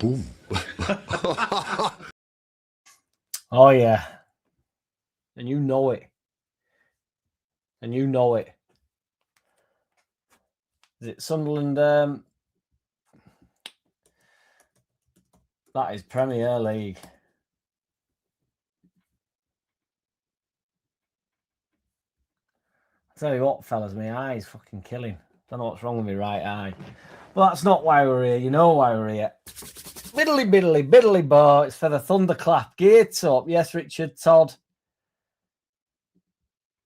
Boom. Oh, yeah. And you know it. And you know it. Is it Sunderland? That is Premier League. I tell you what, fellas, my eye's fucking killing. Don't know what's wrong with my right eye. But that's not why we're here. You know why we're here. Biddly, biddly, biddly, bo. It's for the thunderclap. Gates up. Yes, Richard, Todd.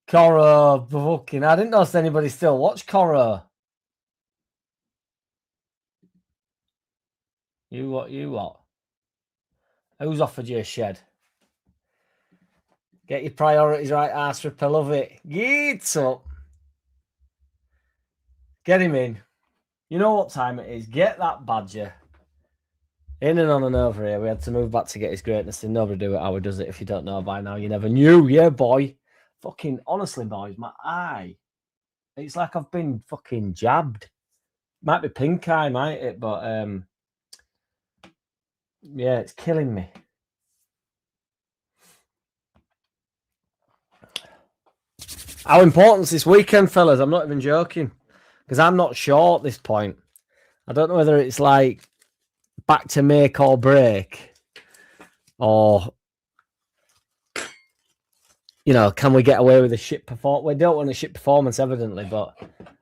Coro. Fucking. I didn't know if anybody still watched Coro. You what? You what? Who's offered you a shed? Get your priorities right, arse ripper. Love it. Gates up. Get him in. You know what time it is. Get that badger. In and on and over here. We had to move back to get his greatness, and nobody do it how he does it. If you don't know by now, you never knew. Yeah, boy. Fucking honestly, boys, my eye. It's like I've been fucking jabbed. Might be pink eye, might it? But yeah, it's killing me. How important this weekend, fellas? I'm not even joking. Because I'm not sure at this point. I don't know whether it's like back to make or break, or can we get away with a shit performance? We don't want a shit performance, evidently, but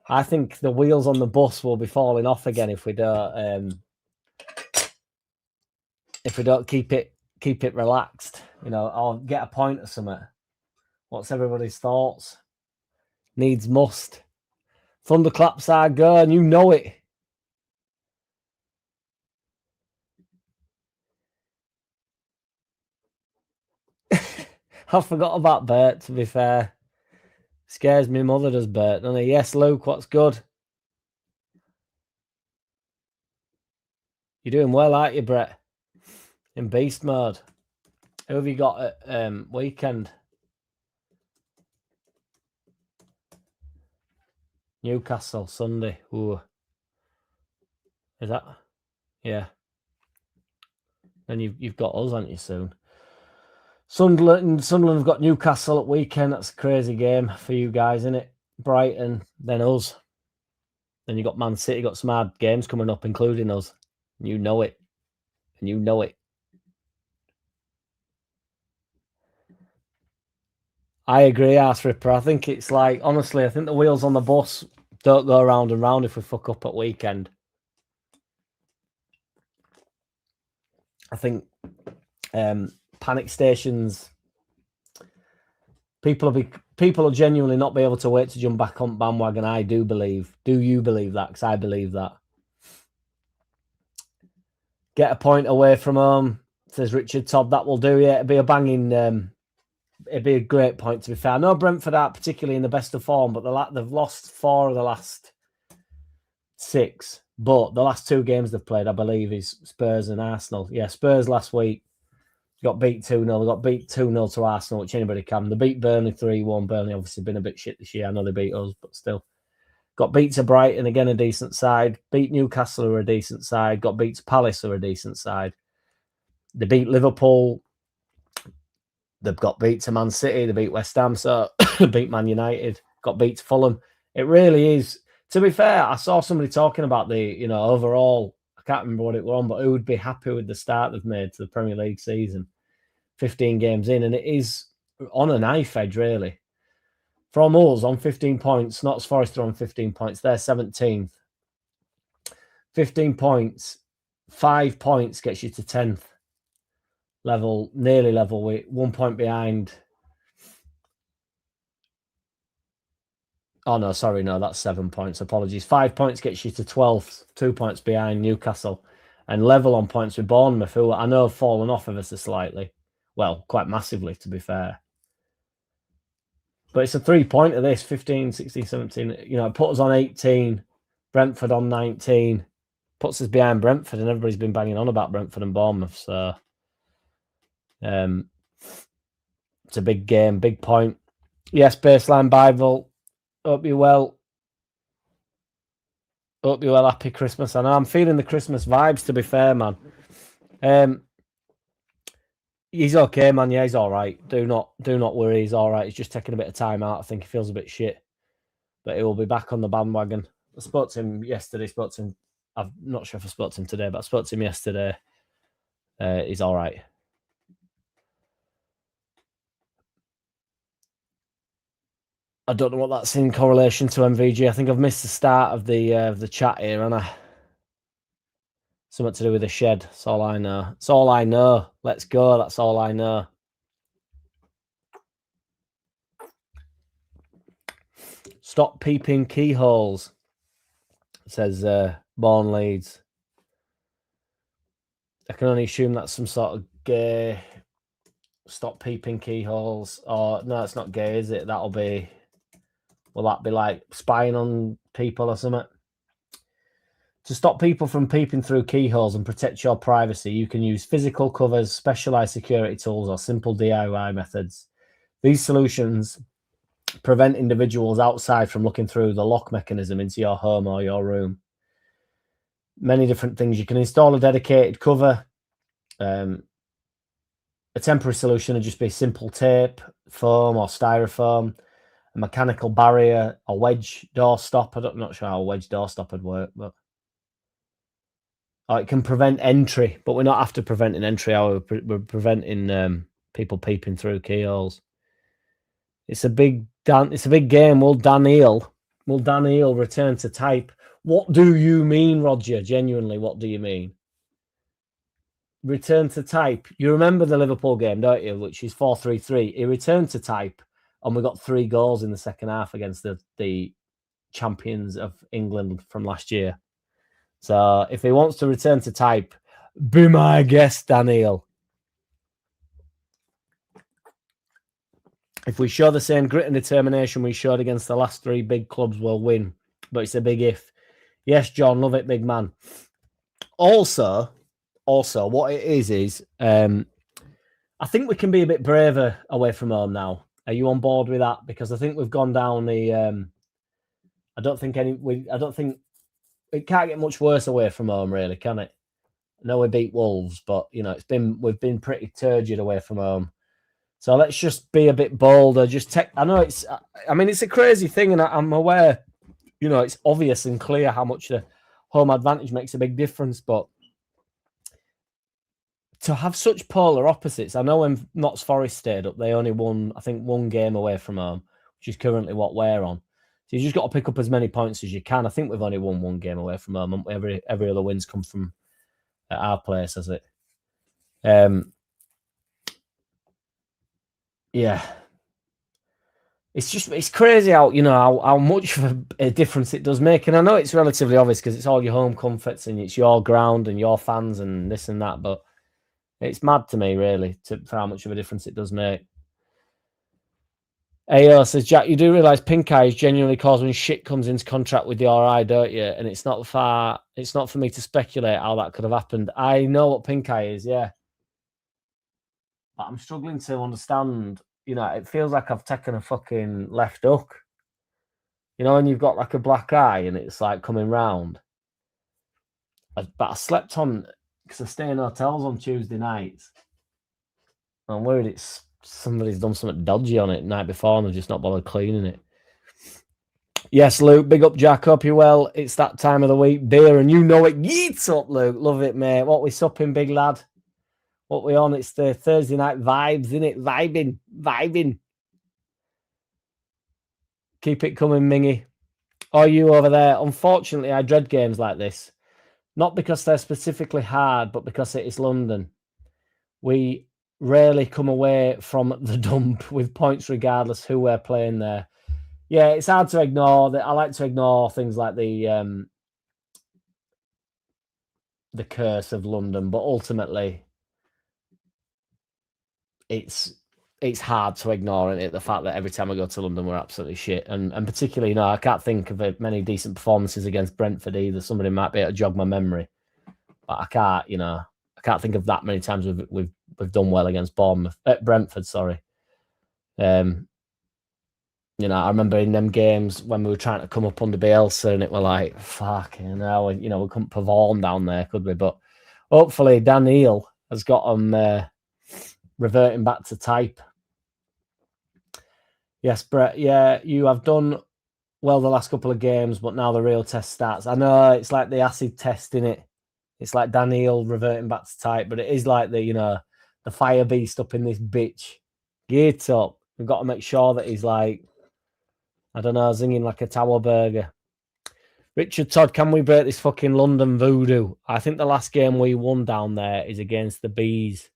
I think the wheels on the bus will be falling off again if we don't keep it relaxed, or get a point or something. What's everybody's thoughts? Needs must. Thunderclaps are go, and you know it. I forgot about Bert, to be fair. Scares me mother does, Bert, doesn't he? Yes, Luke, what's good? You're doing well, aren't you, Brett? In beast mode. Who have you got at weekend? Newcastle, Sunday. Ooh. Is that? Yeah. Then you've got us, haven't you, soon? Sunderland have got Newcastle at weekend. That's a crazy game for you guys, isn't it? Brighton, then us. Then you got Man City, got some hard games coming up, including us. You know it. And you know it. I agree, Arse Ripper. I think it's like, honestly, I think the wheels on the bus don't go round and round if we fuck up at weekend. I think panic stations, people will genuinely not be able to wait to jump back on bandwagon. I do believe. Do you believe that? Because I believe that. Get a point away from home, says Richard Todd. That will do. Yeah, it'd be a banging. It'd be a great point, to be fair. I know Brentford aren't particularly in the best of form, but they've lost 4 of the last 6. But the last 2 games they've played, I believe, is Spurs and Arsenal. Yeah, Spurs last week got beat 2-0. They got beat 2-0 to Arsenal, which anybody can. They beat Burnley 3-1. Burnley obviously been a bit shit this year. I know they beat us, but still. Got beat to Brighton, again a decent side. Beat Newcastle, who are a decent side. Got beat to Palace, who are a decent side. They beat Liverpool. They've got beat to Man City. They beat West Ham, so beat Man United. Got beat to Fulham. It really is. To be fair, I saw somebody talking about the, overall, I can't remember what it was on, but who would be happy with the start they've made to the Premier League season. 15 games in, and it is on a knife edge, really. From us on 15 points, Notts Forest are on 15 points. They're 17th. 15 points, 5 points gets you to 10th. Level, nearly level with 1 point behind. Oh, no, sorry, no, that's 7 points. Apologies. 5 points gets you to 12th, 2 points behind Newcastle, and level on points with Bournemouth, who I know have fallen off of us slightly. Well, quite massively, to be fair. But it's a 3-pointer, this, 15, 16, 17. It put us on 18, Brentford on 19. Puts us behind Brentford, and everybody's been banging on about Brentford and Bournemouth, so it's a big game, big point. Yes, Baseline Bible. Hope you're well. Hope you all happy Christmas. I know I'm feeling the Christmas vibes, to be fair, man. He's okay, man. Yeah, he's all right. Do not worry. He's all right. He's just taking a bit of time out. I think he feels a bit shit, but he will be back on the bandwagon. I spoke to him yesterday. I'm not sure if I spoke to him today, but I spoke to him yesterday. He's all right. I don't know what that's in correlation to MVG. I think I've missed the start of the chat here, haven't I? Something to do with the shed. That's all I know. That's all I know. Let's go. That's all I know. Stop peeping keyholes, says Born Leeds. I can only assume that's some sort of gay. Stop peeping keyholes. Or no, it's not gay, is it? Will that be like spying on people or something? To stop people from peeping through keyholes and protect your privacy, you can use physical covers, specialized security tools, or simple DIY methods. These solutions prevent individuals outside from looking through the lock mechanism into your home or your room. Many different things. You can install a dedicated cover. A temporary solution would just be simple tape, foam, or styrofoam. A mechanical barrier, a wedge door stop. I'm not sure how a wedge door stop would work, but it can prevent entry. But we're not after preventing entry. We're preventing people peeping through keyholes. It's a big game. Will Daniel return to type? What do you mean, Roger? Genuinely, what do you mean? Return to type. You remember the Liverpool game, don't you? Which is 4-3-3. He returned to type, and we got 3 goals in the second half against the champions of England from last year. So if he wants to return to type, be my guest, Daniel. If we show the same grit and determination we showed against the last 3 big clubs, we'll win. But it's a big if. Yes, John, love it, big man. Also, what it is I think we can be a bit braver away from home now. Are you on board with that? Because I think we've gone down the. I don't think it can't get much worse away from home, really, can it? I know we beat Wolves, but we've been pretty turgid away from home. So let's just be a bit bolder. I know it's a crazy thing, and I'm aware, it's obvious and clear how much the home advantage makes a big difference. But to have such polar opposites, I know when Notts Forest stayed up, they only won, I think, 1 game away from home, which is currently what we're on. So you just got to pick up as many points as you can. I think we've only won 1 game away from home. Every other wins come from at our place, has it? Yeah. It's crazy how much of a difference it does make. And I know it's relatively obvious because it's all your home comforts and it's your ground and your fans and this and that, but it's mad to me, really, for how much of a difference it does make. AO says, Jack, you do realise pink eye is genuinely caused when shit comes into contract with the RI, don't you? And it's not for me to speculate how that could have happened. I know what pink eye is, yeah. But I'm struggling to understand, it feels like I've taken a fucking left hook. And you've got like a black eye and it's like coming round. But I slept on, because I stay in hotels on Tuesday nights. I'm worried somebody's done something dodgy on it the night before and they've just not bothered cleaning it. Yes, Luke, big up, Jack. Hope you're well. It's that time of the week. Beer, and you know it. Yeets up, Luke. Love it, mate. What we supping, big lad? What we on? It's the Thursday night vibes, innit? Vibing. Keep it coming, Mingy. Are you over there? Unfortunately, I dread games like this. Not because they're specifically hard, but because it is London. We rarely come away from the dump with points regardless who we're playing there. Yeah, it's hard to ignore. I like to ignore things like the curse of London, but ultimately it's hard to ignore it, the fact that every time I go to London we're absolutely shit. And particularly, I can't think of many decent performances against Brentford either. Somebody might be able to jog my memory. But I can't think of that many times we've done well against Brentford, sorry. You know, I remember in them games when we were trying to come up under Bielsa and it were like, fucking hell, you know, we couldn't perform down there, could we? But hopefully Daniel has got them reverting back to type. Yes, Brett, yeah, you have done well the last couple of games, but now the real test starts. I know it's like the acid test, in it. It's like Daniel reverting back to type, but it is like the, you know, the fire beast up in this bitch. Get up. We've got to make sure that he's like, I don't know, zinging like a tower burger. Richard Todd, can we break this fucking London voodoo? I think the last game we won down there is against the Bees.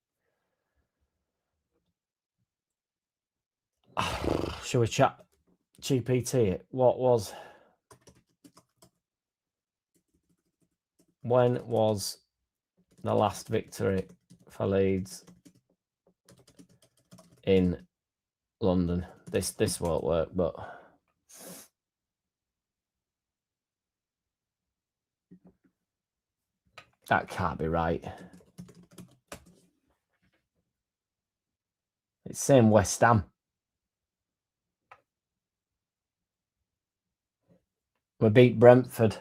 Shall we chat GPT it? When was the last victory for Leeds in London? This won't work, but that can't be right. It's saying West Ham. We beat Brentford.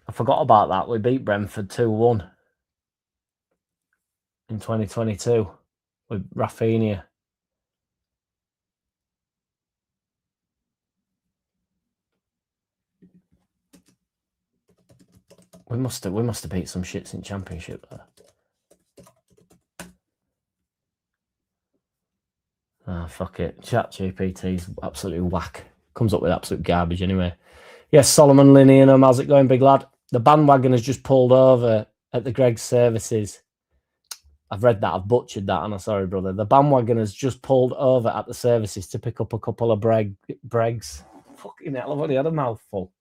I forgot about that. We beat Brentford 2-1 in 2022 with Rafinha. We must have beat some shits in Championship there. Fuck it. ChatGPT's absolutely whack. Comes up with absolute garbage anyway. Yes, Solomon Linianum, how's it going, big lad? The bandwagon has just pulled over at the Greg's services. I've read that. I've butchered that, and I'm sorry, brother. The bandwagon has just pulled over at the services to pick up a couple of Bregs. Fucking hell, I've only had a mouthful.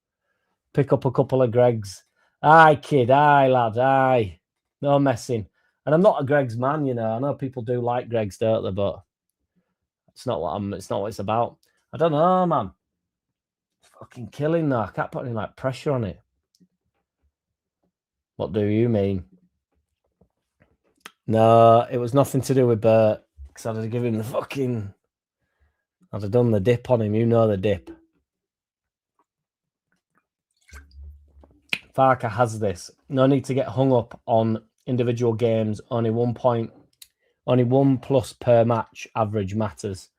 Pick up a couple of Gregs. Aye, kid. Aye, lad. Aye. No messing. And I'm not a Greg's man, you know. I know people do like Greg's, don't they? But it's not what it's about. I don't know, man. It's fucking killing though. I can't put any like pressure on it. What do you mean? No, it was nothing to do with Bert. Because I'd have given him the fucking... I'd have done the dip on him. You know the dip. FARKE has this. No need to get hung up on individual games. Only 1 plus per match average matters.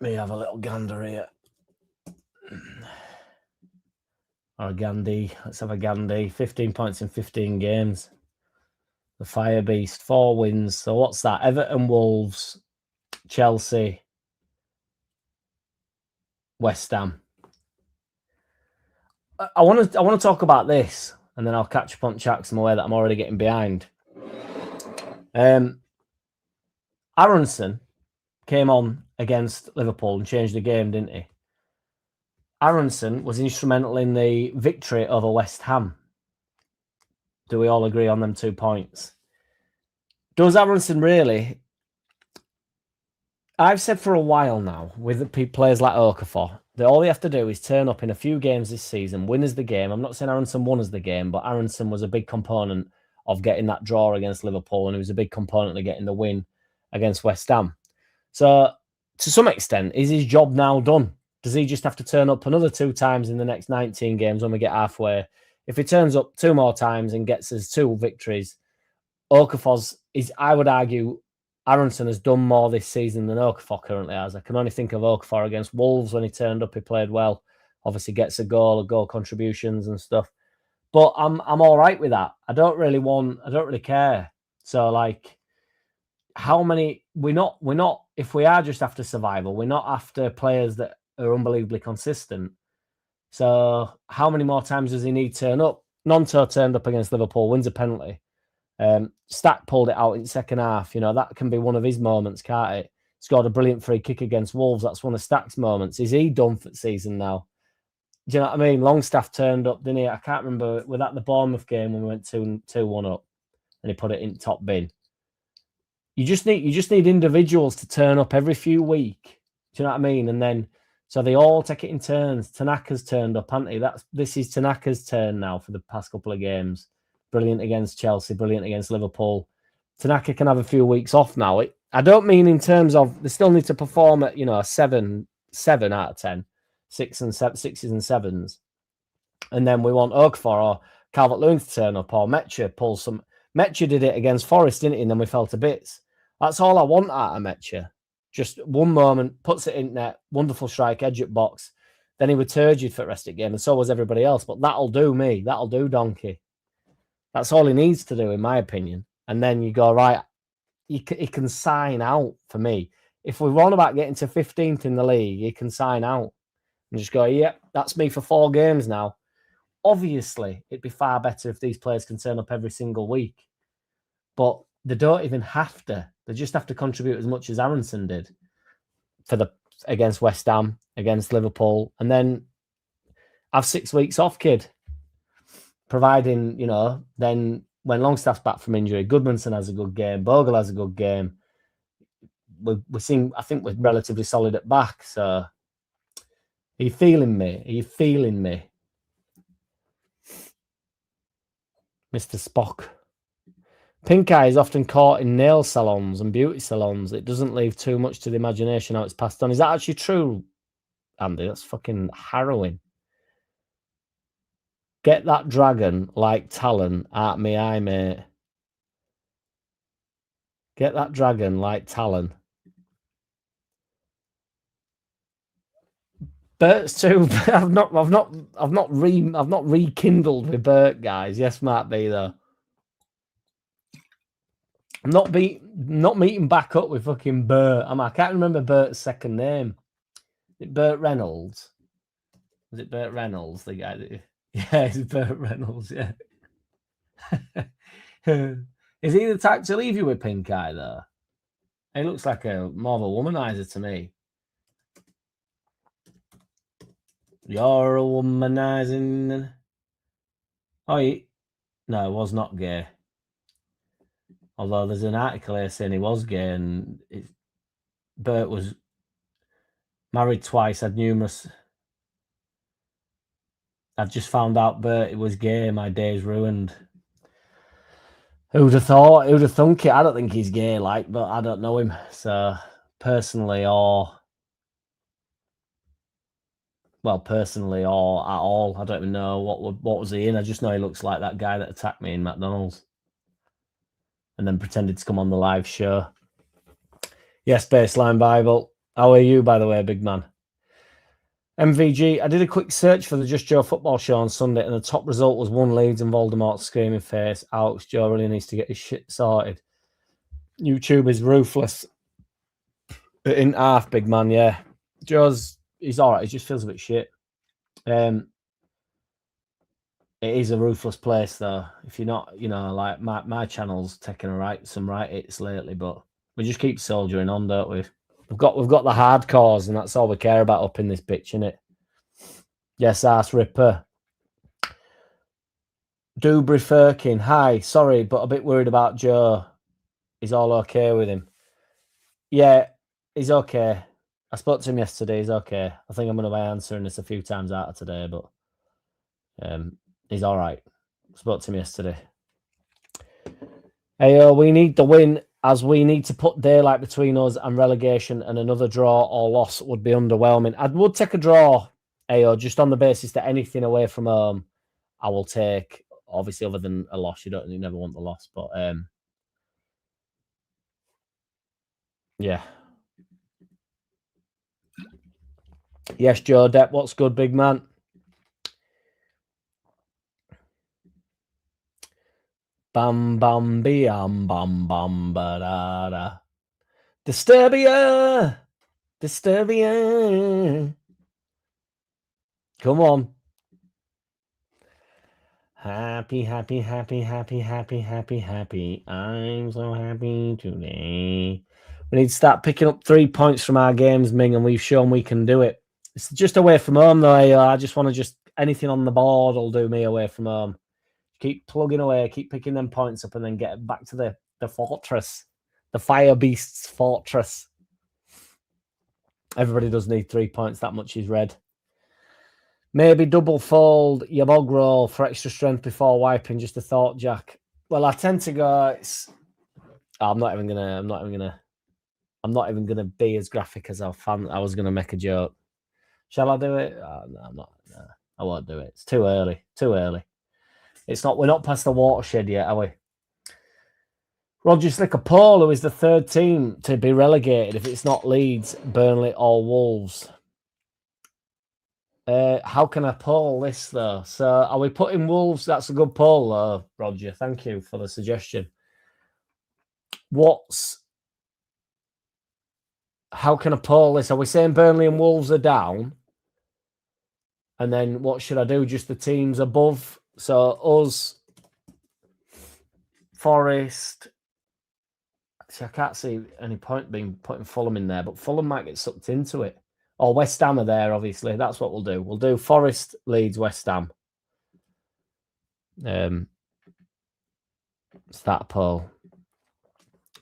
Let me have a little gander here. Or a Gandhi. Let's have a Gandhi. 15 points in 15 games. The Fire Beast. 4 wins. So what's that? Everton, Wolves, Chelsea, West Ham. I want to talk about this, and then I'll catch up on chat some way that I'm already getting behind. Aronson came on against Liverpool and changed the game, didn't he? Aronson was instrumental in the victory over West Ham. Do we all agree on them 2 points? Does Aronson really... I've said for a while now, with players like Okafor, that all they have to do is turn up in a few games this season, win as the game. I'm not saying Aronson won as the game, but Aronson was a big component of getting that draw against Liverpool, and he was a big component of getting the win against West Ham. So, to some extent, is his job now done? Does he just have to turn up another 2 times in the next 19 games when we get halfway? If he turns up 2 more times and gets us 2 victories, Okafor's is, I would argue, Aronson has done more this season than Okafor currently has. I can only think of Okafor against Wolves when he turned up. He played well. Obviously gets a goal contributions and stuff. But I'm all right with that. I don't really care. So like, how many? We're not. If we are just after survival, we're not after players that are unbelievably consistent. So how many more times does he need to turn up? Nonto turned up against Liverpool, wins a penalty. Stack pulled it out in the second half. You know, that can be one of his moments, can't it? Scored a brilliant free kick against Wolves. That's one of Stack's moments. Is he done for the season now? Do you know what I mean? Longstaff turned up, didn't he? I can't remember. Was that the Bournemouth game when we went 2-1 up and he put it in top bin? You just need individuals to turn up every few weeks. Do you know what I mean? And then so they all take it in turns. Tanaka's turned up, hasn't he? This is Tanaka's turn now for the past couple of games. Brilliant against Chelsea, brilliant against Liverpool. Tanaka can have a few weeks off now. I don't mean in terms of they still need to perform at, you know, a 7 out of 10, 6s and 7s. And then we want Okafor or Calvert-Lewin to turn up, or Metcha pull some. Metcha did it against Forest, didn't he? And then we fell to bits. That's all I want out of Metcha. Just one moment, puts it in net, wonderful strike, edge at box. Then he was turgid for the rest of the game, and so was everybody else. But that'll do me. That'll do Donkey. That's all he needs to do, in my opinion. And then you go, right, he can sign out for me. If we're on about getting to 15th in the league, he can sign out and just go, yep, that's me for 4 games now. Obviously, it'd be far better if these players can turn up every single week. But they don't even have to. They just have to contribute as much as Aronson did against West Ham, against Liverpool, and then have 6 weeks off, kid. Providing, you know, then when Longstaff's back from injury, Goodmanson has a good game, Bogle has a good game. We're seeing, I think we're relatively solid at back. So, are you feeling me? Are you feeling me? Mr. Spock. Pink eye is often caught in nail salons and beauty salons. It doesn't leave too much to the imagination how it's passed on. Is that actually true, Andy? That's fucking harrowing. Get that dragon like Talon out me eye, mate. Get that dragon like Talon. Bert's too. I've not rekindled with Bert, guys. Yes, might be though. I'm not meeting back up with fucking Bert. I can't remember Bert's second name. Is it Bert Reynolds? Was it Bert Reynolds, the guy that? Yeah, it's Bert Reynolds. Yeah. Is he the type to leave you with pink eye though? He looks like more of a womanizer to me. You're a womanizing. Oh, no, it was not gay. Although there's an article here saying he was gay, and Bert was married twice, had numerous. I've just found out Bert was gay. My day's ruined. Who'd have thought? Who'd have thunk it? I don't think he's gay, but I don't know him. So personally or at all, I don't even know what was he in. I just know he looks like that guy that attacked me in McDonald's and then pretended to come on the live show. Yes, Baseline Bible. How are you, by the way, big man? MVG, I did a quick search for the Just Joe football show on Sunday, and the top result was 1 Leeds and Voldemort's screaming face. Alex, Joe really needs to get his shit sorted. YouTube is ruthless. In half, big man, yeah. He's all right. He just feels a bit shit. It is a ruthless place, though. If you're not, like my channel's taking some right hits lately, but we just keep soldiering on, don't we? We've got the hardcores, and that's all we care about up in this bitch, innit? Yes, ass ripper. Dubry Firkin. Hi, sorry, but a bit worried about Joe. He's all okay with him. Yeah, he's okay. I spoke to him yesterday. He's okay. I think I'm going to be answering this a few times out of today, but he's all right. Spoke to him yesterday. Hey, we need the win, as we need to put daylight between us and relegation, and another draw or loss would be underwhelming. I would take a draw, Ayo, just on the basis that anything away from home I will take. Obviously, other than a loss, you never want the loss, but yeah. Yes, Joe Depp, what's good, big man? Bam bam bam bam bam ba da da. Disturbia. Come on. Happy. I'm so happy today. We need to start picking up 3 points from our games, Ming, and we've shown we can do it. It's just away from home, though. I just want to anything on the board will do me away from home. Keep plugging away, keep picking them points up, and then get back to the fortress, the Fire Beast's fortress. Everybody does need 3 points. That much is red. Maybe double fold your bog roll for extra strength before wiping. Just a thought, Jack. Well, I tend to go. I'm not even gonna I'm not even going to be as graphic as I was going to make a joke. Shall I do it? No, I'm not. No, I won't do it. It's too early. Too early. It's not. We're not past the watershed yet, are we? Roger Slicker Paul, who is the third team to be relegated if it's not Leeds, Burnley, or Wolves. How can I poll this though? So are we putting Wolves? That's a good poll though, Roger. Thank you for the suggestion. How can I poll this? Are we saying Burnley and Wolves are down? And then what should I do? Just the teams above. So us, Forest. See, I can't see any point being putting Fulham in there, but Fulham might get sucked into it. Or West Ham are there, obviously. That's what we'll do. We'll do Forest, Leeds, West Ham. Start poll.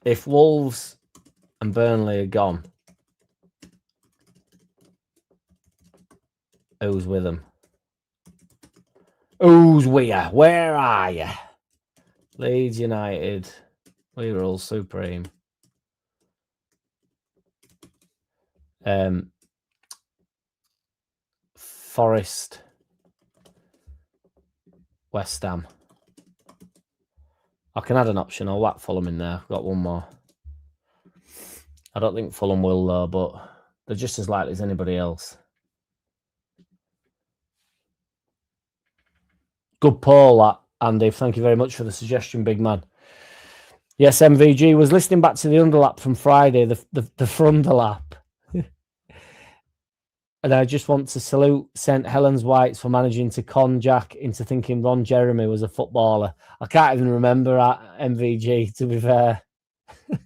If Wolves and Burnley are gone, who's with them? Who's with you? Where are you? Leeds United. We rule supreme. Forest. West Ham. I can add an option. I'll whack Fulham in there. I've got one more. I don't think Fulham will, though, but they're just as likely as anybody else. Good poll, that, Andy. Thank you very much for the suggestion, big man. Yes, MVG was listening back to the Underlap from Friday, the Frundalap. And I just want to salute St. Helens Whites for managing to con Jack into thinking Ron Jeremy was a footballer. I can't even remember MVG, to be fair. I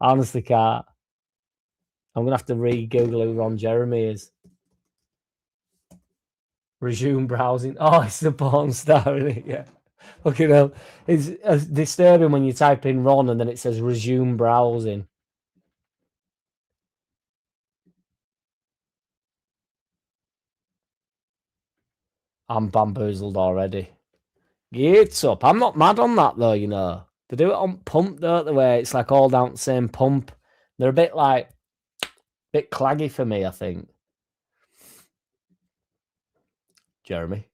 honestly can't. I'm going to have to re-Google who Ron Jeremy is. Resume browsing. Oh, it's the porn star, isn't it? Yeah. Look at him. It's disturbing when you type in Ron and then it says resume browsing. I'm bamboozled already. It's up. I'm not mad on that though, you know. They do it on pump, don't they? Where it's like all down the same pump. They're a bit claggy for me, I think. Jeremy.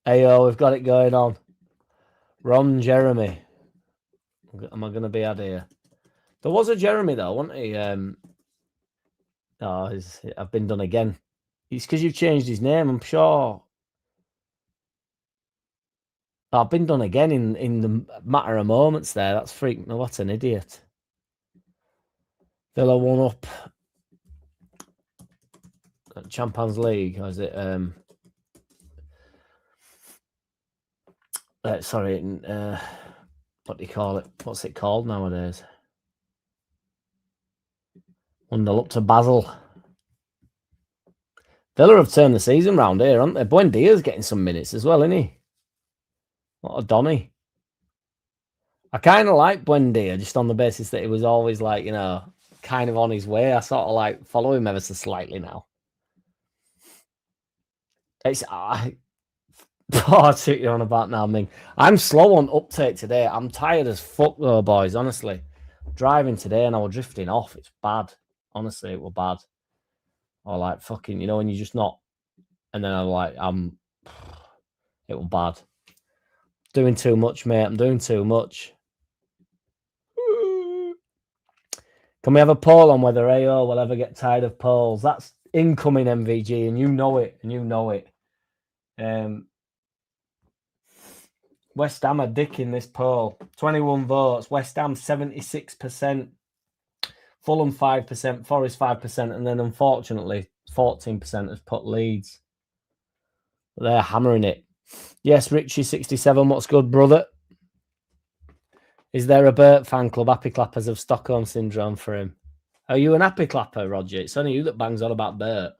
Ayo, we've got it going on. Ron Jeremy. Am I going to be out here? There was a Jeremy though, wasn't he? I've been done again. It's because you've changed his name, I'm sure. I've been done again in the matter of moments there. That's freaking. Oh, what an idiot. Villa 1 up. Champions League, or is it? Sorry, what do you call it? What's it called nowadays? 1-0 up to Basel. Villa have turned the season round here, haven't they? Buendia's getting some minutes as well, isn't he? What a Donny. I kind of like Buendia just on the basis that he was always like, you know, kind of on his way. I sort of like follow him ever so slightly now. I see what you're on about now, Ming. I'm slow on uptake today. I'm tired as fuck though, boys, honestly. Driving today and I was drifting off. It's bad. Honestly, it was bad. Or like fucking, you know, when you're just not. And then I'm like, it was bad. Doing too much, mate. I'm doing too much. Can we have a poll on whether AO will ever get tired of polls? That's incoming, MVG, and you know it. West Ham are dicking this poll. 21 votes. West Ham 76%. Fulham 5%. Forest 5%. And then, unfortunately, 14% has put Leeds. But they're hammering it. Yes, Richie67. What's good, brother? Is there a Bert fan club, Happy Clappers of Stockholm Syndrome for him? Are you an Happy Clapper, Roger? It's only you that bangs on about Bert.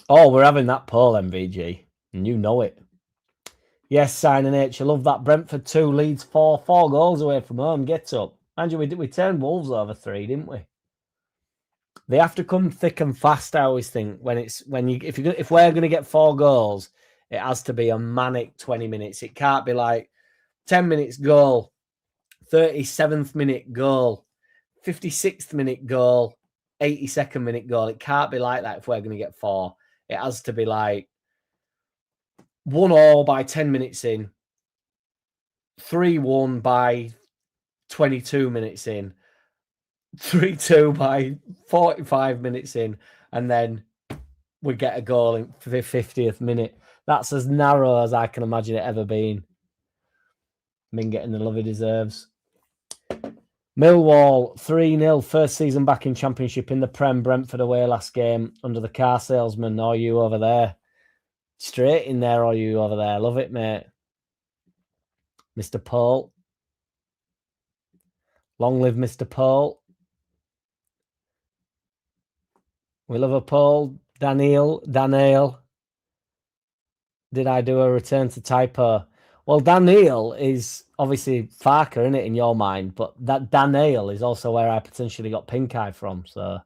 Oh, we're having that poll, MVG. And you know it. Yes, Signing H. I love that. Brentford 2, Leeds 4. 4 goals away from home. Get up. Andrew, we turned Wolves over 3, didn't we? They have to come thick and fast, I always think. If we're going to get 4 goals, It has to be a manic 20 minutes. It can't be like 10 minutes goal, 37th minute goal, 56th minute goal, 82nd minute goal. It can't be like that if we're going to get 4. It has to be like 1-1 by 10 minutes in, 3-1 by 22 minutes in, 3-2 by 45 minutes in, and then we get a goal in the 50th minute. That's as narrow as I can imagine it ever being. Min getting the love he deserves. Millwall 3-0, first season back in Championship in the Prem. Brentford away last game under the car salesman. Are you over there? Straight in there, are you over there? Love it, mate. Mr. Paul. Long live Mr. Paul. We love a Paul. Daniel. Did I do a return to typo? Well, Daniel is obviously FARKE, isn't it, in your mind? But that Daniel is also where I potentially got pink eye from. So,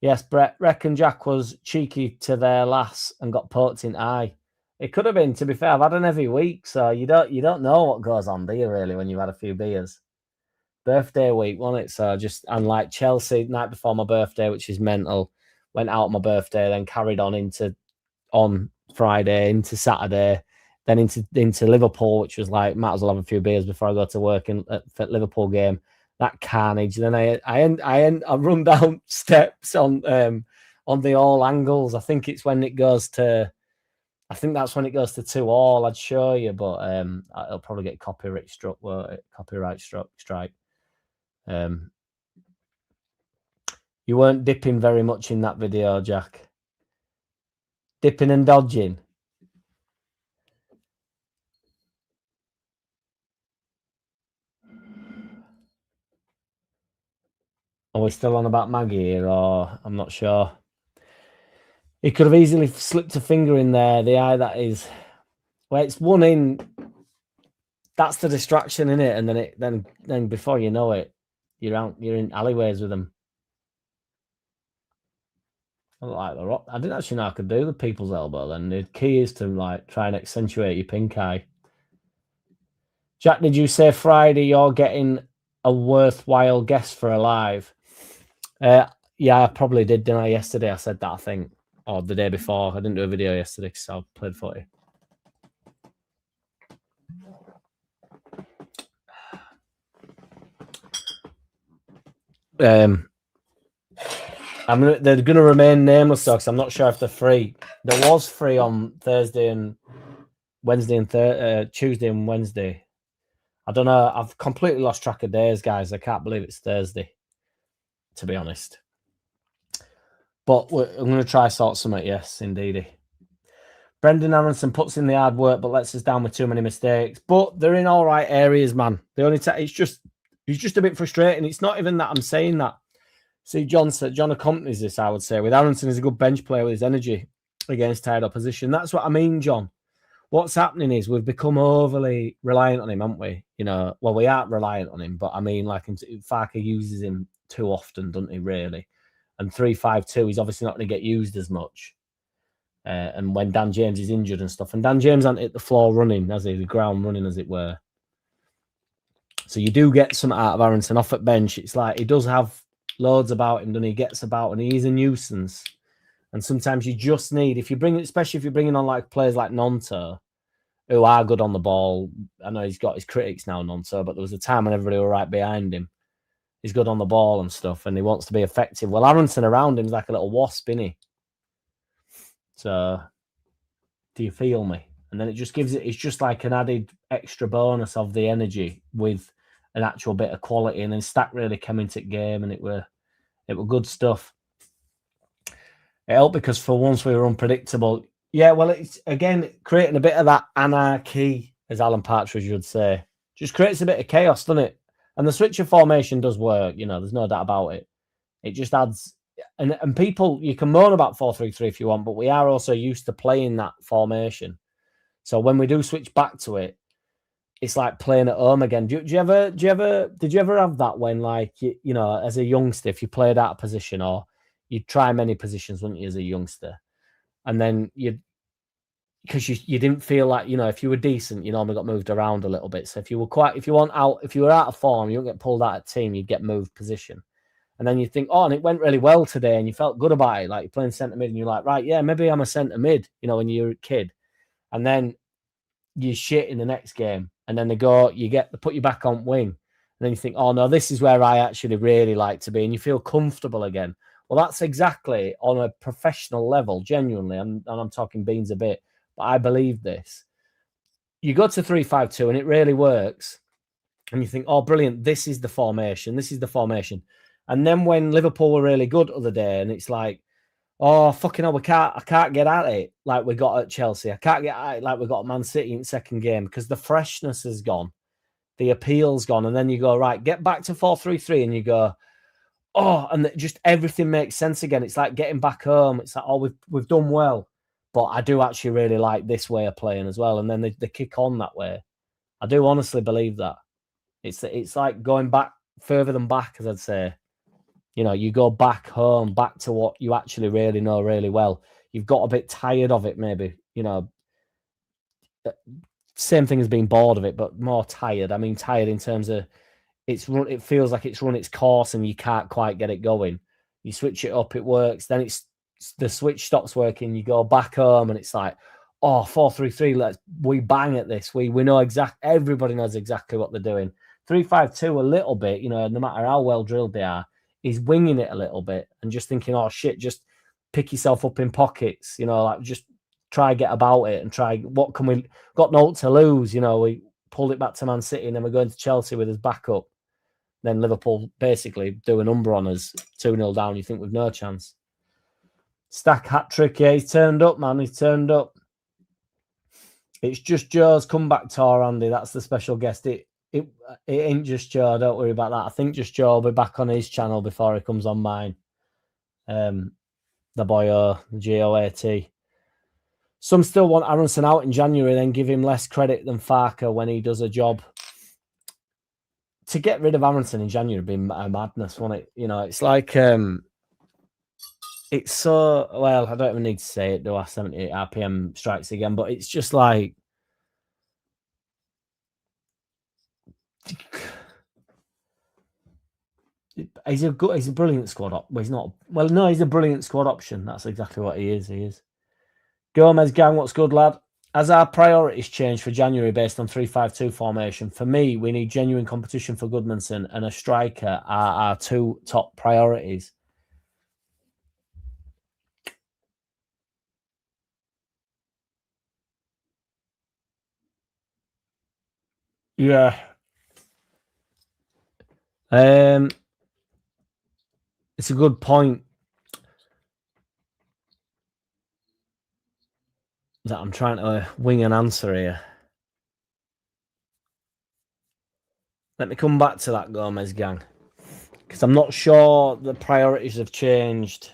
yes, Brett, reckon Jack was cheeky to their lass and got poked in eye. It could have been, to be fair. I've had an every week, so you don't know what goes on, do you, really, when you've had a few beers? Birthday week, wasn't it? So just, unlike Chelsea, night before my birthday, which is mental, went out on my birthday, then carried on Friday, into Saturday, then into Liverpool, which was like, might as well have a few beers before I go to work for Liverpool game. That carnage. Then I run down steps on the all angles. I think that's when it goes to 2-2. I'd show you, but it'll probably get copyright struck. Copyright strike. You weren't dipping very much in that video, Jack. Dipping and dodging. Are we still on about Maggie here, or I'm not sure. He could have easily slipped a finger in there. The eye that is, well, it's one in. That's the distraction in it, and then before you know it, you're in alleyways with them. I like the rock. I didn't actually know I could do the people's elbow. Then the key is to like try and accentuate your pink eye. Jack, did you say Friday you're getting a worthwhile guest for a live? Yeah, I probably did, didn't I? Yesterday I said that, I think, or the day before. I didn't do a video yesterday because I played footy. They're going to remain nameless, though, because I'm not sure if they're free. There was free on Thursday and Wednesday and Tuesday and Wednesday. I don't know. I've completely lost track of days, guys. I can't believe it's Thursday, to be honest. But I'm going to try sort something. Yes, indeedy. Brendan Aronson puts in the hard work, but lets us down with too many mistakes. But they're in all right areas, man. The only it's just a bit frustrating. It's not even that I'm saying that. See, John accompanies this, I would say, with Aronson. He's a good bench player with his energy against tired opposition. That's what I mean, John. What's happening is we've become overly reliant on him, haven't we? You know, well, we aren't reliant on him, but I mean, like, FARKE uses him too often, doesn't he, really? And 3-5-2, he's obviously not going to get used as much. And when Dan James is injured and stuff, and Dan James hasn't hit the floor running, has he? The ground running, as it were. So you do get some out of Aronson off at bench. It's like he does have loads about him, doesn't he? He gets about, and he's a nuisance. And sometimes you just need, especially if you're bringing on like players like Nonto, who are good on the ball. I know he's got his critics now, Nonto, but there was a time when everybody were right behind him. He's good on the ball and stuff, and he wants to be effective. Well, Aronson around him is like a little wasp, isn't he? So, do you feel me? And then it just gives it's just like an added extra bonus of the energy with an actual bit of quality. And then Stack really came into the game, and it were good stuff. It helped because for once we were unpredictable. Yeah, well, it's again creating a bit of that anarchy, as Alan Partridge would say. Just creates a bit of chaos, doesn't it? And the switch of formation does work. You know, there's no doubt about it. It just adds. And people, you can moan about 4-3-3 if you want, but we are also used to playing that formation. So when we do switch back to it, it's like playing at home again. Did you ever have that when, like, you know, as a youngster, if you played out of position, or you'd try many positions, wouldn't you, as a youngster? And then you'd because you didn't feel like, if you were decent, you normally got moved around a little bit. So if you were out of form, you don't get pulled out of team, you'd get moved position. And then you think, and it went really well today, and you felt good about it. Like you're playing centre mid, and you're like, right, yeah, maybe I'm a centre mid, when you're a kid. And then you shit in the next game, and then they put you back on wing. And then you think, oh no, this is where I actually really like to be, and you feel comfortable again. Well, that's exactly on a professional level, genuinely, and I'm talking beans a bit, but I believe this. You go to 3-5-2, and it really works. And you think, oh, brilliant, this is the formation. And then when Liverpool were really good the other day, and it's like, oh, fucking hell, I can't get at it like we got at Chelsea. I can't get at it like we got at Man City in second game, because the freshness has gone. The appeal's gone. And then you go, right, get back to 4-3-3, and you go, and just everything makes sense again. It's like getting back home. It's like, we've done well, but I do actually really like this way of playing as well. And then they kick on that way. I do honestly believe that. It's like going back further than back, as I'd say. You go back home, back to what you actually really know really well. You've got a bit tired of it, maybe. Same thing as being bored of it, but more tired. I mean, tired in terms of it feels like it's run its course and you can't quite get it going. You switch it up, it works. Then the switch stops working. You go back home and it's like, 4-3-3. We bang at this. We know everybody knows exactly what they're doing. 3-5-2 a little bit, no matter how well drilled they are, is winging it a little bit and just thinking, oh shit, just pick yourself up in pockets, like just try get about it and try. What can we got? No to lose, we pulled it back to Man City and then we're going to Chelsea with his backup. Then Liverpool basically do a number on us, 2-0 down. You think we've no chance. Stack hat trick, yeah, he's turned up, man. He's turned up. It's just Joe's comeback tour, Andy. That's the special guest. It ain't just Joe. Don't worry about that. I think just Joe will be back on his channel before he comes on mine. The boy, the GOAT. Some still want Aronson out in January, then give him less credit than FARKE when he does a job. To get rid of Aronson in January would be a madness, wouldn't it? It's like it's so, well, I don't even need to say it, do I? 78 RPM strikes again, but it's just like, he's a brilliant squad op. Well, he's not. Well, no, he's a brilliant squad option. That's exactly what he is. He is. Gomez gang, what's good, lad? As our priorities change for January based on 3-5-2 formation, for me, we need genuine competition for Goodmanson and a striker are our two top priorities. Yeah. It's a good point that I'm trying to wing an answer here. Let me come back to that Gomez gang, because I'm not sure the priorities have changed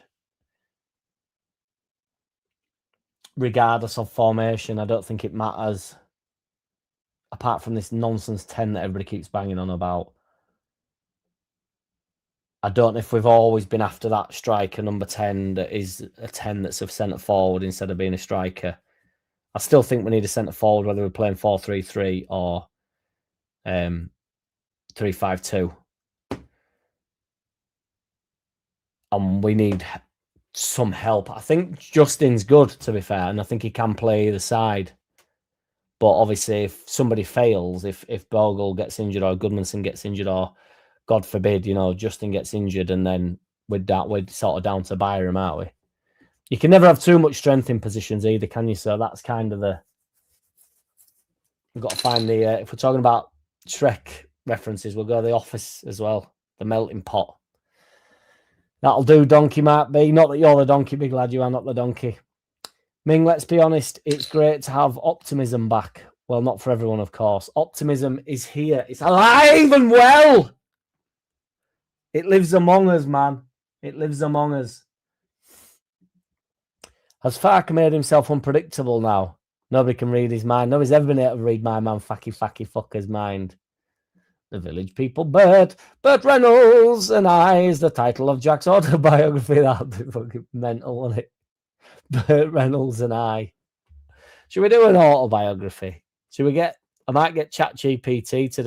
regardless of formation. I don't think it matters, apart from this nonsense 10 that everybody keeps banging on about. I don't know if we've always been after that striker number 10 that is a 10 that's a centre forward instead of being a striker. I still think we need a centre forward, whether we're playing 4-3-3 or 3-5-2. And we need some help. I think Justin's good, to be fair, and I think he can play either side. But obviously, if somebody fails, if Bogle gets injured or Goodmanson gets injured or, God forbid, Justin gets injured, and then we're sort of down to Byram, aren't we? You can never have too much strength in positions either, can you? So that's kind of we've got to find the, if we're talking about Shrek references, we'll go to The Office as well, the melting pot. That'll do, Donkey Mark B. Not that you're the donkey, big lad, you are not the donkey. Ming, let's be honest, it's great to have optimism back. Well, not for everyone, of course. Optimism is here. It's alive and well. It lives among us, man. It lives among us. Has FARKE made himself unpredictable now? Nobody can read his mind. Nobody's ever been able to read my man Facky Fucker's mind. The Village People, Bert Reynolds and I is the title of Jack's autobiography. That'd be fucking mental, wouldn't it? Bert Reynolds and I. Should we do an autobiography? Should we get? I might get ChatGPT to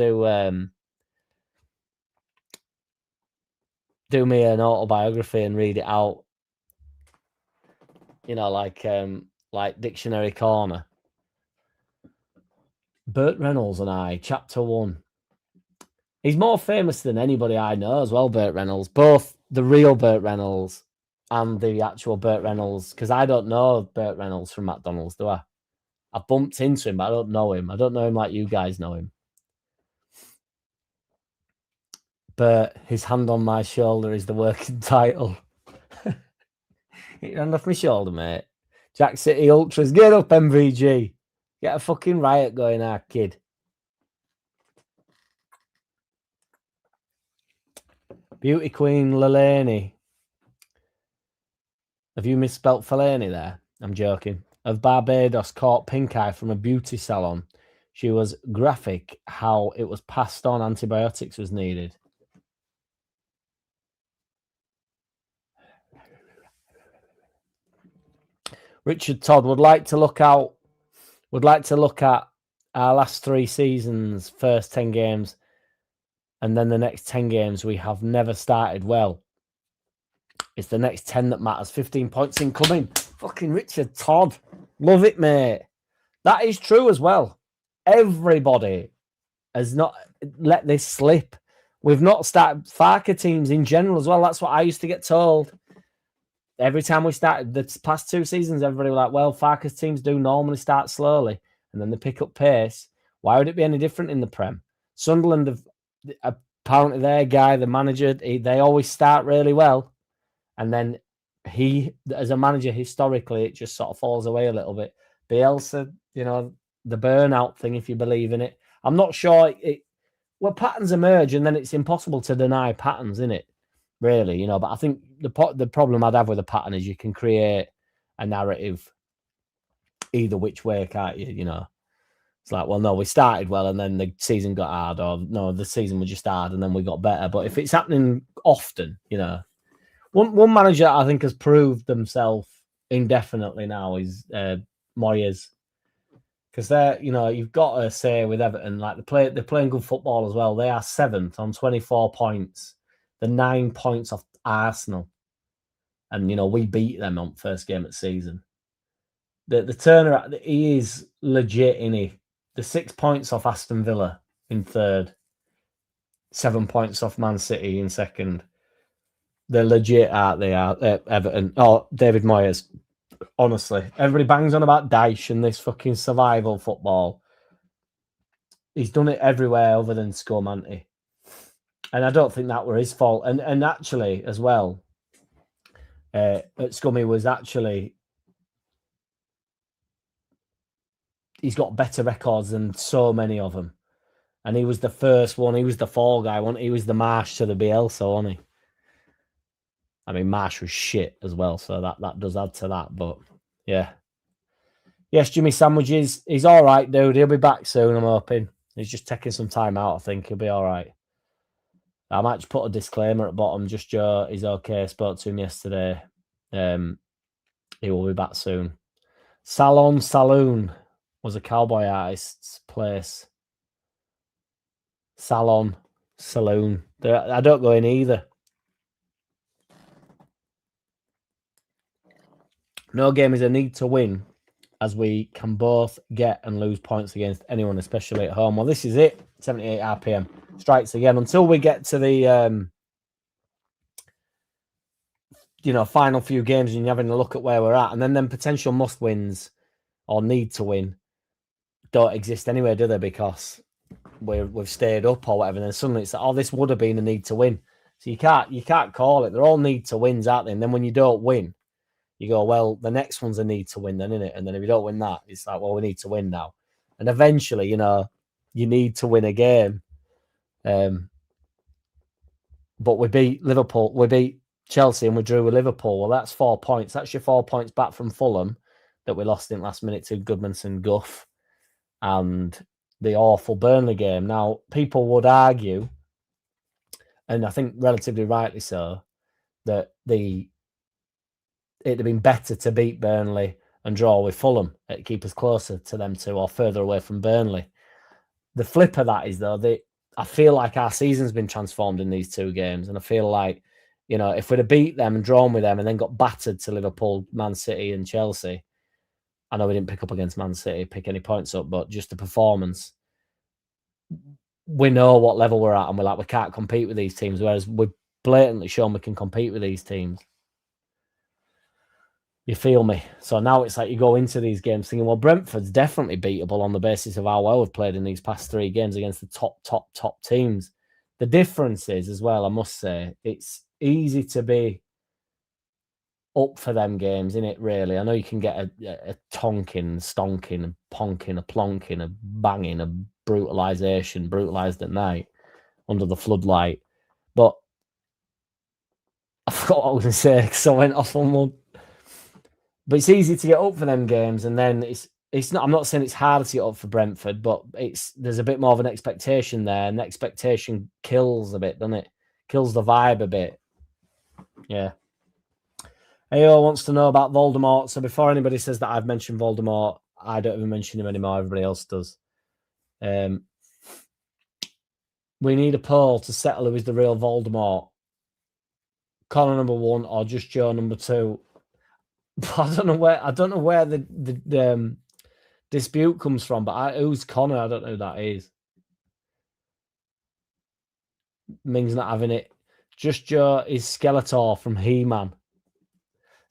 do me an autobiography and read it out. You know, like Dictionary Corner. Burt Reynolds and I, Chapter 1. He's more famous than anybody I know as well, Burt Reynolds. Both the real Burt Reynolds and the actual Burt Reynolds, because I don't know Burt Reynolds from McDonald's, do I? I bumped into him, but I don't know him. I don't know him like you guys know him. But his hand on my shoulder is the working title. Get your hand off my shoulder, mate. JackCity Ultras, get up, MVG. Get a fucking riot going, our kid. Beauty Queen Lelani. Have you misspelt Fellaini there? I'm joking. Of Barbados caught pink eye from a beauty salon. She was graphic how it was passed on antibiotics was needed. Richard Todd would like to look at our last 3 seasons, first 10 games, and then the next 10 games we have never started well. It's the next 10 that matters. 15 points incoming. Fucking Richard Todd. Love it, mate. That is true as well. Everybody has not let this slip. We've not started FARKE teams in general as well. That's what I used to get told. Every time we started the past 2 seasons, everybody was like, well, FARKE's teams do normally start slowly and then they pick up pace. Why would it be any different in the Prem? Sunderland have apparently their guy, the manager, they always start really well. And then he, as a manager, historically, it just sort of falls away a little bit. Bielsa, you know, the burnout thing, if you believe in it. I'm not sure. Patterns emerge, and then it's impossible to deny patterns, isn't it? Really, you know. But I think the problem I'd have with a pattern is you can create a narrative either which way, can't you? You know, it's like, well, no, we started well, and then the season got hard, or no, the season was just hard, and then we got better. But if it's happening often, you know. One manager I think has proved themselves indefinitely now is Moyes, because they're, you know, you've got to say with Everton, like they're playing good football as well. They are 7th on 24 points. They're 9 points off Arsenal, and you know we beat them on first game of the season. The turner, he is legit, isn't he? The 6 points off Aston Villa in 3rd, 7 points off Man City in 2nd. They're legit, aren't they? Everton. Oh, David Moyes. Honestly, everybody bangs on about Dyche and this fucking survival football. He's done it everywhere other than Scum, hasn't he? And I don't think that were his fault. And actually, as well, at Scummy was actually, he's got better records than so many of them. And he was the first one. He was the fall guy. He was the Marsh to the Bielsa, wasn't he? I mean, Marsh was shit as well, so that does add to that. But yeah, yes, Jimmy Sandwiches, he's all right, dude. He'll be back soon. I'm hoping he's just taking some time out. I think he'll be all right. I might just put a disclaimer at the bottom. Just Joe, he's okay. I spoke to him yesterday. He will be back soon. Salon Saloon was a cowboy artist's place. Salon Saloon. I don't go in either. No game is a need to win, as we can both get and lose points against anyone, especially at home. Well, this is it. 78 RPM. Strikes again. Until we get to the final few games and you're having a look at where we're at, and then potential must-wins or need to win don't exist anyway, do they? Because we've stayed up or whatever, and then suddenly it's like, oh, this would have been a need to win. So you can't call it. They're all need to wins, aren't they? And then when you don't win, you go, well, the next one's a need to win then, isn't it? And then if you don't win that, it's like, well, we need to win now. And eventually, you know, you need to win a game. But we beat Liverpool, we beat Chelsea, and we drew with Liverpool. Well, that's 4 points. That's your 4 points back from Fulham that we lost in last minute to Goodmanson Guff and the awful Burnley game. Now, people would argue, and I think relatively rightly so, that it'd have been better to beat Burnley and draw with Fulham. It'd keep us closer to them two or further away from Burnley. The flip of that is, though, I feel like our season's been transformed in these two games, and I feel like, you know, if we'd have beat them and drawn with them and then got battered to Liverpool, Man City and Chelsea, I know we didn't pick up against Man City, pick any points up, but just the performance, we know what level we're at, and we're like, we can't compete with these teams, whereas we've blatantly shown we can compete with these teams. You feel me? So now it's like you go into these games thinking, well, Brentford's definitely beatable on the basis of how well we've played in these past 3 games against the top teams. The difference is, as well, I must say, it's easy to be up for them games, isn't it, really? I know you can get a tonking, stonking, a ponking, a plonking, a banging, a brutalisation, brutalised at night under the floodlight. But I forgot what I was going to say because I went off on one. But it's easy to get up for them games, and then it's not. I'm not saying it's harder to get up for Brentford, but there's a bit more of an expectation there, and the expectation kills a bit, doesn't it? Kills the vibe a bit. Yeah. AO wants to know about Voldemort. So before anybody says that I've mentioned Voldemort, I don't even mention him anymore. Everybody else does. We need a poll to settle who is the real Voldemort. Connor number 1 or just Joe number 2. I don't know where the dispute comes from, but who's Connor? I don't know who that is. Ming's not having it. Just Joe is Skeletor from He-Man.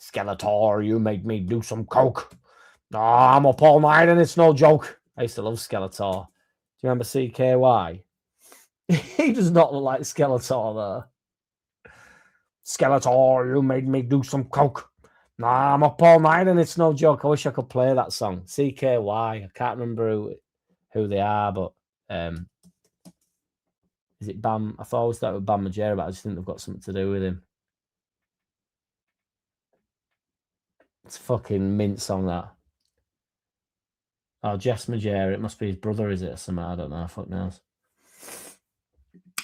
Skeletor, you made me do some coke. I'm up all night and it's no joke. I used to love Skeletor. Do you remember CKY? He does not look like Skeletor, though. Skeletor, you made me do some coke. I'm up all night and it's no joke. I wish I could play that song. CKY. I can't remember who they are, but is it Bam? I thought I was started with Bam Margera, but I just think they've got something to do with him. It's a fucking mint song, that. Oh, Jess Margera. It must be his brother, is it, or something? I don't know. Fuck knows.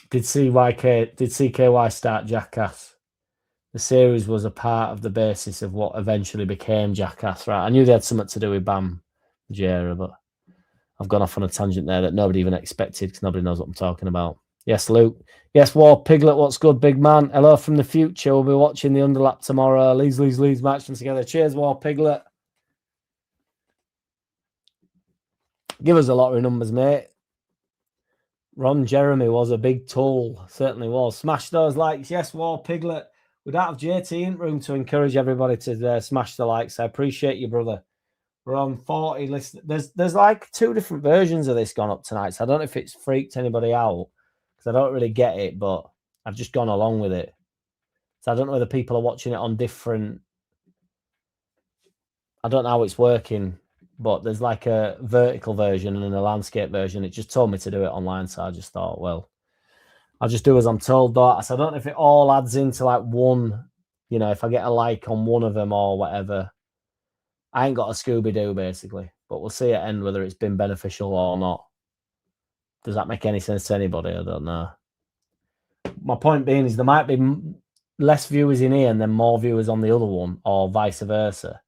Did CKY start Jackass? The series was a part of the basis of what eventually became Jackass, right? I knew they had something to do with Bam Margera, but I've gone off on a tangent there that nobody even expected because nobody knows what I'm talking about. Yes, Luke. Yes, War Piglet, what's good, big man? Hello from the future. We'll be watching the Underlap tomorrow. Leeds matching together. Cheers, War Piglet. Give us a lottery numbers, mate. Ron Jeremy was a big tool. Certainly was. Smash those likes. Yes, War Piglet. We don't have JT in room to encourage everybody to smash the likes. I appreciate you, brother. We're on 40 listeners. There's like 2 different versions of this gone up tonight, so I don't know if it's freaked anybody out because I don't really get it, but I've just gone along with it. So I don't know whether people are watching it on different. I don't know how it's working, but there's like a vertical version and a landscape version. It just told me to do it online, so I just thought, well, I'll just do as I'm told. So I don't know if it all adds into like one, you know, if I get a like on one of them or whatever. I ain't got a Scooby-Doo, basically. But we'll see at end whether it's been beneficial or not. Does that make any sense to anybody? I don't know. My point being is there might be less viewers in here and then more viewers on the other one, or vice versa.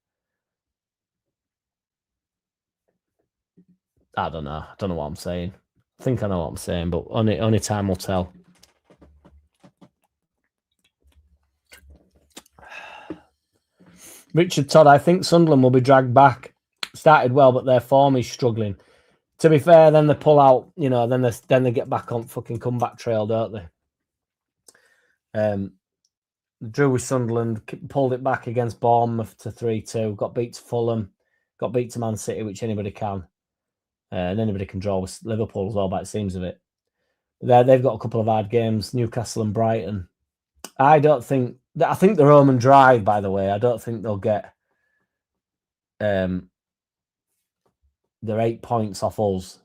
I don't know. I don't know what I'm saying. I think I know what I'm saying, but only time will tell. Richard Todd, I think Sunderland will be dragged back. Started well, but their form is struggling. To be fair, then they pull out, you know, then they get back on fucking comeback trail, don't they? Drew with Sunderland, pulled it back against Bournemouth to 3-2, got beat to Fulham, got beat to Man City, which anybody can. And anybody can draw with Liverpool as well, by it seems of it. They've got a couple of hard games, Newcastle and Brighton. I think they're home and dry, by the way. I don't think they'll get they're 8 points off us.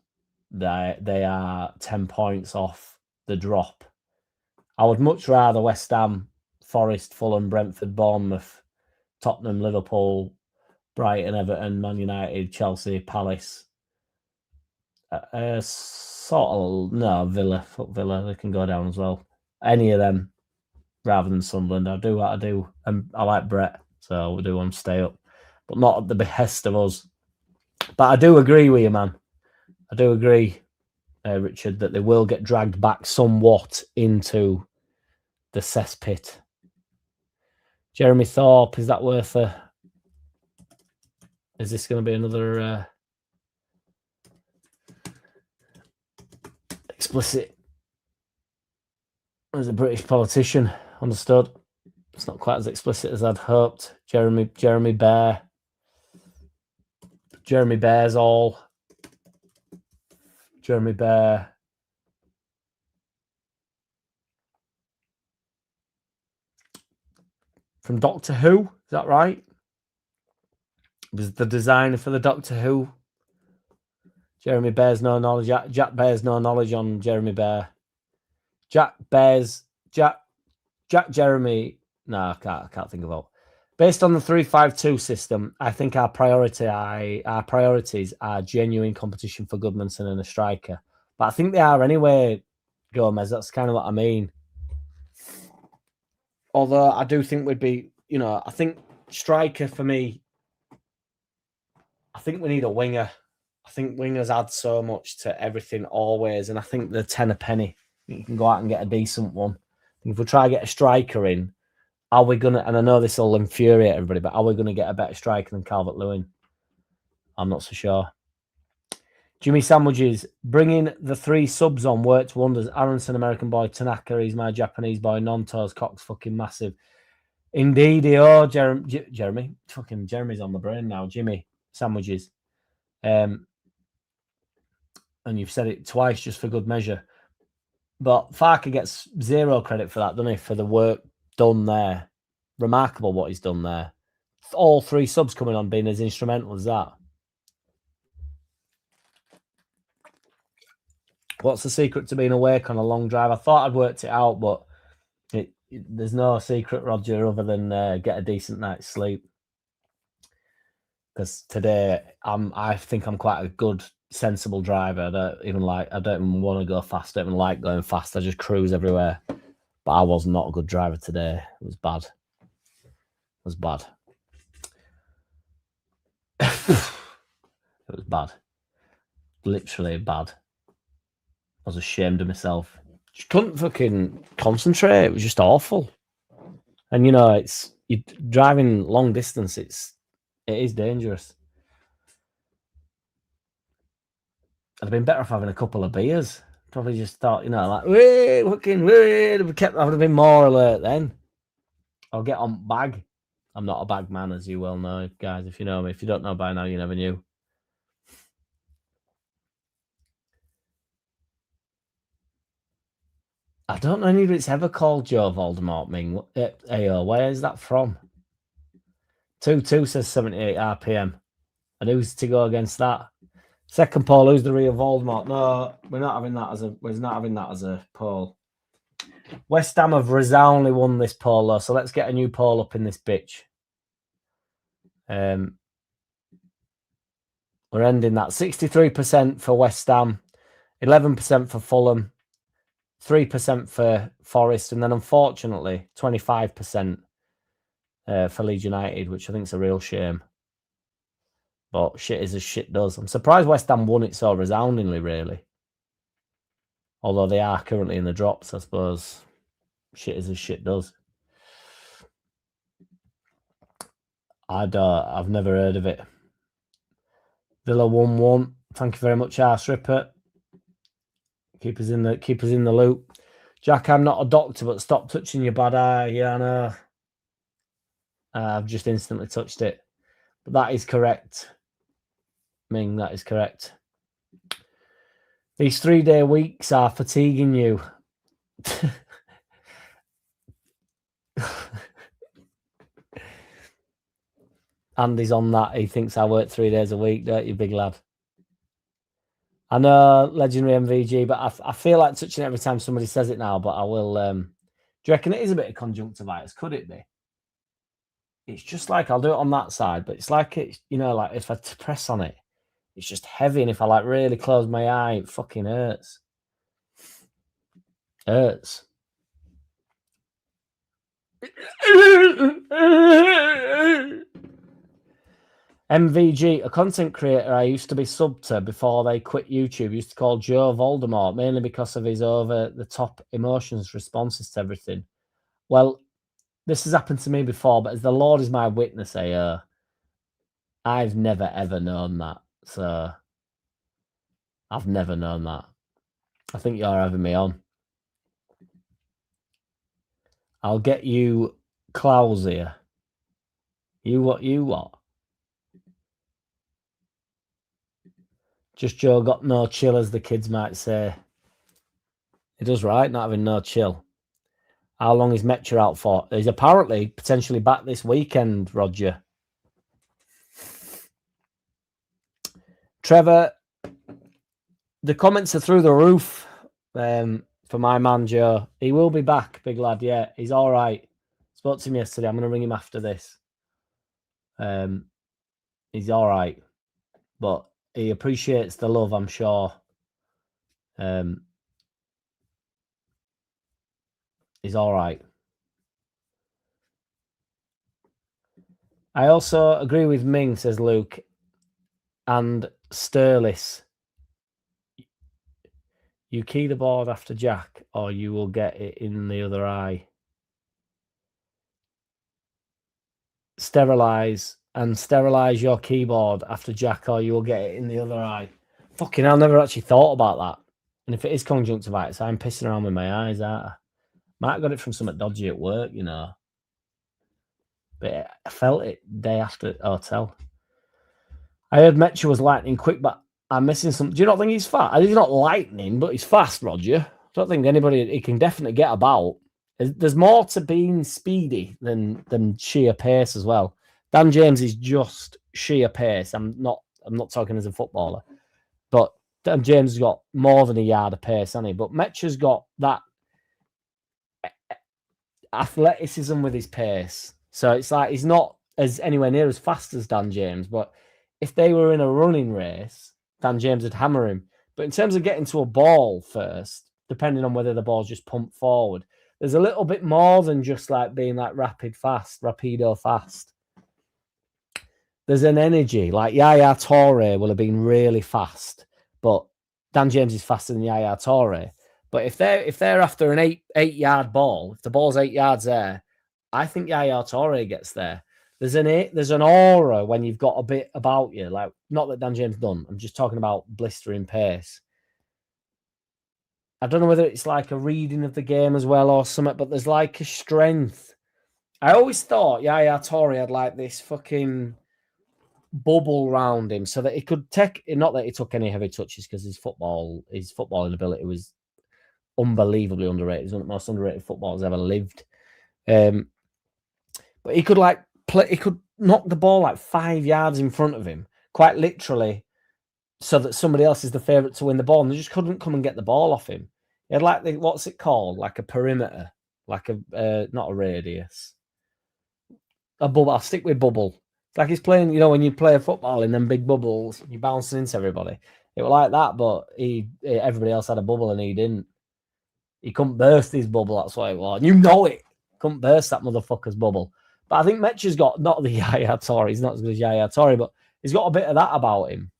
They are 10 points off the drop. I would much rather West Ham, Forest, Fulham, Brentford, Bournemouth, Tottenham, Liverpool, Brighton, Everton, Man United, Chelsea, Palace. Villa. Fuck Villa. They can go down as well. Any of them rather than Sunderland. I do what I do. And I like Brett, so we do want to stay up. but not at the behest of us. But I do agree with you, man. I do agree, Richard, that they will get dragged back somewhat into the cesspit. Jeremy Thorpe, is that worth a... Is this going to be another explicit? As a British politician, understood. It's not quite as explicit as I'd hoped. Jeremy Bear. Jeremy Bear's all. Jeremy Bear. From Doctor Who, is that right? Was the designer for the Doctor Who. Jeremy Bear's no knowledge. Jack Bear's no knowledge on Jeremy Bear. Jack Jeremy. No, I can't think of all. Based on the 3-5-2 system, I think our priorities are genuine competition for Goodmanson and a striker. But I think they are anyway, Gomez. That's kind of what I mean. Although I do think we'd be, I think striker for me, I think we need a winger. I think wingers add so much to everything always. And I think the 10 a penny, you can go out and get a decent one. If we try to get a striker in, are we going to, and I know this will infuriate everybody, but are we going to get a better striker than Calvert-Lewin? I'm not so sure. Jimmy Sandwiches, bringing the 3 subs on worked wonders. Aronson, American boy. Tanaka, he's my Japanese boy. Non-toes, Cox, fucking massive. Indeed, Jeremy. Fucking Jeremy's on the brain now. Jimmy Sandwiches. And you've said it twice just for good measure. But FARKE gets 0 credit for that, doesn't he? For the work done there. Remarkable what he's done there. All 3 subs coming on being as instrumental as that. What's the secret to being awake on a long drive? I thought I'd worked it out, but there's no secret, Roger, other than get a decent night's sleep. Because today, I think I'm quite a good, sensible driver. I don't even want to go fast. I don't even like going fast. I just cruise everywhere. But I was not a good driver today. It was bad. It was bad. It was bad. Literally bad. I was ashamed of myself. Just couldn't fucking concentrate. It was just awful. And you're driving long distance. It is dangerous. I'd have been better off having a couple of beers. Probably just thought, like, I would have been more alert then. I'll get on bag. I'm not a bag man, as you well know, guys. If you know me, if you don't know by now, you never knew. I don't know if it's ever called Joe Voldemort Ming. Ayo, where is that from? 2-2 says 78 RPM. And who's to go against that? Second poll, who's the real Voldemort? No, we're not having that as a poll. West Ham have resoundingly won this poll, though, so let's get a new poll up in this bitch. We're ending that 63% for West Ham, 11% for Fulham, 3% for Forest, and then unfortunately 25% for Leeds United, which I think is a real shame. But shit is as shit does. I'm surprised West Ham won it so resoundingly, really. Although they are currently in the drops, I suppose. Shit is as shit does. I've never heard of it. Villa 1-1. Thank you very much, Arse Ripper. Keep us in the loop. Jack, I'm not a doctor, but stop touching your bad eye. Yeah, I know. I've just instantly touched it. But that is correct. Ming, that is correct. These 3-day weeks are fatiguing you. Andy's on that. He thinks I work 3 days a week, don't you, big lad? I know, legendary MVG, but I feel like touching it every time somebody says it now, but I will. Do you reckon it is a bit of conjunctivitis? Could it be? It's just like, I'll do it on that side, but it's like, it's, like if I press on it, it's just heavy, and if I like really close my eye, it fucking hurts. Hurts. MVG, a content creator I used to be subbed to before they quit YouTube, used to call Joe Voldemort, mainly because of his over-the-top emotions responses to everything. Well, this has happened to me before, but as the Lord is my witness, I've never, ever known that. So, I've never known that. I think you're having me on. I'll get you Klaus here. You what? Just Joe got no chill, as the kids might say. He does right, not having no chill. How long is Metcher out for? He's apparently potentially back this weekend, Roger. Trevor, the comments are through the roof for my man, Joe. He will be back, big lad. Yeah, he's all right. Spoke to him yesterday. I'm going to ring him after this. He's all right. But he appreciates the love, I'm sure. He's all right. I also agree with Ming, says Luke, and Sturlis. You key the board after Jack, or you will get it in the other eye. Sterilize your keyboard after Jack, or you will get it in the other eye. Fucking hell, I never actually thought about that. And if it is conjunctivitis, I'm pissing around with my eyes, aren't I? Might have got it from something dodgy at work, you know. But I felt it day after hotel. I heard Metcher was lightning quick, but I'm missing some. Do you not think he's fast? He's not lightning, but he's fast, Roger. I don't think he can definitely get about. There's more to being speedy than sheer pace as well. Dan James is just sheer pace. I'm not talking as a footballer, but Dan James has got more than a yard of pace, hasn't he? But Metcher's got that athleticism with his pace. So it's like he's not as anywhere near as fast as Dan James, but if they were in a running race, Dan James would hammer him. But in terms of getting to a ball first, depending on whether the ball's just pumped forward, there's a little bit more than just like being like rapido fast. There's an energy. Like Yaya Toure will have been really fast, but Dan James is faster than Yaya Toure. But if they're after an eight yard ball, if the ball's 8 yards there, I think Yaya Toure gets there. There's an aura when you've got a bit about you. Like, not that Dan James done. I'm just talking about blistering pace. I don't know whether it's like a reading of the game as well or something, but there's like a strength. I always thought Yaya Toure had like this fucking bubble round him so that he could take, not that he took any heavy touches because his footballing ability was unbelievably underrated. He's one of the most underrated footballers ever lived. But he could like he could knock the ball like 5 yards in front of him, quite literally, so that somebody else is the favourite to win the ball, and they just couldn't come and get the ball off him. He had like what's it called? Like a perimeter, like a not a radius, a bubble. I'll stick with bubble. It's like he's playing, you know, when you play football in them big bubbles, you're bouncing into everybody. It was like that, but everybody else had a bubble and he didn't. He couldn't burst his bubble. That's what it was. And you know it. Couldn't burst that motherfucker's bubble. But I think Metcher's got not the Yaya Toure. He's not as good as Yaya Toure, but he's got a bit of that about him,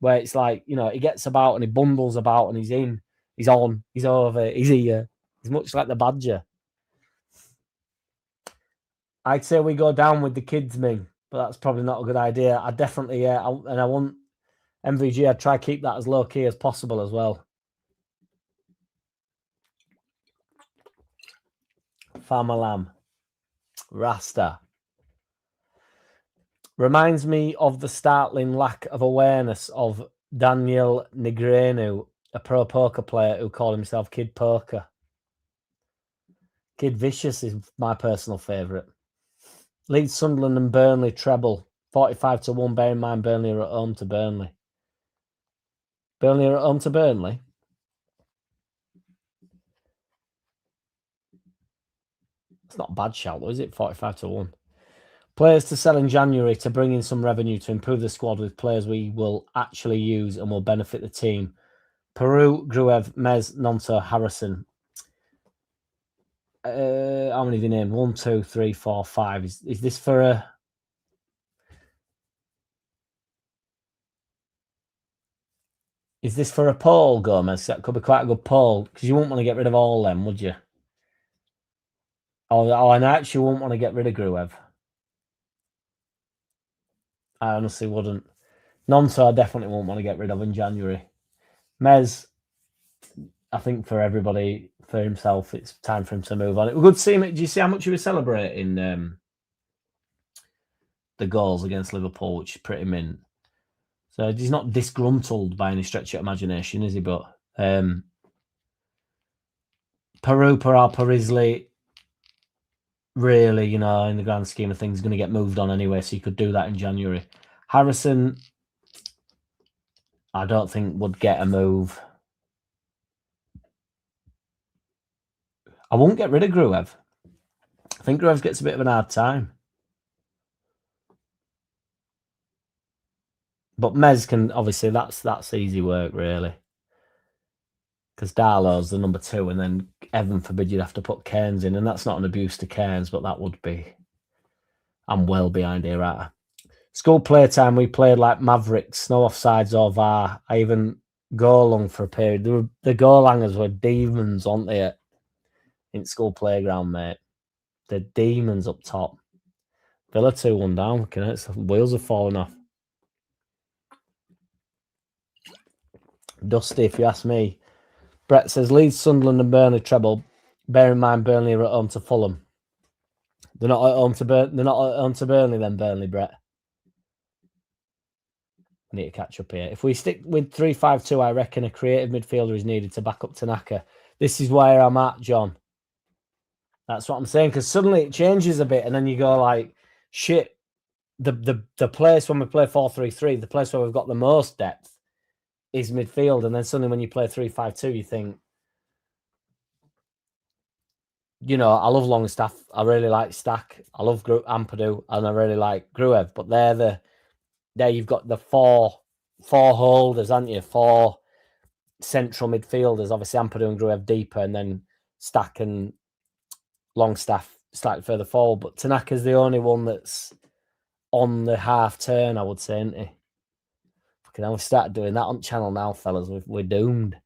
where it's like, you know, he gets about and he bundles about and he's in, he's on, he's over, he's here. He's much like the Badger. I'd say we go down with the kids, Ming, but that's probably not a good idea. I definitely, I want MVG. I'd try to keep that as low key as possible as well. Farmer Lamb. Rasta. Reminds me of the startling lack of awareness of Daniel Negreanu, a pro poker player who called himself Kid Poker. Kid Vicious is my personal favourite. Leeds, Sunderland and Burnley treble. 45-1, bear in mind Burnley are at home to Burnley. Burnley are at home to Burnley? It's not a bad shout though, is it? 45-1. Players to sell in January to bring in some revenue to improve the squad with players we will actually use and will benefit the team. Peru, Gruev, Mez, Nonto, Harrison. How many have you named? 1, 2, 3, 4, 5. Is this for a... Is this for a poll, Gomez? That could be quite a good poll, because you wouldn't want to get rid of all them, would you? Oh, and I actually wouldn't want to get rid of Gruev. I honestly wouldn't. Nonso, I definitely won't want to get rid of in January. Mez, I think for everybody, for himself, it's time for him to move on. It was good seeing it. Do you see how much he was celebrating the goals against Liverpool, which is pretty mint? So he's not disgruntled by any stretch of imagination, is he? But Peru, Peral, Parisley, really, in the grand scheme of things, going to get moved on anyway, so you could do that in January. Harrison, I don't think would get a move. I won't get rid of Gruev. I think Gruev gets a bit of an hard time. But Mez can, obviously, that's easy work, really. Because Darlow's the number 2, and then heaven forbid you'd have to put Cairns in, and that's not an abuse to Cairns, but that would be. I'm well behind here, right? School playtime, we played like Mavericks, no offsides or VAR. I even goal long for a period. The goal hangers were demons, aren't they? In school playground, mate. The demons up top. Villa 2-1 down. The wheels are falling off. Dusty, if you ask me. Brett says Leeds, Sunderland, and Burnley treble. Bear in mind, Burnley are at home to Fulham. They're not at home to Burnley, then, Burnley, Brett. I need to catch up here. If we stick with 3-5-2, I reckon a creative midfielder is needed to back up Tanaka. This is where I'm at, John. That's what I'm saying, because suddenly it changes a bit, and then you go like, shit, the place when we play 4-3-3, the place where we've got the most depth is midfield, and then suddenly when you play 3-5-2, you think, I love Longstaff, I really like Stack, I love Ampadu, and I really like Gruev, but there you've got the four holders, haven't you? 4 central midfielders, obviously Ampadu and Gruev deeper, and then Stack and Longstaff slightly further forward. But Tanaka's the only one that's on the half turn, I would say, isn't he? Fucking hell, we started doing that on channel now, fellas. We're doomed.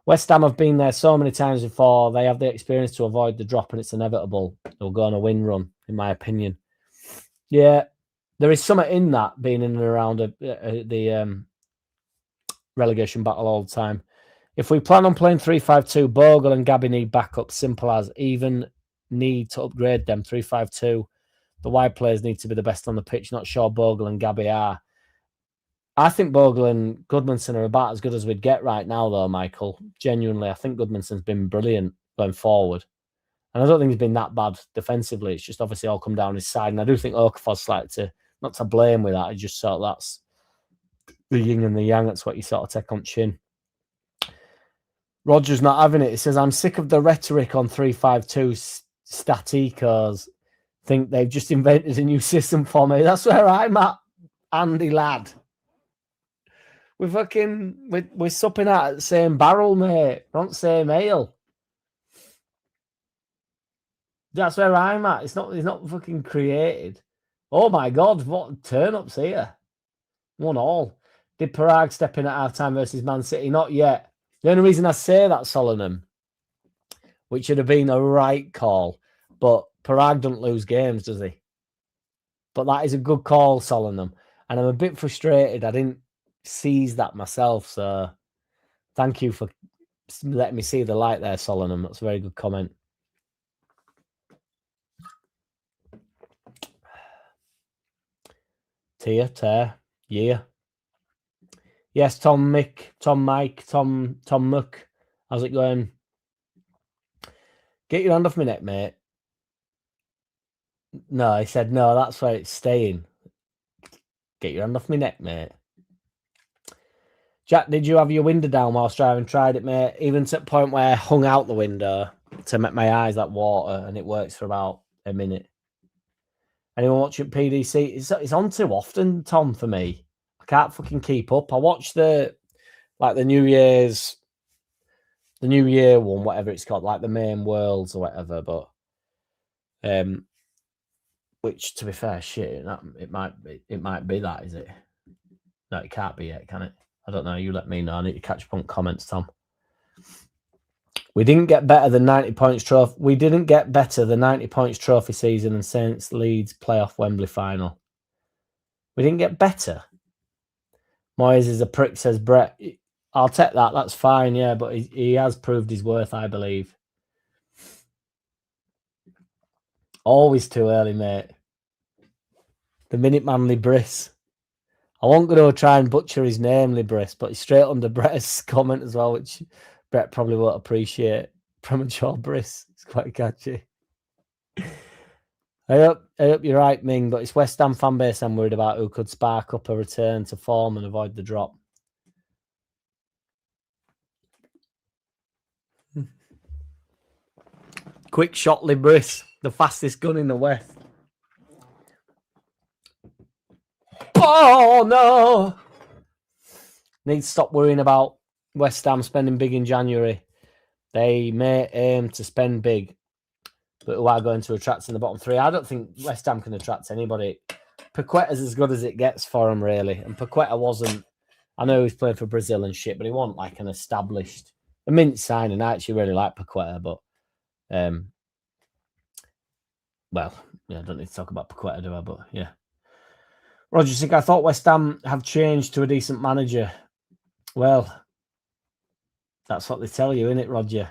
West Ham have been there so many times before. They have the experience to avoid the drop, and it's inevitable. They'll go on a win run, in my opinion. Yeah, there is something in that, being in and around the relegation battle all the time. If we plan on playing 3-5-2, Bogle and Gabby need backup. Simple as. Even need to upgrade them. 3-5-2. The wide players need to be the best on the pitch. Not sure Bogle and Gabby are. I think Bogle and Goodmanson are about as good as we'd get right now, though, Michael. Genuinely, I think Goodmanson's been brilliant going forward. And I don't think he's been that bad defensively. It's just obviously all come down his side. And I do think Okafor's slightly not to blame with that. I just sort of that's the yin and the yang. That's what you sort of take on chin. Roger's not having it. He says, I'm sick of the rhetoric on 3-5-2 staticos. Think they've just invented a new system for me. That's where I'm at, Andy lad. We're supping out at the same barrel, mate. We're on the same ale. That's where I'm at. It's not fucking created. Oh my God, what turn-ups here. 1-1. Did Parag step in at half-time versus Man City? Not yet. The only reason I say that, Solanum, which should have been a right call, but Parag doesn't lose games, does he? But that is a good call, Solanum. And I'm a bit frustrated. I didn't seize that myself, so thank you for letting me see the light there, Solanum. That's a very good comment. Tia, Tear, yeah. Yes, Tom, Mick, Tom, Mike, Tom, Muck. How's it going? Get your hand off my neck, mate. No, he said, no, that's where it's staying. Get your hand off my neck, mate. Jack, did you have your window down whilst driving? Tried it, mate. Even to the point where I hung out the window to make my eyes like water, and it works for about a minute. Anyone watching PDC? It's on too often, Tom, for me. I can't fucking keep up. I watch the New Year one, whatever it's called, like the main worlds or whatever, but which, to be fair, shit, it might be that, is it? No, it can't be yet, can it? I don't know. You let me know. I need to catch up on comments, Tom. We didn't get better than 90 points trophy. We didn't get better than 90 points trophy season and Saints Leeds playoff Wembley final. We didn't get better. Moyes is a prick, says Brett. I'll take that. That's fine, yeah, but he has proved his worth, I believe. Always too early, mate. The Minute Man Libris. I won't go to try and butcher his name, Libris, but he's straight under Brett's comment as well, which Brett probably won't appreciate. Premature Briss. It's quite catchy. I hope you're right, Ming, but it's West Ham fan base I'm worried about who could spark up a return to form and avoid the drop. Quick shot, Libris, the fastest gun in the West. Oh, no! Need to stop worrying about West Ham spending big in January. They may aim to spend big, but who are going to attract in the bottom three? I don't think West Ham can attract anybody. Paqueta's as good as it gets for him, really. And Paqueta wasn't... I know he's playing for Brazil and shit, but he wasn't like an established... A mint signing. I actually really like Paqueta, but... well, yeah, I don't need to talk about Paqueta, do I? But, yeah. Roger Sick, I thought West Ham have changed to a decent manager. Well... That's what they tell you, innit, Roger?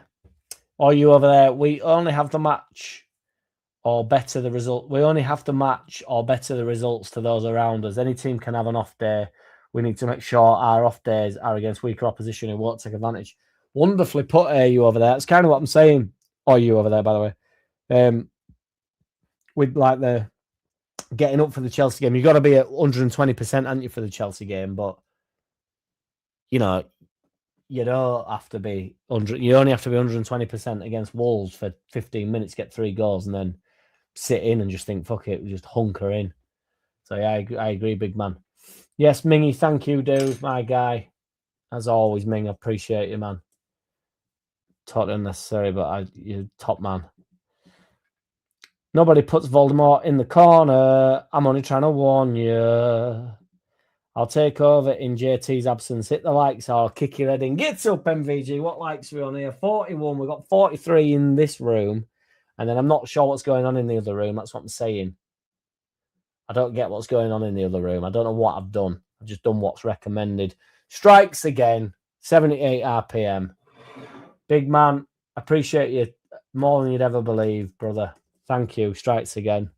Or you over there, we only have to match or better the result. We only have to match or better the results to those around us. Any team can have an off day. We need to make sure our off days are against weaker opposition who won't take advantage. Wonderfully put, you over there. That's kind of what I'm saying. Or you over there, by the way. With like the getting up for the Chelsea game, you've got to be at 120%, haven't you, for the Chelsea game? But, you know, you don't have to be 100. You only have to be 120% against Wolves for 15 minutes, get 3 goals, and then sit in and just think, fuck it, just hunker in. So yeah, I agree, big man. Yes, Mingy, thank you, dude, my guy. As always, Ming, I appreciate you, man. Totally unnecessary, but you're top man. Nobody puts Voldemort in the corner. I'm only trying to warn you. I'll take over in JT's absence. Hit the likes or kick your head in. Get up, MVG. What likes are we on here? 41. We've got 43 in this room. And then I'm not sure what's going on in the other room. That's what I'm saying. I don't get what's going on in the other room. I don't know what I've done. I've just done what's recommended. Strikes again. 78 RPM. Big man, appreciate you more than you'd ever believe, brother. Thank you. Strikes again.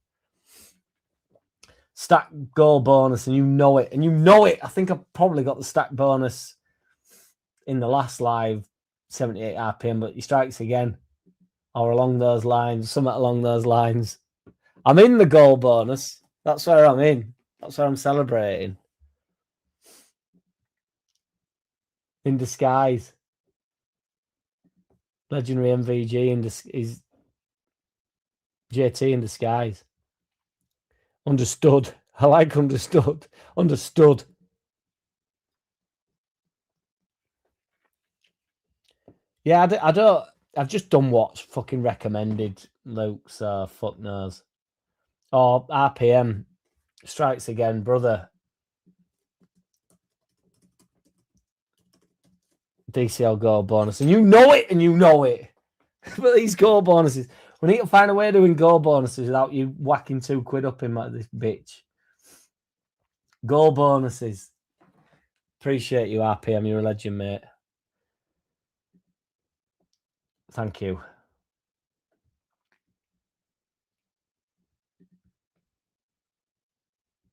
Stack goal bonus, and you know it. And you know it. I think I probably got the stack bonus in the last live, 78 RPM, but he strikes again. Or along those lines, something along those lines. I'm in the goal bonus. That's where I'm in. That's where I'm celebrating. In disguise. Legendary MVG is JT in disguise. Understood. I like understood. Understood. Yeah, I don't. I've just done what's fucking recommended, Luke, so fuck knows. Or RPM strikes again, brother. DCL goal bonus. And you know it, and you know it. But these goal bonuses, we need to find a way of doing goal bonuses without you whacking £2 up in like this bitch. Goal bonuses. Appreciate you, RPM. You're a legend, mate. Thank you.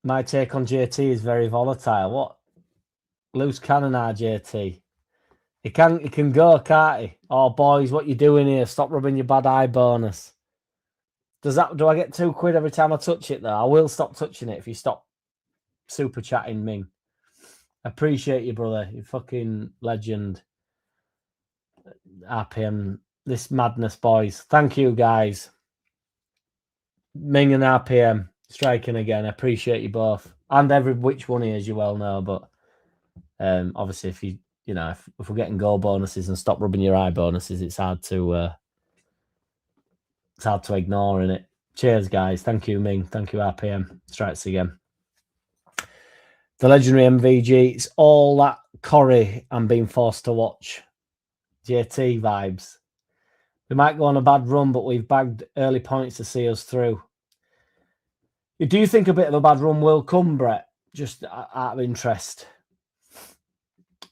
My take on JT is very volatile. What? Loose cannon, JT. He can go, can't he? Oh, boys, what you doing here? Stop rubbing your bad eye bonus. Do I get £2 every time I touch it, though? I will stop touching it if you stop super chatting, Ming. Appreciate you, brother. You fucking legend. RPM. This madness, boys. Thank you, guys. Ming and RPM striking again. I appreciate you both. And every which one is, you well know. But obviously, if if we're getting goal bonuses and stop rubbing your eye bonuses, it's hard to ignore, innit? Cheers, guys. Thank you, Ming. Thank you, RPM. Strikes again. The legendary MVG. It's all that Corrie and being forced to watch JT vibes. We might go on a bad run, but we've bagged early points to see us through. Do you think a bit of a bad run will come, Brett? Just out of interest.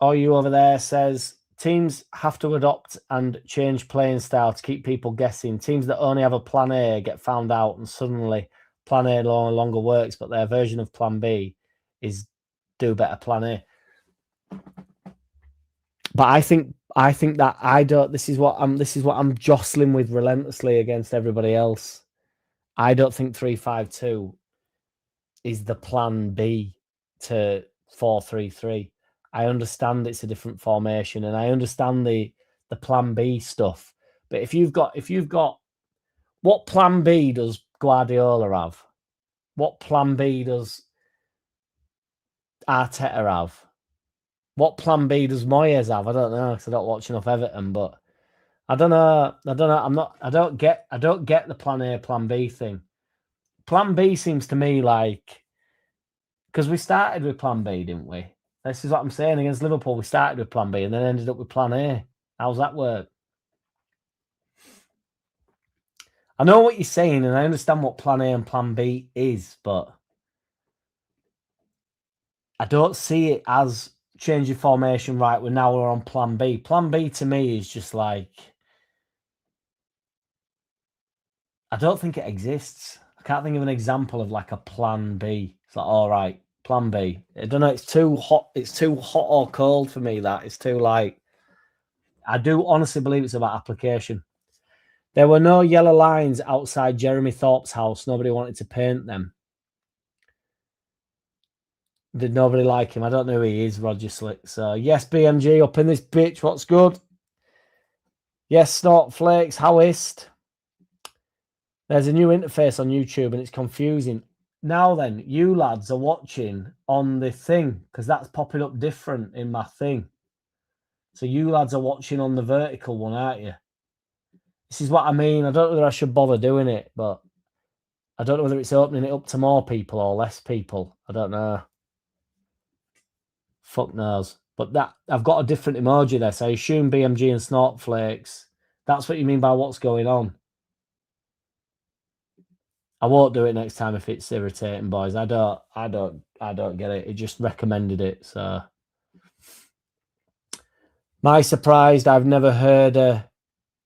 Or you over there says, teams have to adopt and change playing style to keep people guessing. Teams that only have a plan A get found out and suddenly plan A no longer works, but their version of plan B is do better plan A. But I think that I don't. This is what I'm jostling with relentlessly against everybody else. I don't think 3-5-2 is the plan B to 4-3-3. I understand it's a different formation, and I understand the plan B stuff. But if you've got what plan B does Guardiola have? What plan B does Arteta have? What plan B does Moyes have? I don't know because I don't watch enough Everton, but I don't know. I don't get the plan A, plan B thing. Plan B seems to me like, because we started with plan B, didn't we? This is what I'm saying. Against Liverpool, we started with plan B and then ended up with plan A. How's that work? I know what you're saying and I understand what plan A and plan B is, but I don't see it as change your formation, right? We're on plan B. Plan B to me is just like, I don't think it exists. I can't think of an example of like a plan B. It's like, all right, plan B. I don't know. It's too hot. It's too hot or cold for me. That it's too like. I do honestly believe it's about application. There were no yellow lines outside Jeremy Thorpe's house. Nobody wanted to paint them. Did nobody like him? I don't know who he is, Roger Slick. So yes, BMG up in this bitch. What's good? Yes, Snort Flakes. How is? There's a new interface on YouTube and it's confusing. Now then, you lads are watching on the thing because that's popping up different in my thing. So you lads are watching on the vertical one, aren't you? This is what I mean. I don't know whether I should bother doing it, but I don't know whether it's opening it up to more people or less people. I don't know. Fuck knows. But that I've got a different emoji there, so I assume BMG and Snortflakes. That's what you mean by what's going on. I won't do it next time if it's irritating, boys. I don't get it. It just recommended it, so. My surprised, I've never heard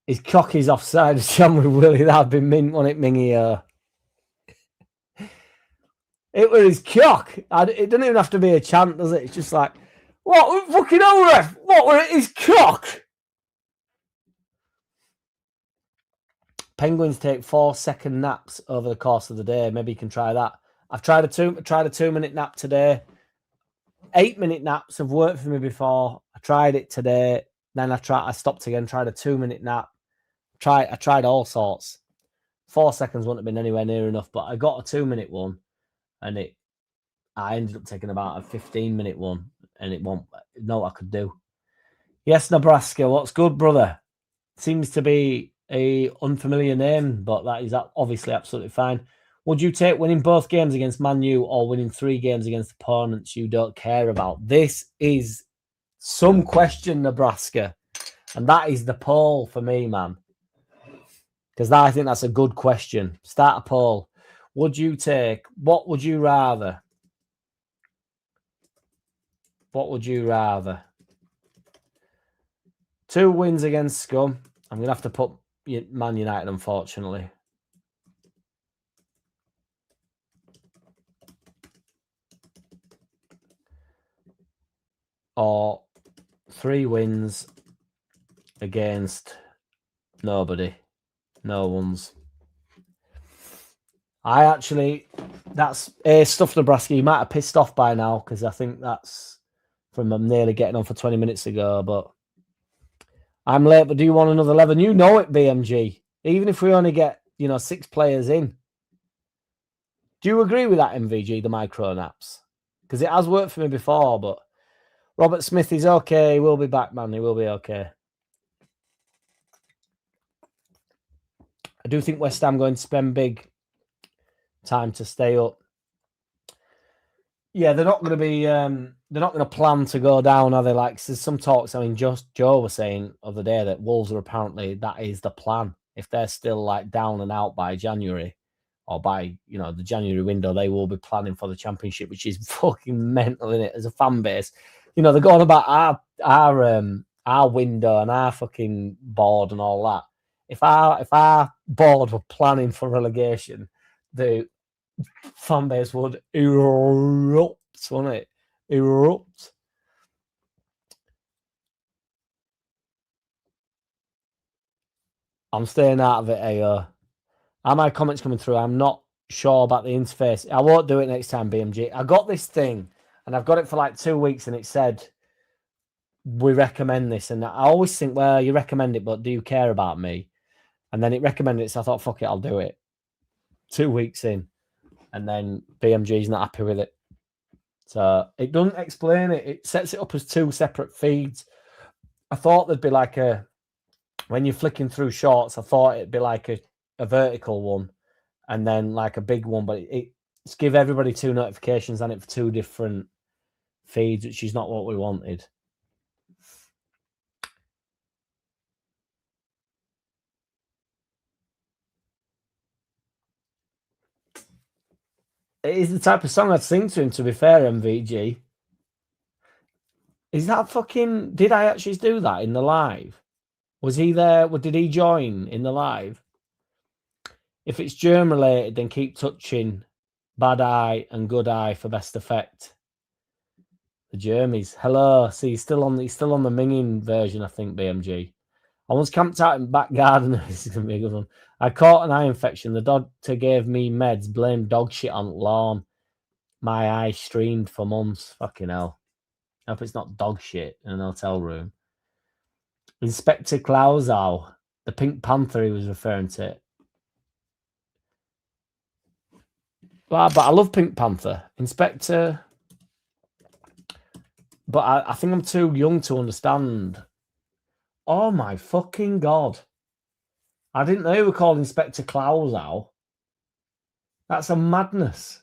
his cock is offside of John with Willie. That'd be mint, wouldn't it, Mingy? It was his cock. It doesn't even have to be a chant, does it? It's just like, what? Fucking hell, ref. What were it? His cock? Penguins take 4-second naps over the course of the day. Maybe you can try that. I've tried a 2-minute nap today. 8-minute naps have worked for me before. I tried it today. Then I stopped again, tried a 2-minute nap. I tried all sorts. 4 seconds wouldn't have been anywhere near enough, but I got a 2-minute one and I ended up taking about a 15-minute one and it won't know what I could do. Yes, Nebraska, what's good, brother? Seems to be a unfamiliar name, but that is obviously absolutely fine. Would you take winning both games against Man U or winning 3 games against opponents you don't care about? This is some question, Nebraska. And that is the poll for me, man. Because I think that's a good question. Start a poll. What would you rather? What would you rather? 2 wins against Scum. I'm going to have to put Man United, unfortunately. Or 3 wins against nobody. No ones. That's stuff, Nebraska. You might have pissed off by now because I think that's from them nearly getting on for 20 minutes ago. But I'm late, but do you want another 11? You know it, BMG. Even if we only get, 6 players in. Do you agree with that, MVG, the micro naps? Because it has worked for me before, but Robert Smith is okay. He will be back, man. He will be okay. I do think West Ham going to spend big time to stay up. Yeah, they're not going to be. They're not going to plan to go down, are they? Like, there's some talks. I mean, just Joe was saying the other day that Wolves are apparently that is the plan. If they're still like down and out by January, or by the January window, they will be planning for the Championship, which is fucking mental in it as a fan base. They're going about our window and our fucking board and all that. If our board were planning for relegation, the fan base would erupt, wouldn't it? Erupt. I'm staying out of it, AO. Are my comments coming through? I'm not sure about the interface. I won't do it next time, BMG. I got this thing, and I've got it for like 2 weeks, and it said, we recommend this. And I always think, well, you recommend it, but do you care about me? And then it recommended it, so I thought, fuck it, I'll do it. 2 weeks in, and then BMG's not happy with it. So it doesn't explain it. It sets it up as 2 separate feeds. I thought there'd be like when you're flicking through shorts, I thought it'd be like a vertical one and then like a big one, but it's give everybody 2 notifications on it for 2 different feeds, which is not what we wanted. It is the type of song I'd sing to him, to be fair, MVG. Is that fucking... Did I actually do that in the live? Was he there? Did he join in the live? If it's germ related, then keep touching bad eye and good eye for best effect. The germies. Hello. See, he's still on the minging version, I think, BMG. I once camped out in back garden. This is gonna be a good one. I caught an eye infection. The doctor gave me meds, blamed dog shit on lawn. My eye streamed for months. Fucking hell. I hope it's not dog shit in an hotel room. Inspector Clausau, the Pink Panther he was referring to. Well, but I love Pink Panther. Inspector. But I think I'm too young to understand. Oh my fucking God. I didn't know you were called Inspector Clausau. That's a madness.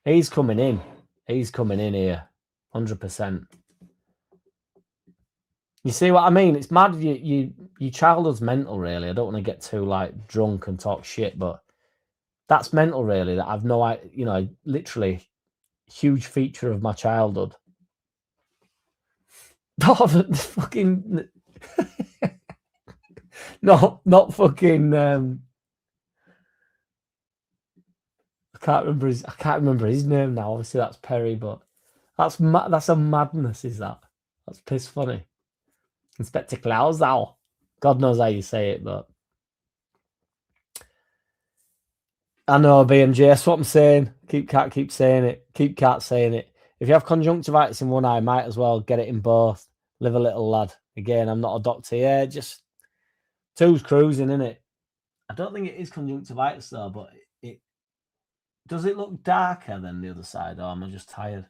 He's coming in. He's coming in here. 100%. You see what I mean? It's mad. Your childhood's mental, really. I don't want to get too like drunk and talk shit, but that's mental, really. That I've literally huge feature of my childhood. Oh, fucking not fucking. I can't remember his name now. Obviously, that's Perry, but that's a madness. Is that? That's piss funny. Inspector Clausau. God knows how you say it, but I know, BMG. That's what I'm saying. Keep saying it. Keep saying it. If you have conjunctivitis in one eye, might as well get it in both. Live a little, lad. Again, I'm not a doctor. Yeah, just 2's cruising, innit? I don't think it is conjunctivitis though, but it does it look darker than the other side, or am I just tired?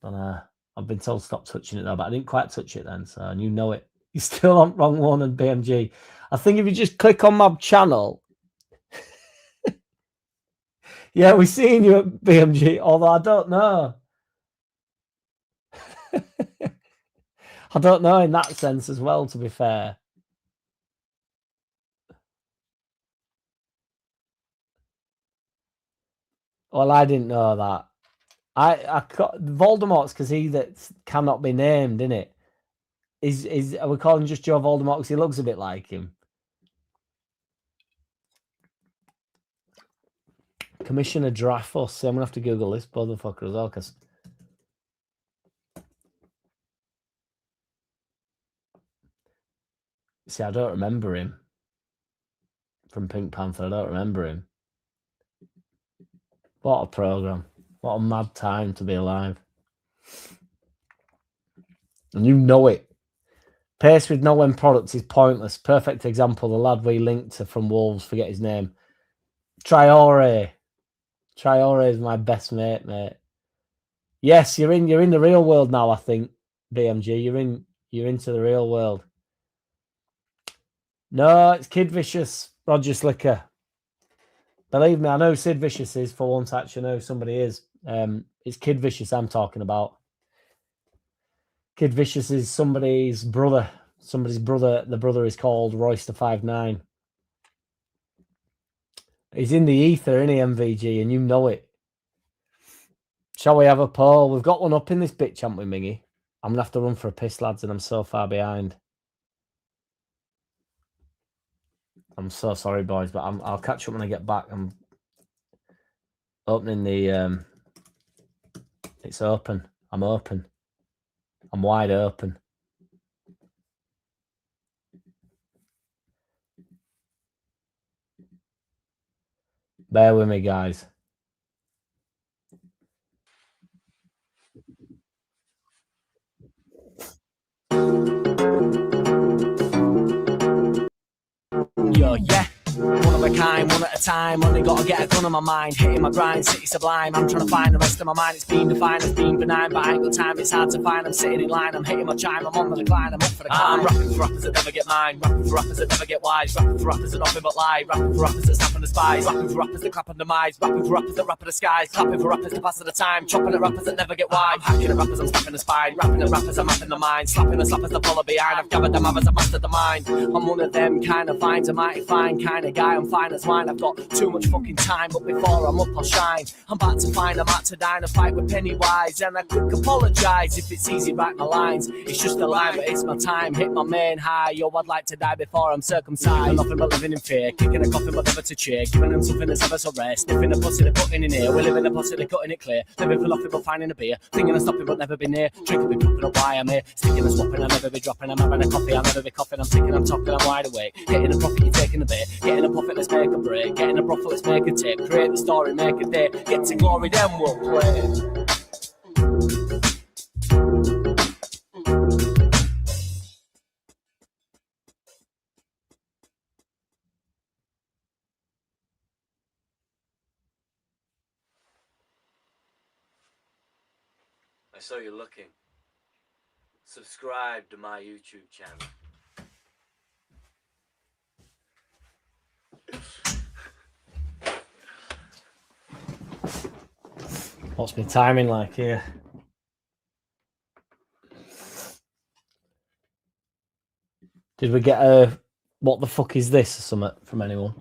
Don't know. I've been told stop touching it though, but I didn't quite touch it then, so and you know it. You're still on wrong one and BMG. I think if you just click on my channel. Yeah, we're seeing you at BMG, although I don't know. I don't know in that sense as well, to be fair. Well, I didn't know that. I Voldemort's because he that cannot be named, innit? Are we calling just Joe Voldemort because he looks a bit like him? Commissioner Dreyfus. So I'm gonna have to Google this motherfucker as well, because see, I don't remember him from Pink Panther. I don't remember him. What a program! What a mad time to be alive. And you know it. Pace with no end products is pointless. Perfect example. The lad we linked to from Wolves, forget his name. Traore. Traore is my best mate. Yes, you're in the real world now, I think. BMG, you're into the real world. No, it's Kid Vicious, Roger Slicker. Believe me, I know who Sid Vicious is for once. Actually, I know who somebody is. It's Kid Vicious I'm talking about. Kid Vicious is somebody's brother. Somebody's brother. The brother is called Royster59. He's in the ether, isn't he, MVG? And you know it. Shall we have a poll? We've got one up in this bitch, haven't we, Mingy? I'm going to have to run for a piss, lads, and I'm so far behind. I'm so sorry, boys, but I'll catch up when I get back. I'm opening the... It's open. I'm open. I'm wide open. Bear with me, guys. Yo, yeah. One of a kind, one at a time. Only gotta get a gun on my mind. Hitting my grind, city sublime. I'm trying to find the rest of my mind. It's been defined as being benign, but I ain't got time. It's hard to find. I'm sitting in line. I'm hitting my chime. I'm on the decline. I'm up for the climb. I'm rapping for rappers that never get mine. Rapping for rappers that never get wise. Rapping for rappers that nothing but lie. Rapping for rappers that snap on the spies. Rapping for rappers that clap on the mice. Rapping for rappers that rap at the skies. Clapping for rappers to pass at the time. Chopping at rappers that never get wide. Hacking at rappers, I'm snapping the spine. Rapping at rappers, I'm mapping the mind. Slapping the slappers that follow behind. I've gathered them others, I've mastered the mind. I'm one of them kind of finds a mighty fine kind of guy. I'm fine as wine. I've got too much fucking time, but before I'm up, I'll shine. I'm about to find, I'm out to dine, a fight with Pennywise, and I quick apologise if it's easy, write my lines. It's just a line, but it's my time. Hit my main high, yo, I'd like to die before I'm circumcised. Nothing but living in fear, kicking a coffin but never to cheer, giving them something that's ever so rare, sniffing a pussy, they're putting in here. We're living a pussy, they're cutting it clear, living for nothing but finding a beer, thinking of stopping but never been near, drinking be propping up why I'm here, sticking and swapping, I'll never be dropping, I'm having a coffee, I'll never be coughing, I'm ticking, I'm talking, I'm wide awake, hitting a profit, you're taking a bit, getting a profit, let's make a break, getting a profit, let's make a tip, create the story, make a day, get to glory, then we'll play. I saw you looking. Subscribe to my YouTube channel. What's my timing like here? Did we get a what the fuck is this or something from anyone?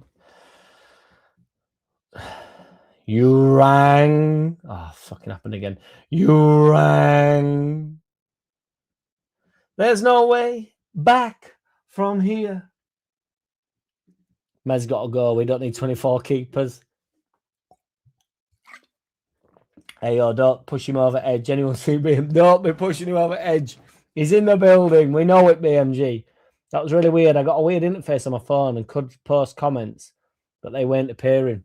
You rang. Oh, fucking happened again. You rang. There's no way back from here. Mez got to go. We don't need 24 keepers. Hey, yo, don't push him over edge. Anyone see him? Don't be pushing him over edge. He's in the building. We know it, BMG. That was really weird. I got a weird interface on my phone and could post comments, but they weren't appearing.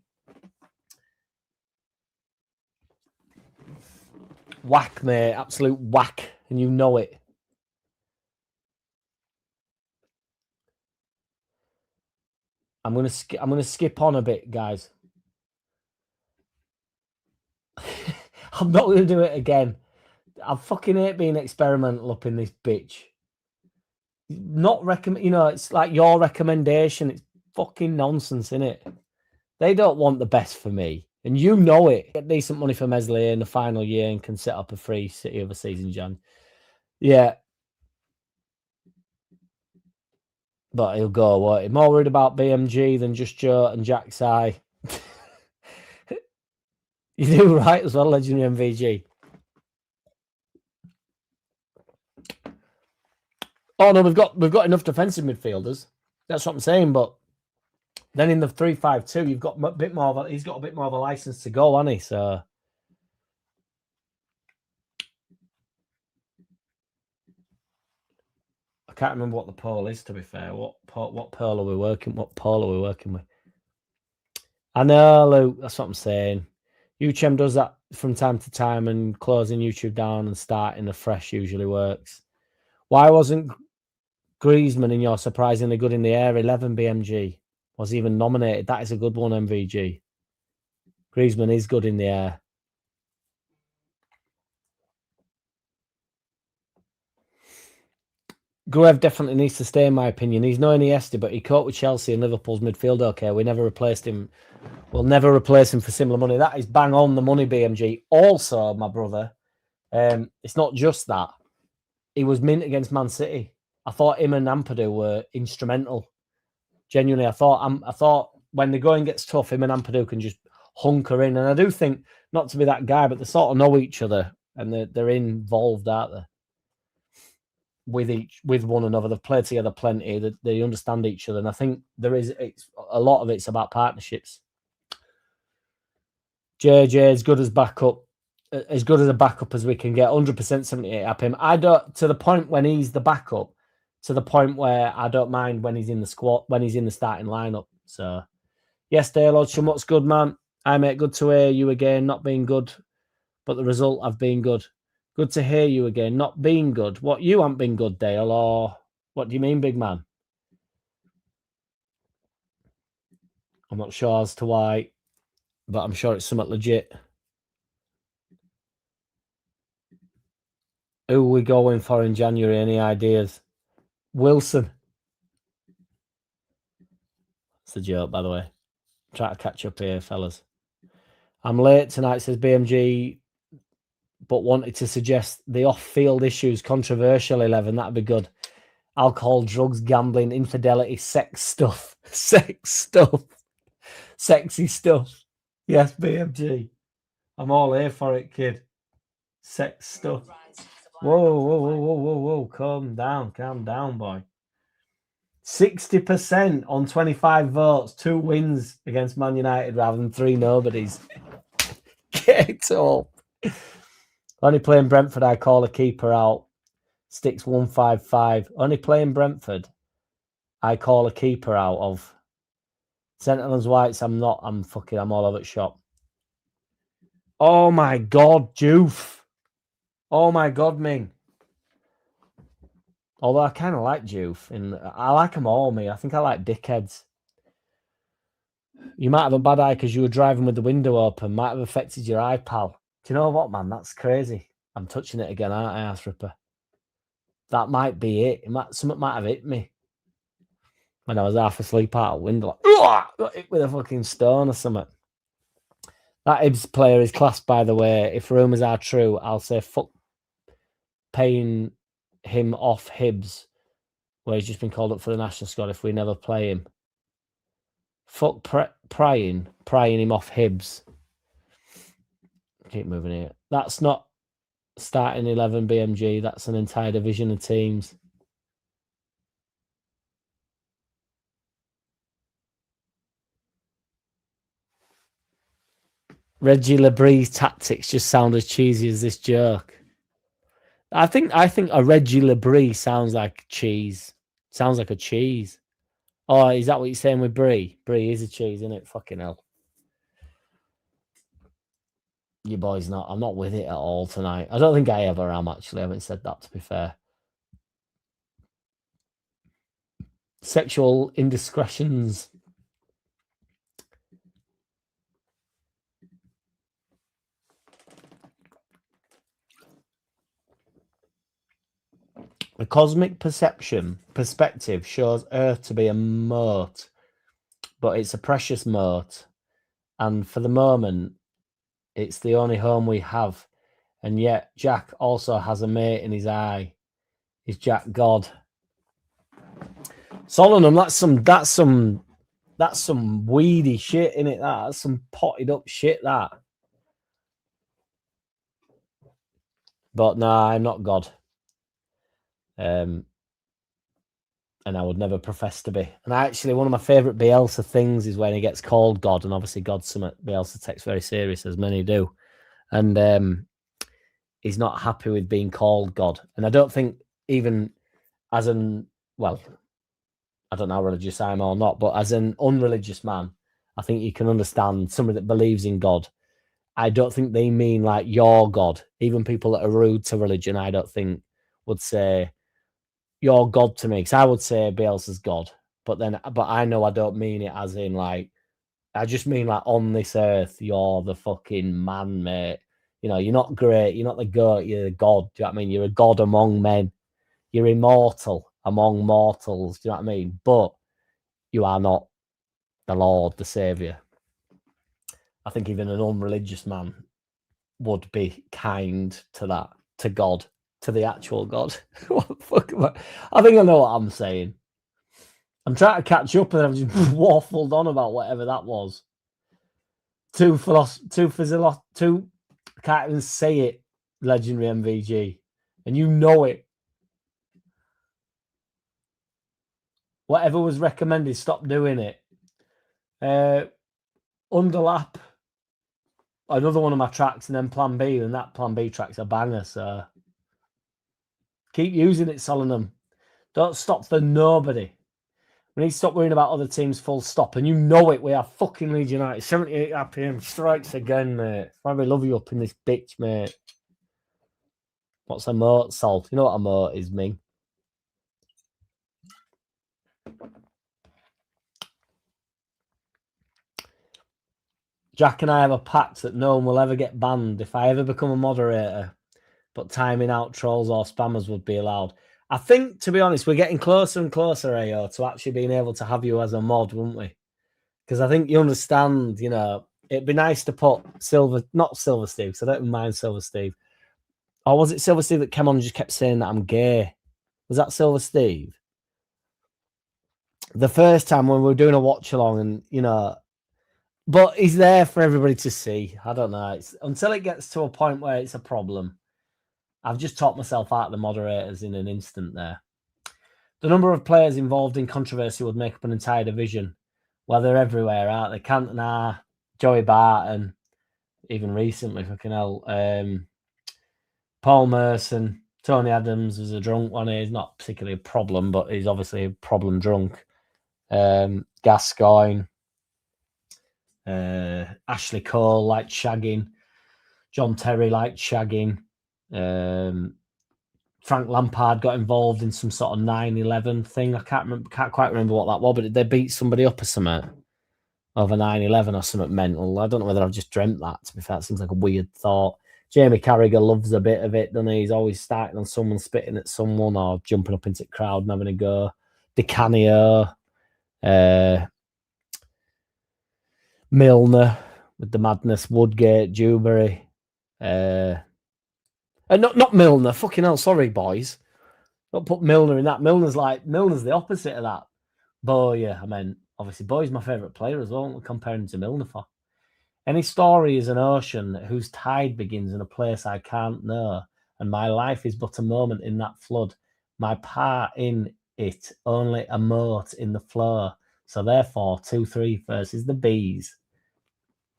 Whack, mate. Absolute whack. And you know it. I'm gonna skip on a bit, guys. I'm not gonna do it again. I fucking hate being experimental up in this bitch. Not recommend, you know, it's like your recommendation. It's fucking nonsense, innit? They don't want the best for me, and you know it. Get decent money for Mesley in the final year and can set up a free City of a season, Jan. Yeah. But he'll go, what? He's more worried about BMG than just Joe and JackCity. You do right as well, legendary MVG. Oh no, we've got enough defensive midfielders. That's what I'm saying. But then in the 3-5-2, you've got a bit more. He's got a bit more of a license to go, hasn't he? So I can't remember what the poll is. To be fair, what poll are we working? What poll are we working with? I know, Luke. That's what I'm saying. YouTube does that from time to time, and closing YouTube down and starting afresh usually works. Why wasn't Griezmann in your surprisingly good in the air? 11 BMG was even nominated. That is a good one, MVG. Griezmann is good in the air. Gruev definitely needs to stay, in my opinion. He's no Iniesta, but he caught with Chelsea and Liverpool's midfield okay. We never replaced him. We'll never replace him for similar money. That is bang on the money, BMG. Also, my brother, it's not just that. He was mint against Man City. I thought him and Ampadu were instrumental. Genuinely, I thought when the going gets tough, him and Ampadu can just hunker in. And I do think, not to be that guy, but they sort of know each other and they're involved, aren't they? With one another. They've played together plenty. They understand each other. And I think a lot of it's about partnerships. JJ, as good as a backup as we can get. 100% 78 up him. I don't, to the point when he's the backup, to the point where I don't mind when he's in the squad, when he's in the starting lineup. So, yes, Dale Hodgson, what's good, man? I mate, good to hear you again. Not being good, but the result have been good. Good to hear you again. Not being good. What, you haven't been good, Dale, or what do you mean, big man? I'm not sure as to why, but I'm sure it's somewhat legit. Who are we going for in January? Any ideas? Wilson. It's a joke, by the way. Try to catch up here, fellas. I'm late tonight, says BMG, but wanted to suggest the off-field issues, controversial 11. That'd be good. Alcohol, drugs, gambling, infidelity, sex stuff. Sex stuff. Sexy stuff. Yes, BMG. I'm all here for it, kid. Sex stuff. Whoa. Calm down, boy. 60% on 25 votes, 2 wins against Man United rather than 3 nobodies. Get it all. Only playing Brentford, I call a keeper out. Sticks 155. Only playing Brentford, I call a keeper out of. St. Helens Whites, I'm all over the shop. Oh my God, Joof. Oh my God, Ming. Although I kind of like Joof, and I like them all, me. I think I like dickheads. You might have a bad eye because you were driving with the window open. Might have affected your eye, pal. Do you know what, man? That's crazy. I'm touching it again, aren't I, Ass Ripper? That might be it. Something might have hit me when I was half asleep out the window. Like, got hit with a fucking stone or something. That Hibs player is class, by the way. If rumours are true, I'll say fuck paying him off Hibs, where he's just been called up for the national squad if we never play him. Fuck prying him off Hibs. Keep moving here. That's not starting 11 BMG. That's an entire division of teams. Reggie Lebree's tactics just sound as cheesy as this joke. I think a Reggie Lebree sounds like cheese. Sounds like a cheese. Oh, is that what you're saying with Brie? Brie is a cheese, isn't it? Fucking hell. You boys not. I'm not with it at all tonight. I don't think I ever am, actually. I haven't said that, to be fair. Sexual indiscretions. The cosmic perspective shows Earth to be a moat, but it's a precious moat. And for the moment, it's the only home we have. And yet, Jack also has a mate in his eye. Is Jack God? Solenham, that's some weedy shit, innit? That's some potted up shit, that. But nah, I'm not God. And I would never profess to be. And actually, one of my favourite Bielsa things is when he gets called God, and obviously God's something Bielsa takes very serious, as many do. And he's not happy with being called God. And I don't think even as I don't know how religious I am or not, but as an unreligious man, I think you can understand somebody that believes in God. I don't think they mean like your God. Even people that are rude to religion, I don't think would say you're God to me, because I would say Bielsa's God, but I know I don't mean it as in like, I just mean like on this earth, you're the fucking man, mate. You know, you're not great, you're not the goat, you're the God. Do you know what I mean? You're a God among men. You're immortal. among mortals. Do you know what I mean? But you are not the Lord, the Saviour. I think even an unreligious man would be kind to that, to God, to the actual God. What the fuck am I think I know what I'm saying. I'm trying to catch up and I've just waffled on about whatever that was. Two, I can't even say it, legendary MVG. And you know it. Whatever was recommended, stop doing it. Underlap, another one of my tracks, and then Plan B, and that Plan B track's a banger, so keep using it, Solanum. Don't stop for nobody. We need to stop worrying about other teams full stop, and you know it, we are fucking Leeds United. 78 RPM strikes again, mate. Why we love you up in this bitch, mate. What's a moat, Salt? You know what a moat is, Ming? Jack and I have a pact that no one will ever get banned if I ever become a moderator, but timing out trolls or spammers would be allowed. I think, to be honest, we're getting closer and closer, AO, to actually being able to have you as a mod, wouldn't we? Because I think you understand, you know, it'd be nice to put not Silver Steve, because I don't mind Silver Steve. Or was it Silver Steve that came on and just kept saying that I'm gay? Was that Silver Steve? The first time when we were doing a watch along, and, you know, but he's there for everybody to see. I don't know. Until it gets to a point where it's a problem. I've just talked myself out of the moderators in an instant there. The number of players involved in controversy would make up an entire division. Well, they're everywhere, aren't they? Cantona, Joey Barton, even recently, fucking hell. Paul Merson, Tony Adams was a drunk one. He's not particularly a problem, but he's obviously a problem drunk. Gascoigne. Ashley Cole liked shagging. John Terry liked shagging. Frank Lampard got involved in some sort of 9/11 thing. I can't quite remember what that was, but they beat somebody up or something over 9/11 or something mental. I don't know whether I've just dreamt that, to be fair. It seems like a weird thought. Jamie Carragher loves a bit of it, doesn't he? He's always starting on someone, spitting at someone, or jumping up into the crowd and having a go. Di Canio, Milner with the madness, Woodgate, Dewberry. Not Milner. Fucking hell, sorry, boys. Don't put Milner in that. Milner's the opposite of that. Bowyer, I meant. Obviously, Bowyer's my favourite player as well. We're comparing him to Milner for. Any story is an ocean whose tide begins in a place I can't know, and my life is but a moment in that flood. My part in it only a mote in the flow. So therefore, 2-3 versus the bees.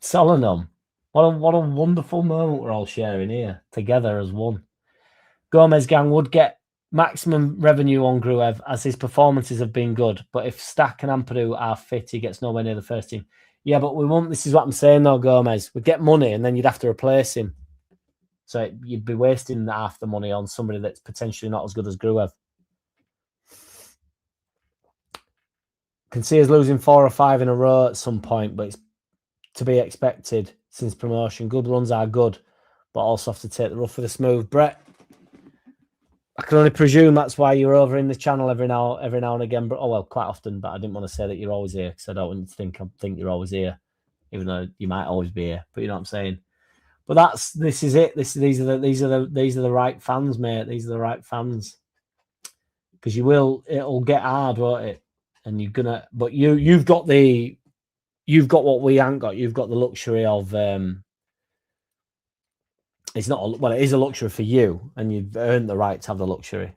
Solanum. What a wonderful moment we're all sharing here together as one. Gomez gang would get maximum revenue on Gruev as his performances have been good, but if Stack and Ampadu are fit, he gets nowhere near the first team. Yeah, but we won't. This is what I'm saying though, Gomez. We'd get money and then you'd have to replace him. So you'd be wasting half the money on somebody that's potentially not as good as Gruev. Can see us losing 4 or 5 in a row at some point, but it's to be expected since promotion. Good runs are good, but also have to take the rough with the smooth. Brett, I can only presume that's why you're over in the channel every now and again. But, oh well, quite often. But I didn't want to say that you're always here because I don't want you to think you're always here, even though you might always be here. But you know what I'm saying. But this is it. These are the right fans, mate. These are the right fans. Because it'll get hard, won't it? And you're gonna, but you've got what we ain't got. You've got the luxury of it's not it is a luxury for you, and you've earned the right to have the luxury.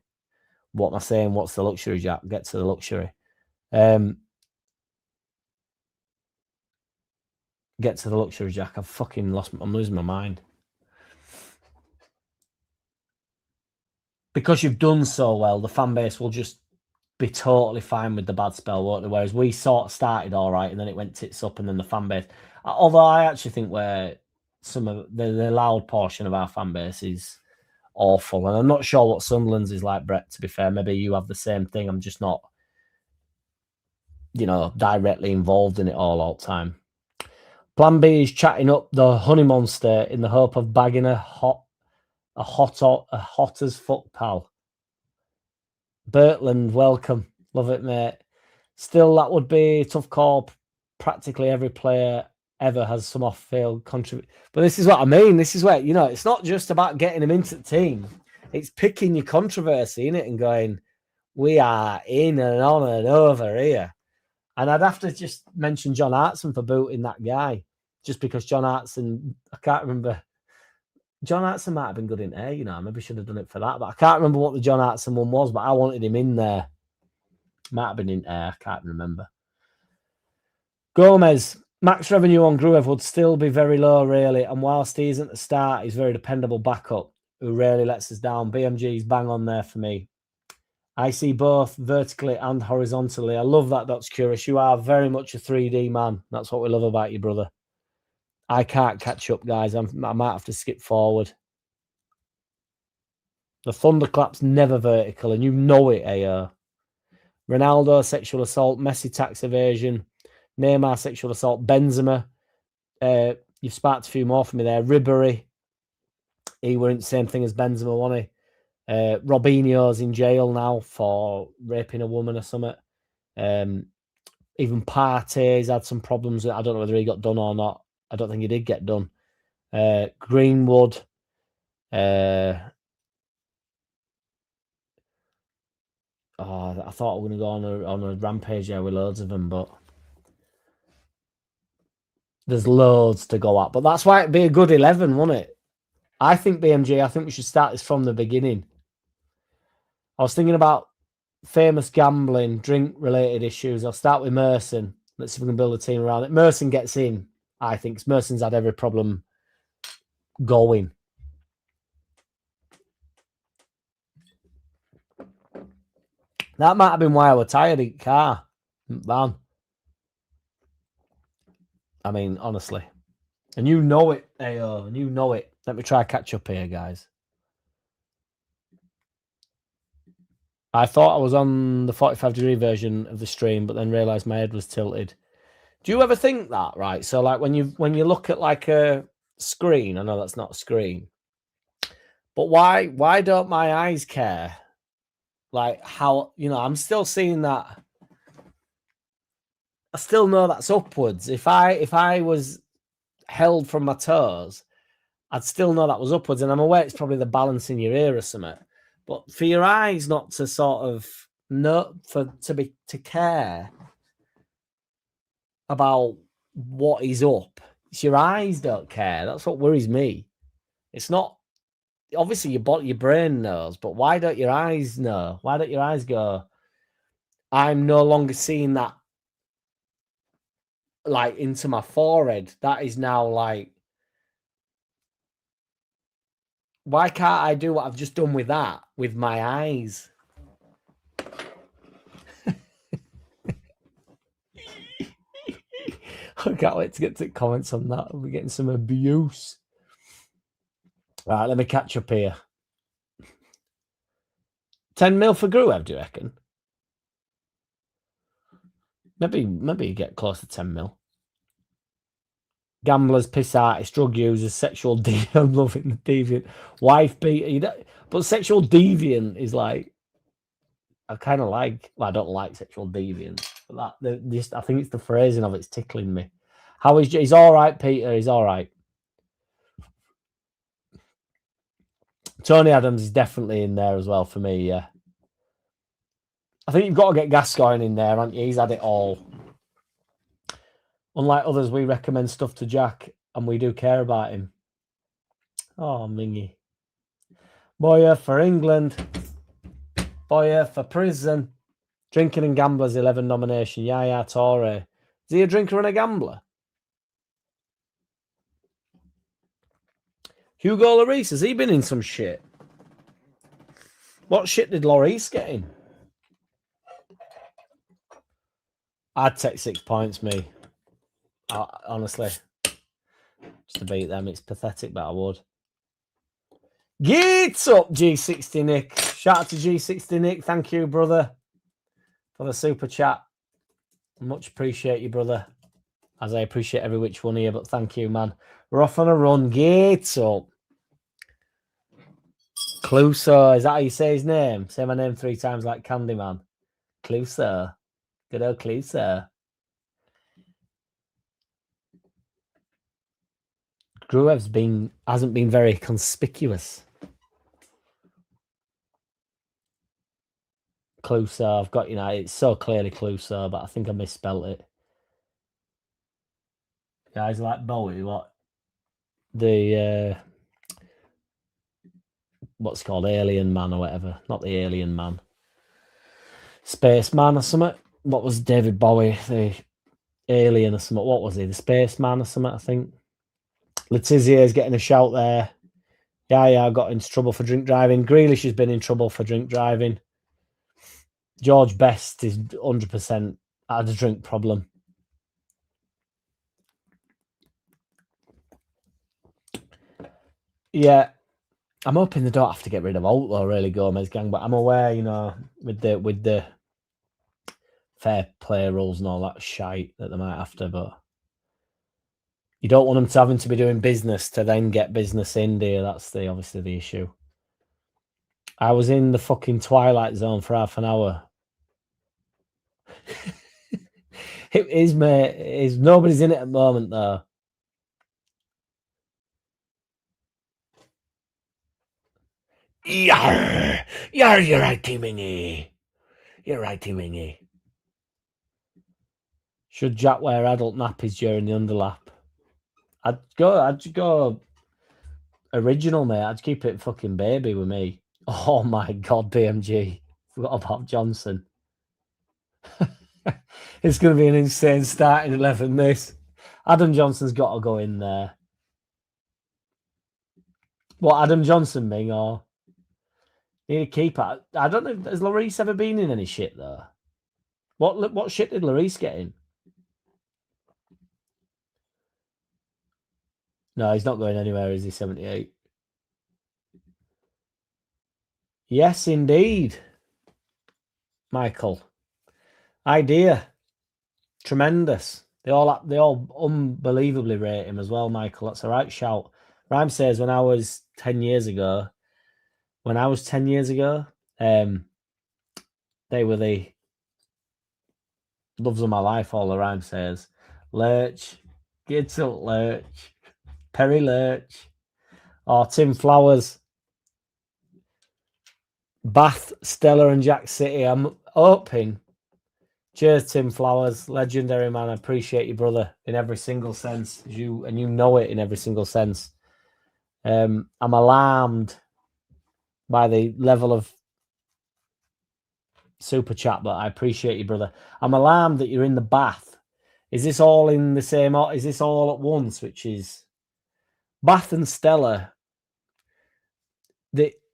What am I saying? What's the luxury, Jack? Get to the luxury. Get to the luxury, Jack. I'm losing my mind. Because you've done so well, the fan base will just be totally fine with the bad spell, won't they? Whereas we sort of started all right, and then it went tits up, and then the fan base. Although I actually think where some of the loud portion of our fan base is awful, and I'm not sure what Sunderland's is like, Brett. To be fair, maybe you have the same thing. I'm just not, directly involved in it all the time. Plan B is chatting up the honey monster in the hope of bagging a hot as fuck pal. Bertland, welcome. Love it, mate. Still, that would be a tough call. Practically every player ever has some off-field contribute. But this is what I mean. This is where, you know, it's not just about getting them into the team. It's picking your controversy in it and going, we are in and on and over here. And I'd have to just mention John Hartson for booting that guy, just because John Hartson, I can't remember. John Hartson might have been good in air, you know. I maybe should have done it for that, but I can't remember what the John Hartson one was, but I wanted him in there. Might have been in air, I can't remember. Gomez, max revenue on Gruev would still be very low, really. And whilst he isn't the start, he's very dependable backup who rarely lets us down. BMG's bang on there for me. I see both vertically and horizontally. I love that, Dr. Curious. You are very much a 3D man. That's what we love about you, brother. I can't catch up, guys. I might have to skip forward. The thunderclap's never vertical, and you know it, AO. Ronaldo, sexual assault. Messi, tax evasion. Neymar, sexual assault. Benzema. You've sparked a few more for me there. Ribery. He weren't the same thing as Benzema, wasn't he? Robinho's in jail now for raping a woman or something. Even Partey's had some problems. I don't know whether he got done or not. I don't think he did get done. Greenwood. I thought I was going to go on a rampage here with loads of them, but there's loads to go at. But that's why it'd be a good 11, wouldn't it? I think BMG, I think we should start this from the beginning. I was thinking about famous gambling, drink-related issues. I'll start with Merson. Let's see if we can build a team around it. Merson gets in, I think. Merson's had every problem going. That might have been why I was tired in the car. Man. I mean, honestly. And you know it, AO. And you know it. Let me try catch up here, guys. I thought I was on the 45-degree version of the stream, but then realised my head was tilted. Do you ever think that, right? So, like, when you look at, like, a screen, I know that's not a screen, but why don't my eyes care? Like, how, you know, I'm still seeing that. I still know that's upwards. If I was held from my toes, I'd still know that was upwards. And I'm aware it's probably the balance in your ear or something. But for your eyes not to sort of know, to care about what is up, it's your eyes don't care. That's what worries me. It's not, obviously your brain knows, but why don't your eyes know? Why don't your eyes go, I'm no longer seeing that, like, into my forehead? That is now like, why can't I do what I've just done with that with my eyes? I can't wait to get to comments on that. We're getting some abuse. All right, let me catch up here. 10 mil for Gruev, do you reckon? Maybe you get close to 10 mil. Gamblers, piss artists, drug users, sexual deviant. I'm loving the deviant. Wife beater. But sexual deviant is like, I kind of like, well, I don't like sexual deviant, but I think it's the phrasing of it's tickling me. How is he's all right, Peter? He's all right. Tony Adams is definitely in there as well for me, yeah. I think you've got to get Gascoigne in there, haven't you? He's had it all. Unlike others, we recommend stuff to Jack, and we do care about him. Oh, Mingy. Boyer for England. Boyer for prison. Drinking and Gamblers 11 nomination. Yaya Toure. Is he a drinker and a gambler? Hugo Lloris, has he been in some shit? What shit did Lloris get in? I'd take 6 points, me. Honestly. Just to beat them. It's pathetic, but I would. Get up, G60 Nick. Shout out to G60 Nick. Thank you, brother, for the super chat. Much appreciate you, brother. As I appreciate every which one here, but thank you, man. We're off on a run. Get up. Cluso, is that how you say his name? Say my name 3 times like Candyman. Cluso. Good old Cluso. Gruev's hasn't been very conspicuous. Cluso, I've got United. It's so clearly Cluso, but I think I misspelt it. Guys like Bowie, what? The what's it called, Alien Man or whatever. Not the Alien Man. Spaceman or something. What was David Bowie? The Alien or something. What was he? The Spaceman or something, I think. Letizier's getting a shout there. Yeah, I got into trouble for drink driving. Grealish has been in trouble for drink driving. George Best is 100% had a drink problem. Yeah, I'm hoping they don't have to get rid of Outlaw, really, Gomez gang. But I'm aware, you know, with the fair play rules and all that shite that they might have to. But you don't want them to having to be doing business to then get business in, dear. That's obviously the issue. I was in the fucking Twilight Zone for half an hour. It is, mate. It is. Nobody's in it at the moment, though. Yar! Yar, you're right, Mingy. You're right, Mingy. Should Jack wear adult nappies during the underlap? I'd go original, mate. I'd keep it fucking baby with me. Oh my god, BMG. Forgot about Johnson. It's going to be an insane starting 11, this. Adam Johnson's got to go in there. What, Adam Johnson, Ming, or need a keeper? I don't know. Has Lloris ever been in any shit, though? What shit did Lloris get in? No, he's not going anywhere, is he? 78. Yes, indeed. Michael. Idea. Tremendous. They all unbelievably rate him as well, Michael. That's a right shout. Rhyme says when I was 10 years ago, they were the loves of my life, all the Rhyme says. Lurch, get up Lurch, Perry Lurch, or Tim Flowers. Bath, Stella and JackCity. I'm hoping. Cheers, Tim Flowers. Legendary man. I appreciate you, brother, in every single sense. You know it in every single sense. I'm alarmed by the level of super chat, but I appreciate you, brother. I'm alarmed that you're in the bath. Is this all in the same? Is this all at once? Which is Bath and Stella.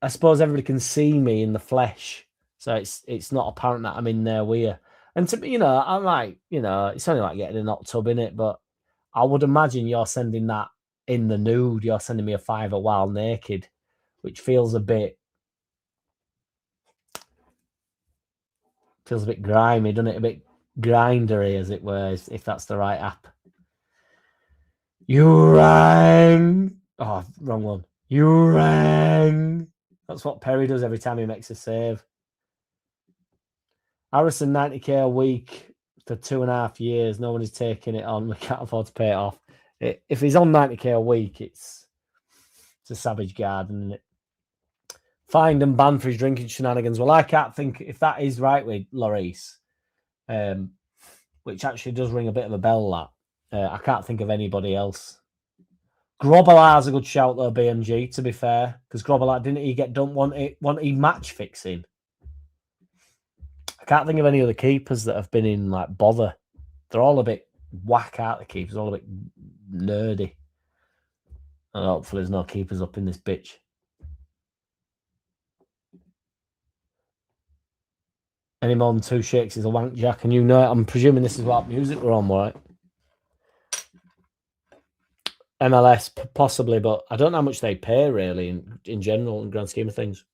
I suppose everybody can see me in the flesh, so it's not apparent that I'm in there with you. And to me, I'm like, it's only like getting a hot tub in it, but I would imagine you're sending that in the nude. You're sending me a fiver while naked, which feels a bit grimy, doesn't it? A bit grindery, as it were, if that's the right app. You rang. Oh, wrong one. You rang. That's what Perry does every time he makes a save. Harrison, 90k a week for 2.5 years. No one is taking it on. We can't afford to pay it off. If he's on 90k a week, it's a savage garden, isn't it? Fined and banned for his drinking shenanigans. Well, I can't think if that is right with Lloris, which actually does ring a bit of a bell. That I can't think of anybody else. Grobbelaar's a good shout though, BMG, to be fair, because Grobbelaar, didn't he get done? Want he match fixing? I can't think of any other keepers that have been in like bother. They're all a bit whack out, the keepers, all a bit nerdy. And hopefully there's no keepers up in this bitch. Any more than 2 shakes is a wank, Jack, and you know it. I'm presuming this is what music we're on, right? MLS, possibly, but I don't know how much they pay, really, in general, in grand scheme of things.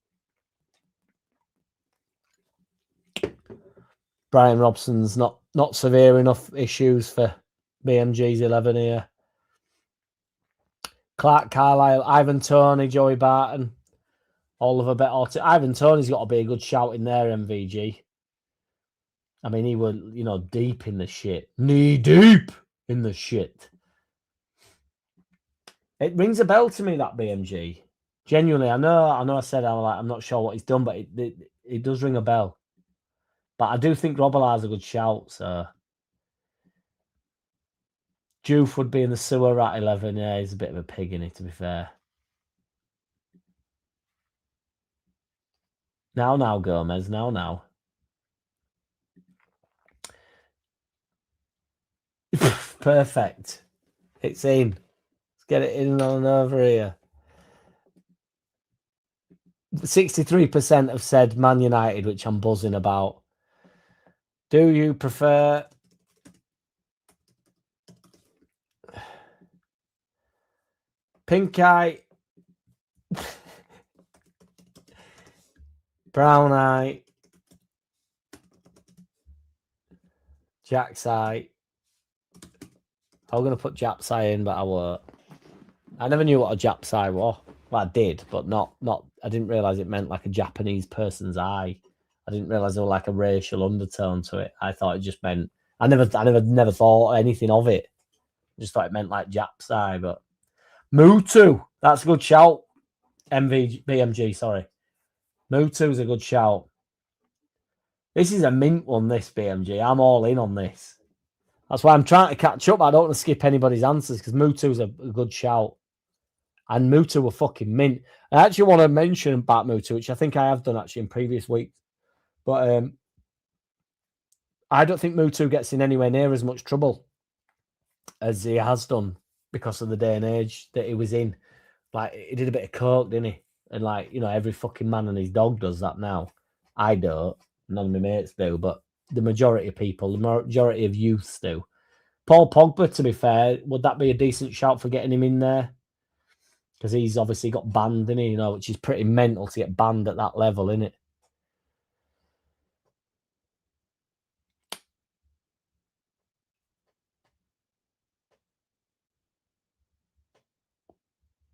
Brian Robson's not severe enough issues for BMG's 11 here. Clark Carlisle, Ivan Toney, Joey Barton. Oliver Bet or Ivan Toney's got to be a good shout in there, MVG. I mean, he was, deep in the shit. Knee deep in the shit. It rings a bell to me, that BMG. Genuinely, I know I said I'm not sure what he's done, but it does ring a bell. But I do think Robilar's a good shout, so Juve would be in the sewer at 11. Yeah, he's a bit of a pig in it, to be fair. Now, Gomez. Now. Perfect. It's in. Let's get it in and over here. 63% have said Man United, which I'm buzzing about. Do you prefer pink eye, brown eye, Jack's eye? I'm going to put Jap's eye in, but I won't. I never knew what a Jap's eye was. Well, I did, but not. I didn't realize it meant like a Japanese person's eye. I didn't realize there was like a racial undertone to it. I thought it just meant. I never thought anything of it. I just thought it meant like Jap's eye. But Mutu, that's a good shout. BMG, sorry. Mutu's a good shout. This is a mint one. This BMG, I'm all in on this. That's why I'm trying to catch up. I don't want to skip anybody's answers because Mutu's a good shout. And Mutu were fucking mint. I actually want to mention about Mutu, which I think I have done actually in previous weeks. But I don't think Mutu gets in anywhere near as much trouble as he has done because of the day and age that he was in. Like, he did a bit of coke, didn't he? And like, every fucking man and his dog does that now. I don't. None of my mates do, but the majority of people, the majority of youths do. Paul Pogba, to be fair, would that be a decent shout for getting him in there? Because he's obviously got banned, didn't he? Which is pretty mental to get banned at that level, isn't it?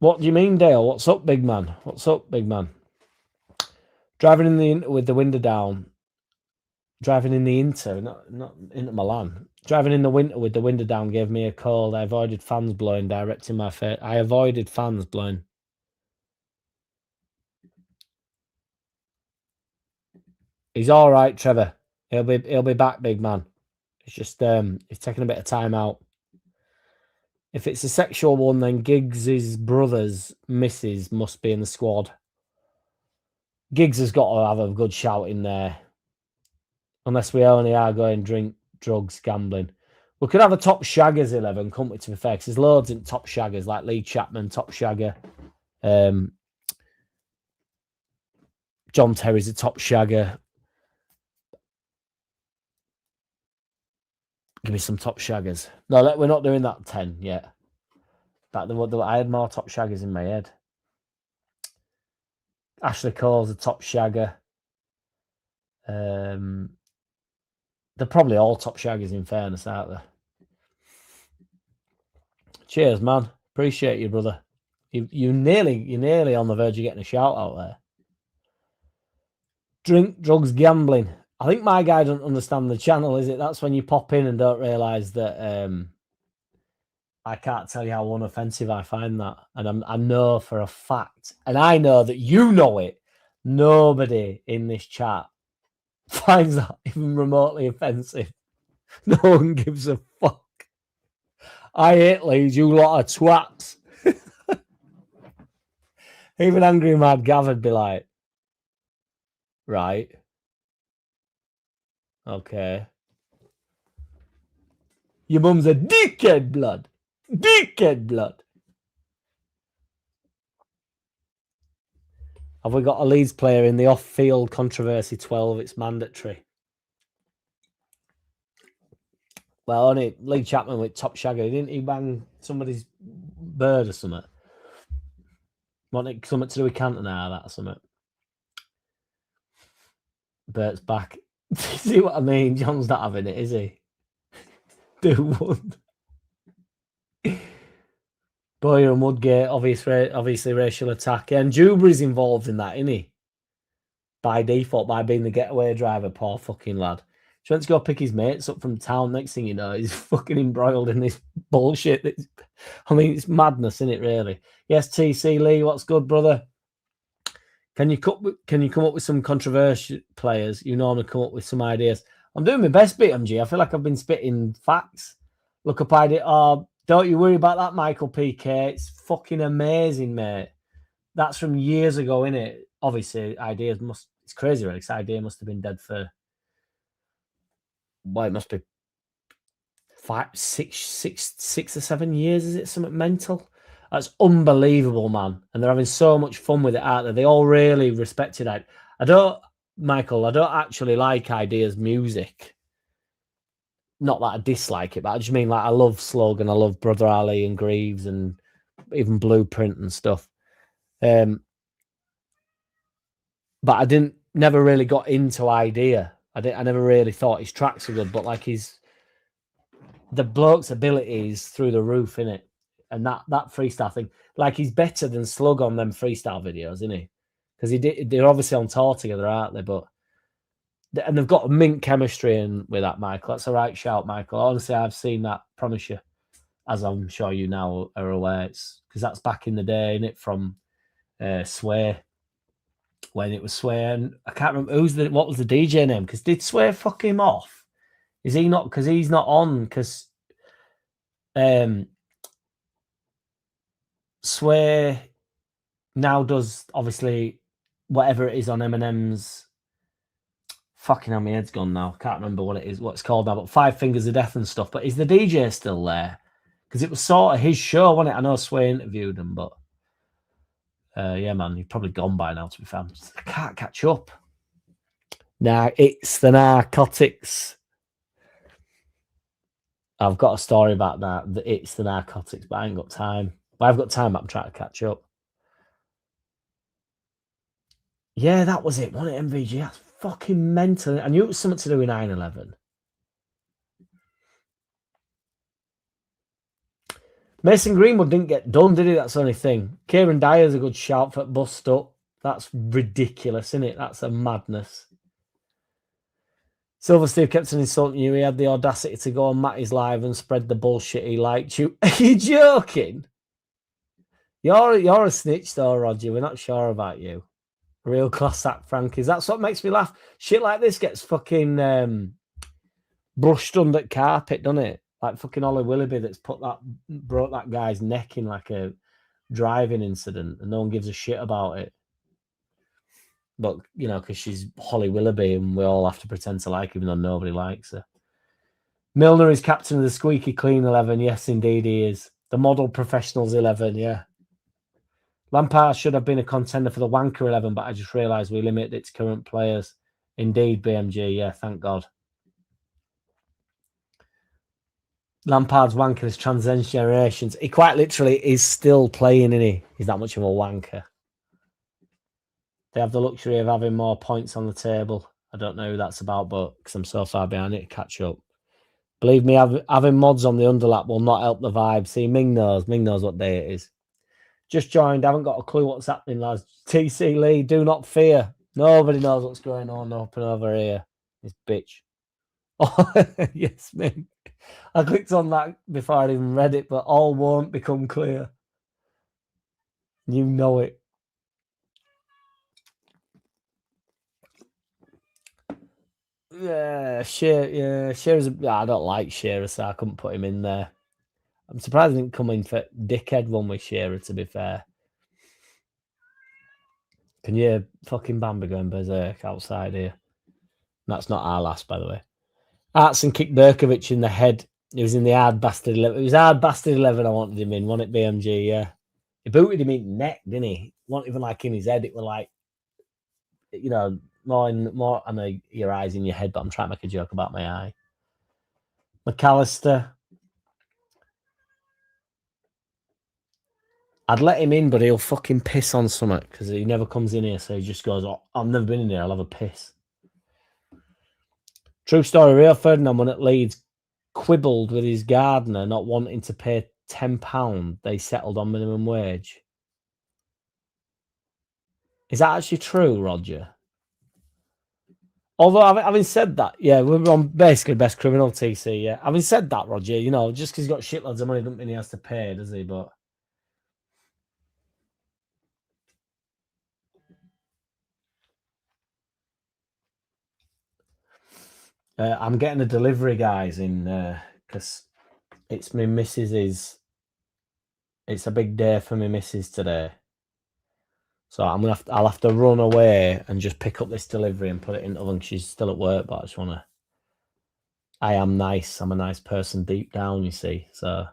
What do you mean, Dale? What's up, big man? What's up, big man? Driving with the window down. Driving in the Inter, not Inter Milan. Driving in the winter with the window down gave me a cold. I avoided fans blowing direct in my face. I avoided fans blowing. He's all right, Trevor. He'll be back, big man. It's just he's taking a bit of time out. If it's a sexual one, then Giggs' brother's missus must be in the squad. Giggs has got to have a good shout in there. Unless we only are going drink, drugs, gambling. We could have a top shaggers 11, couldn't we, to be fair? Because there's loads in top shaggers, like Lee Chapman, top shagger. John Terry's a top shagger. Give me some top shaggers. No, we're not doing that 10 yet. But I had more top shaggers in my head. Ashley Cole's a top shagger. They're probably all top shaggers in fairness, aren't they? Cheers, man. Appreciate you, brother. You're nearly on the verge of getting a shout out there. Drink, drugs, gambling. I think my guy doesn't understand the channel, is it? That's when you pop in and don't realise that I can't tell you how unoffensive I find that. And I know for a fact, and I know that you know it, nobody in this chat finds that even remotely offensive. No one gives a fuck. I hate Leeds, you lot of twats. Even Angry Mad Gav would be like, right. Okay. Your mum's a dickhead, blood. Dickhead, blood. Have we got a Leeds player in the off-field controversy 12? It's mandatory. Well, only Lee Chapman with top shagger. Didn't he bang somebody's bird or something? Wanted something to do with Cantona, that or something. Bert's back. See what I mean? John's not having it, is he? Do one. Boyer and Woodgate, obviously racial attack. And Juber's involved in that, isn't he? By default, by being the getaway driver, poor fucking lad. She went to go pick his mates up from town. Next thing you know, he's fucking embroiled in this bullshit. It's madness, isn't it, really? Yes, TC Lee, what's good, brother? Can you come up with some controversial players? You normally come up with some ideas. I'm doing my best, BMG. I feel like I've been spitting facts. Look up idea. Oh, don't you worry about that, Michael PK. It's fucking amazing, mate. That's from years ago, innit? Obviously, it's crazy, right? This idea must have been dead for, well, it must be 6 or 7 years. Is it something mental? That's unbelievable, man. And they're having so much fun with it, aren't they? They all really respected it. Michael, I don't actually like Idea's music. Not that I dislike it, but I just mean, like, I love Slogan, I love Brother Ali and Greaves and even Blueprint and stuff. But I never really got into Idea. I never really thought his tracks were good, but like the bloke's abilities through the roof, innit? And that freestyle thing, like, he's better than Slug on them freestyle videos, isn't he? Because they're obviously on tour together, aren't they? And they've got a mint chemistry with that, Michael. That's a right shout, Michael. Honestly, I've seen that, promise you, as I'm sure you now are aware. It's because that's back in the day, innit? From Sway, when it was Sway, and I can't remember what was the DJ name. Because did Sway fuck him off? Is he not? Because he's not on. Because Sway now does obviously whatever it is on Eminem's. Fucking hell, my head's gone now. Can't remember what it's called now, but Five Fingers of Death and stuff. But is the DJ still there? Because it was sort of his show, wasn't it? I know Sway interviewed him, but yeah, man, he's probably gone by now, to be fair. I can't catch up. Nah, it's the narcotics. I've got a story about that. It's the narcotics, but I ain't got time. But I've got time, but I'm trying to catch up. Yeah, that was it, wasn't it, MVG? That's fucking mental. I knew it was something to do with 9/11. Mason Greenwood didn't get done, did he? That's the only thing. Kieran Dyer's a good shout for bust up. That's ridiculous, isn't it? That's a madness. Silver Steve kept on insulting you. He had the audacity to go on Matty's live and spread the bullshit he liked you. Are you joking? You're a snitch though, Roger. We're not sure about you. Real class act, Frankies. That's what makes me laugh. Shit like this gets fucking brushed under the carpet, doesn't it? Like fucking Ollie Willoughby that's broke that guy's neck in like a driving incident, and no one gives a shit about it. But, you know, because she's Holly Willoughby and we all have to pretend to like her, even though nobody likes her. Milner is captain of the squeaky clean 11. Yes, indeed he is. The model professionals 11, yeah. Lampard should have been a contender for the wanker 11, but I just realised we limited its current players. Indeed, BMG, yeah, thank God. Lampard's wanker has transcends generations. He quite literally is still playing, isn't he? He's that much of a wanker. They have the luxury of having more points on the table. I don't know who that's about, but because I'm so far behind it to catch up. Believe me, having mods on the underlap will not help the vibe. See, Ming knows what day it is. Just joined. Haven't got a clue what's happening, lads. TC Lee, do not fear. Nobody knows what's going on up and over here. This bitch. Oh, yes, Ming. I clicked on that before I even read it, but all won't become clear. You know it. Yeah, Shearer's. I don't like Shearer, so I couldn't put him in there. I'm surprised he didn't come in for dickhead one with Shearer, to be fair. Can you hear fucking Bambi going berserk outside here? That's not our last, by the way. Artson kicked Berkovic in the head. He was in the hard bastard 11. It was hard bastard 11 I wanted him in, wasn't it, BMG? Yeah. He booted him in the neck, didn't he? It wasn't even like in his head. It was like, you know, more. I know your eye's in your head, but I'm trying to make a joke about my eye. McAllister. I'd let him in, but he'll fucking piss on something because he never comes in here. So he just goes, oh, I've never been in here. I'll have a piss. True story. Rio Ferdinand, when at Leeds, quibbled with his gardener not wanting to pay £10 they settled on minimum wage. Is that actually true, Roger? Although, having said that, yeah, we're on basically best criminal TC, yeah. Having said that, Roger, you know, just because he's got shitloads of money doesn't mean he has to pay, does he? But I'm getting a delivery, guys, in because it's my missus's. It's a big day for my missus today. So I'll have to run away and just pick up this delivery and put it in the oven. She's still at work, but I just want to. I am nice. I'm a nice person deep down, you see. So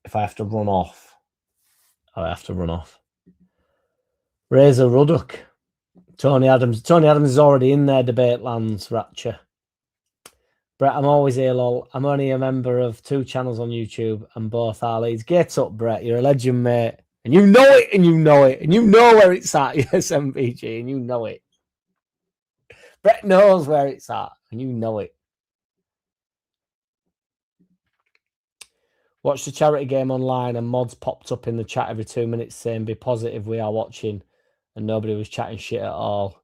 if I have to run off, I have to run off. Razor Ruddock. Tony Adams. Tony Adams is already in there, debate lands, Ratcher. Brett, I'm always here, lol. I'm only a member of 2 channels on YouTube and both are Leeds. Get up, Brett. You're a legend, mate. And you know it, and you know it, and you know where it's at, yes, MVG, and you know it. Brett knows where it's at, and you know it. Watch the charity game online, and mods popped up in the chat every 2 minutes saying, be positive, we are watching, and nobody was chatting shit at all.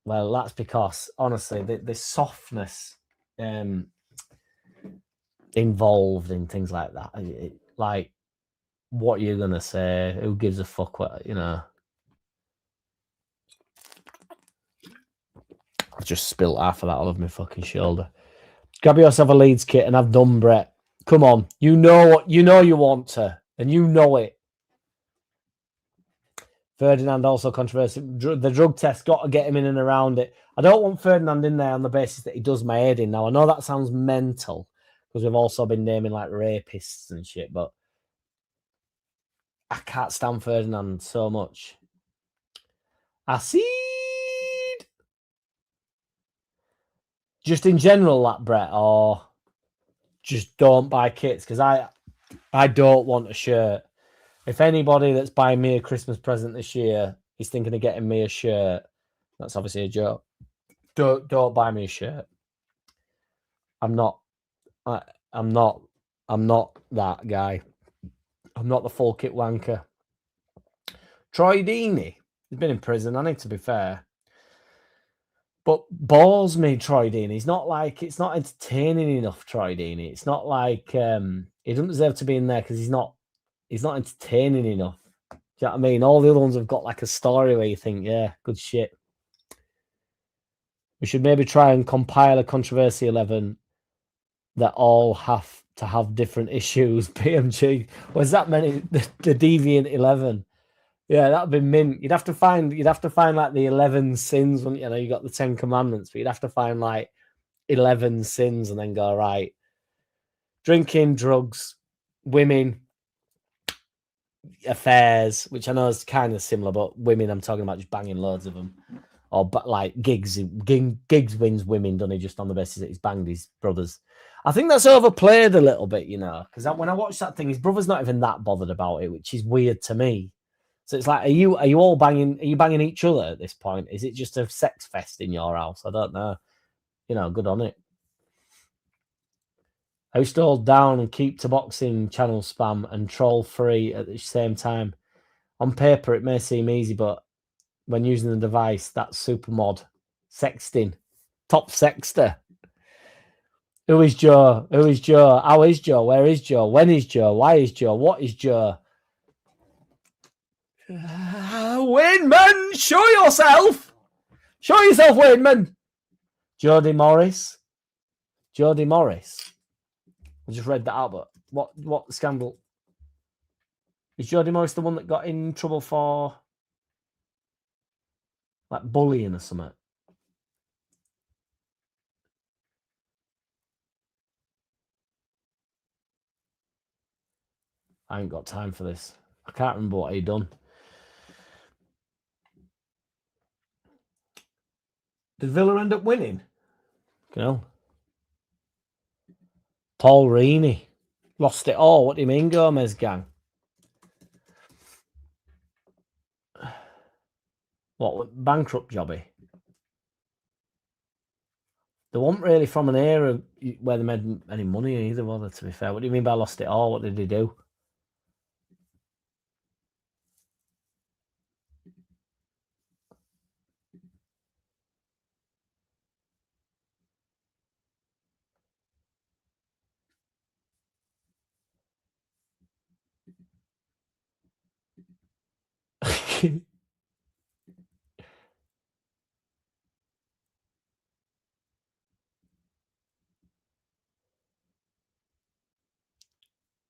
Well, that's because, honestly, the softness involved in things like that, like, what you're going to say, who gives a fuck what, you know. I've just spilt half of that all over my fucking shoulder. Grab yourself a Leeds kit and have done, Brett. Come on. You know what you want to, and you know it. Ferdinand also controversy. The drug test, got to get him in and around it. I don't want Ferdinand in there on the basis that he does my head in. Now, I know that sounds mental because we've also been naming like rapists and shit, but I can't stand Ferdinand so much. Acid! Just in general, that, Brett, or just don't buy kits because I don't want a shirt. If anybody that's buying me a Christmas present this year is thinking of getting me a shirt, that's obviously a joke. Don't buy me a shirt. I'm not that guy. I'm not the full kit wanker. Troy Deeney, he's been in prison, I need to be fair. But bores me, Troy Deeney. It's not entertaining enough, Troy Deeney. It's not like he doesn't deserve to be in there because he's not entertaining enough. Do you know what I mean? All the other ones have got like a story where you think, yeah, good shit. We should maybe try and compile a controversy 11 that all have to have different issues. PMG. Was that many? The deviant 11. Yeah, that'd be mint. You'd have to find like the 11 sins, wouldn't you? You got the 10 commandments, but you'd have to find like 11 sins and then go, right, drinking, drugs, women, affairs, which I know is kind of similar, but women, I'm talking about just banging loads of them. Or but like Giggs wins women, doesn't he, just on the basis that he's banged his brothers. I think that's overplayed a little bit, you know, because when I watch that thing, his brother's not even that bothered about it, which is weird to me. So it's like, are you all banging? Are you banging each other at this point? Is it just a sex fest in your house? I don't know. You know, good on it. I used to hold down and keep to boxing channel spam and troll free at the same time. On paper, it may seem easy, but when using the device, that's super mod. Sexting. Top sexter. Who is Joe? Who is Joe? How is Joe? Where is Joe? When is Joe? Why is Joe? What is Joe? Wainman, show yourself. Show yourself, Wainman. Jody Morris. Jody Morris. I just read that out, but what scandal? Is Jody Morris the one that got in trouble for like bullying or something? I ain't got time for this. I can't remember what he done. Did Villa end up winning? No. Paul Reaney. Lost it all. What do you mean, Gomez gang? What, bankrupt jobby? They weren't really from an era where they made any money either, were they, to be fair? What do you mean by lost it all? What did he do?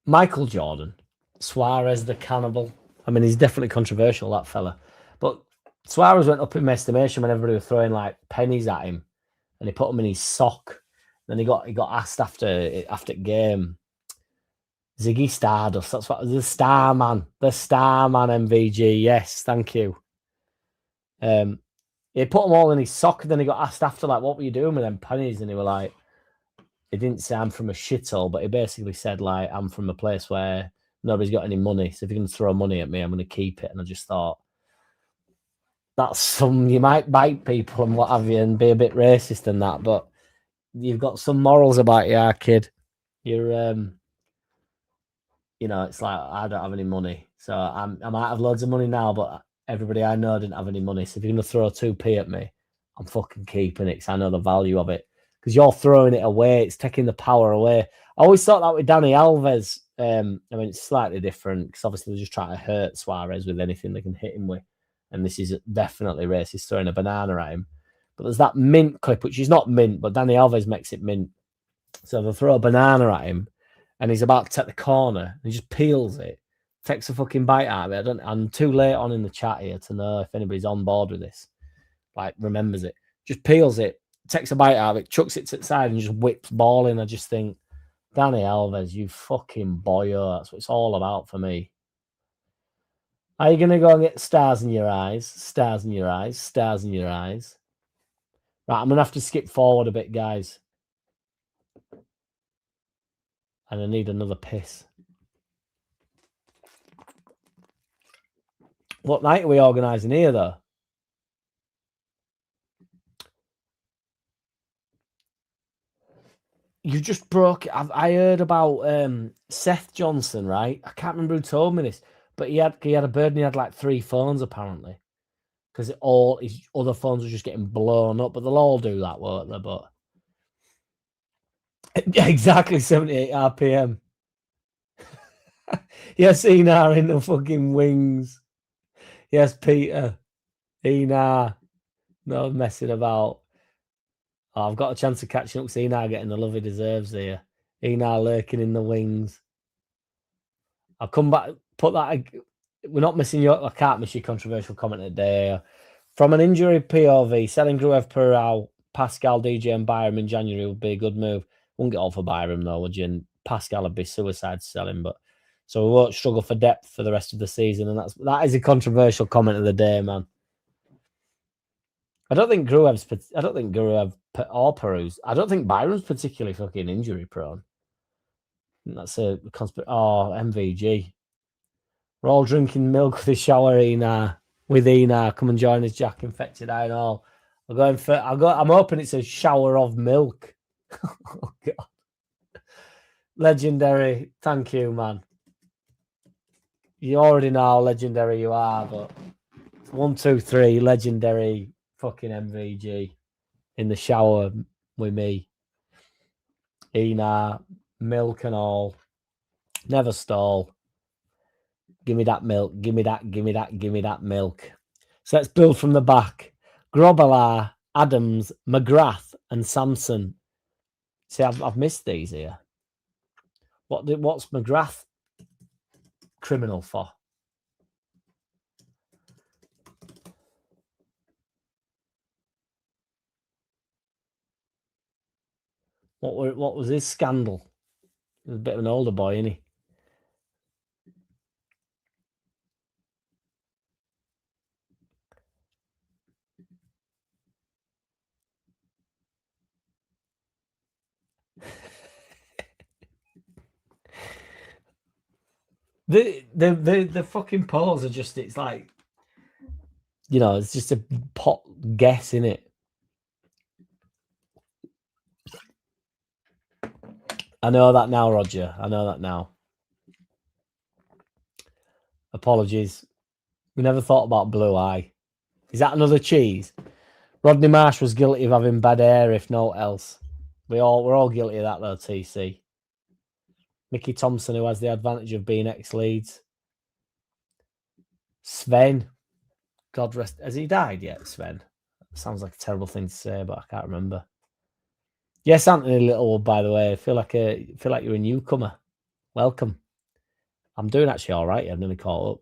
Michael Jordan, Suarez the cannibal. I mean, he's definitely controversial, that fella. But Suarez went up in my estimation when everybody was throwing like pennies at him, and he put them in his sock. Then he got asked after the game. Ziggy Stardust. That's what the Starman MVG. Yes, thank you. He put them all in his sock, and then he got asked after, like, what were you doing with them pennies? And he were like, he didn't say I'm from a shithole, but he basically said, like, I'm from a place where nobody's got any money. So if you're going to throw money at me, I'm going to keep it. And I just thought, that's some, you might bite people and what have you and be a bit racist and that, but you've got some morals about you, kid. You're, you know, it's like, I don't have any money. So I might have loads of money now, but everybody I know didn't have any money. So if you're going to throw 2p at me, I'm fucking keeping it because I know the value of it. Because you're throwing it away. It's taking the power away. I always thought that with Danny Alves. I mean, it's slightly different because obviously they're just trying to hurt Suarez with anything they can hit him with. And this is definitely racist, throwing a banana at him. But there's that mint clip, which is not mint, but Danny Alves makes it mint. So they'll throw a banana at him, and he's about to take the corner, and he just peels it, takes a fucking bite out of it. I'm too late on in the chat here to know if anybody's on board with this, like remembers it. Just peels it, takes a bite out of it, chucks it to the side, and just whips ball in. I just think, Danny Alves, you fucking boyo. That's what it's all about for me. Are you going to go and get stars in your eyes? Stars in your eyes? Stars in your eyes? Right, I'm going to have to skip forward a bit, guys. And I need another piss. What night are we organising here, though? You just broke. I heard about Seth Johnson, right? I can't remember who told me this, but he had a bird and he had like 3 phones apparently, because all his other phones were just getting blown up. But they'll all do that, won't they? But exactly 78 RPM. Yes, Enar in the fucking wings. Yes, Peter. Enar. No messing about. Oh, I've got a chance of catching up with Enar getting the love he deserves here. Enar lurking in the wings. I'll come back, put that. We're not missing your. I can't miss your controversial comment today. From an injury POV, selling Gruev, Peral, Pascal, DJ, and Byram in January would be a good move. Wouldn't get all for Byram though, would you? And Pascal would be suicide selling, but so we won't struggle for depth for the rest of the season. And that is a controversial comment of the day, man. I don't think Gruev or Peru's. I don't think Byram's particularly fucking injury prone. That's a conspiracy. Oh, MVG. We're all drinking milk with the shower, Enar. With Enar, come and join us, Jack Infected I and all. I'm hoping it's a shower of milk. Oh God. Legendary. Thank you, man. You already know how legendary you are, but 1, 2, 3, legendary fucking MVG in the shower with me. Enar, milk and all. Never stall. Give me that milk. Give me that milk. So let's build from the back. Grobbelaar, Adams, McGrath, and Samson. See, I've missed these here. What's McGrath criminal for? What was his scandal? He was a bit of an older boy, isn't he? The fucking polls are just, it's like, you know, it's just a pot guess, in it. I know that now, Roger. I know that now. Apologies. We never thought about Blue Eye. Is that another cheese? Rodney Marsh was guilty of having bad hair, if no else. We're all guilty of that, though, TC. Mickey Thompson, who has the advantage of being ex-Leeds. Sven. God rest. Has he died yet, Sven? Sounds like a terrible thing to say, but I can't remember. Yes, Anthony Littlewood, by the way. I feel like you're a newcomer. Welcome. I'm doing actually all right. I've nearly caught up.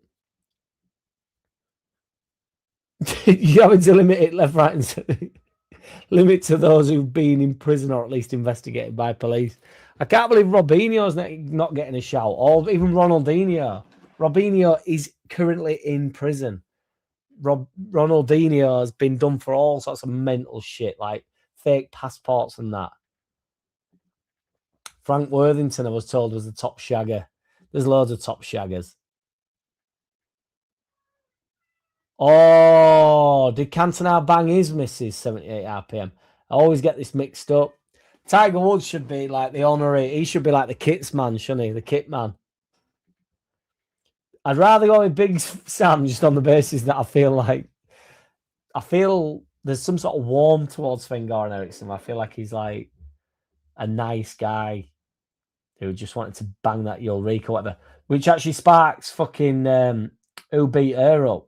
You're having to limit it left, right, and center. Limit to those who've been in prison or at least investigated by police. I can't believe Robinho's not getting a shout, or even Ronaldinho. Robinho is currently in prison. Ronaldinho has been done for all sorts of mental shit, like fake passports and that. Frank Worthington, I was told, was the top shagger. There's loads of top shaggers. Oh, did Cantona bang his misses 78 RPM? I always get this mixed up. Tiger Woods should be like the honorary. He should be like the kits man, shouldn't he? The kit man. I'd rather go with Big Sam just on the basis that I feel there's some sort of warmth towards Sven-Goran Eriksson. I feel like he's like a nice guy who just wanted to bang that Ulrika or whatever, which actually sparks fucking who beat her up.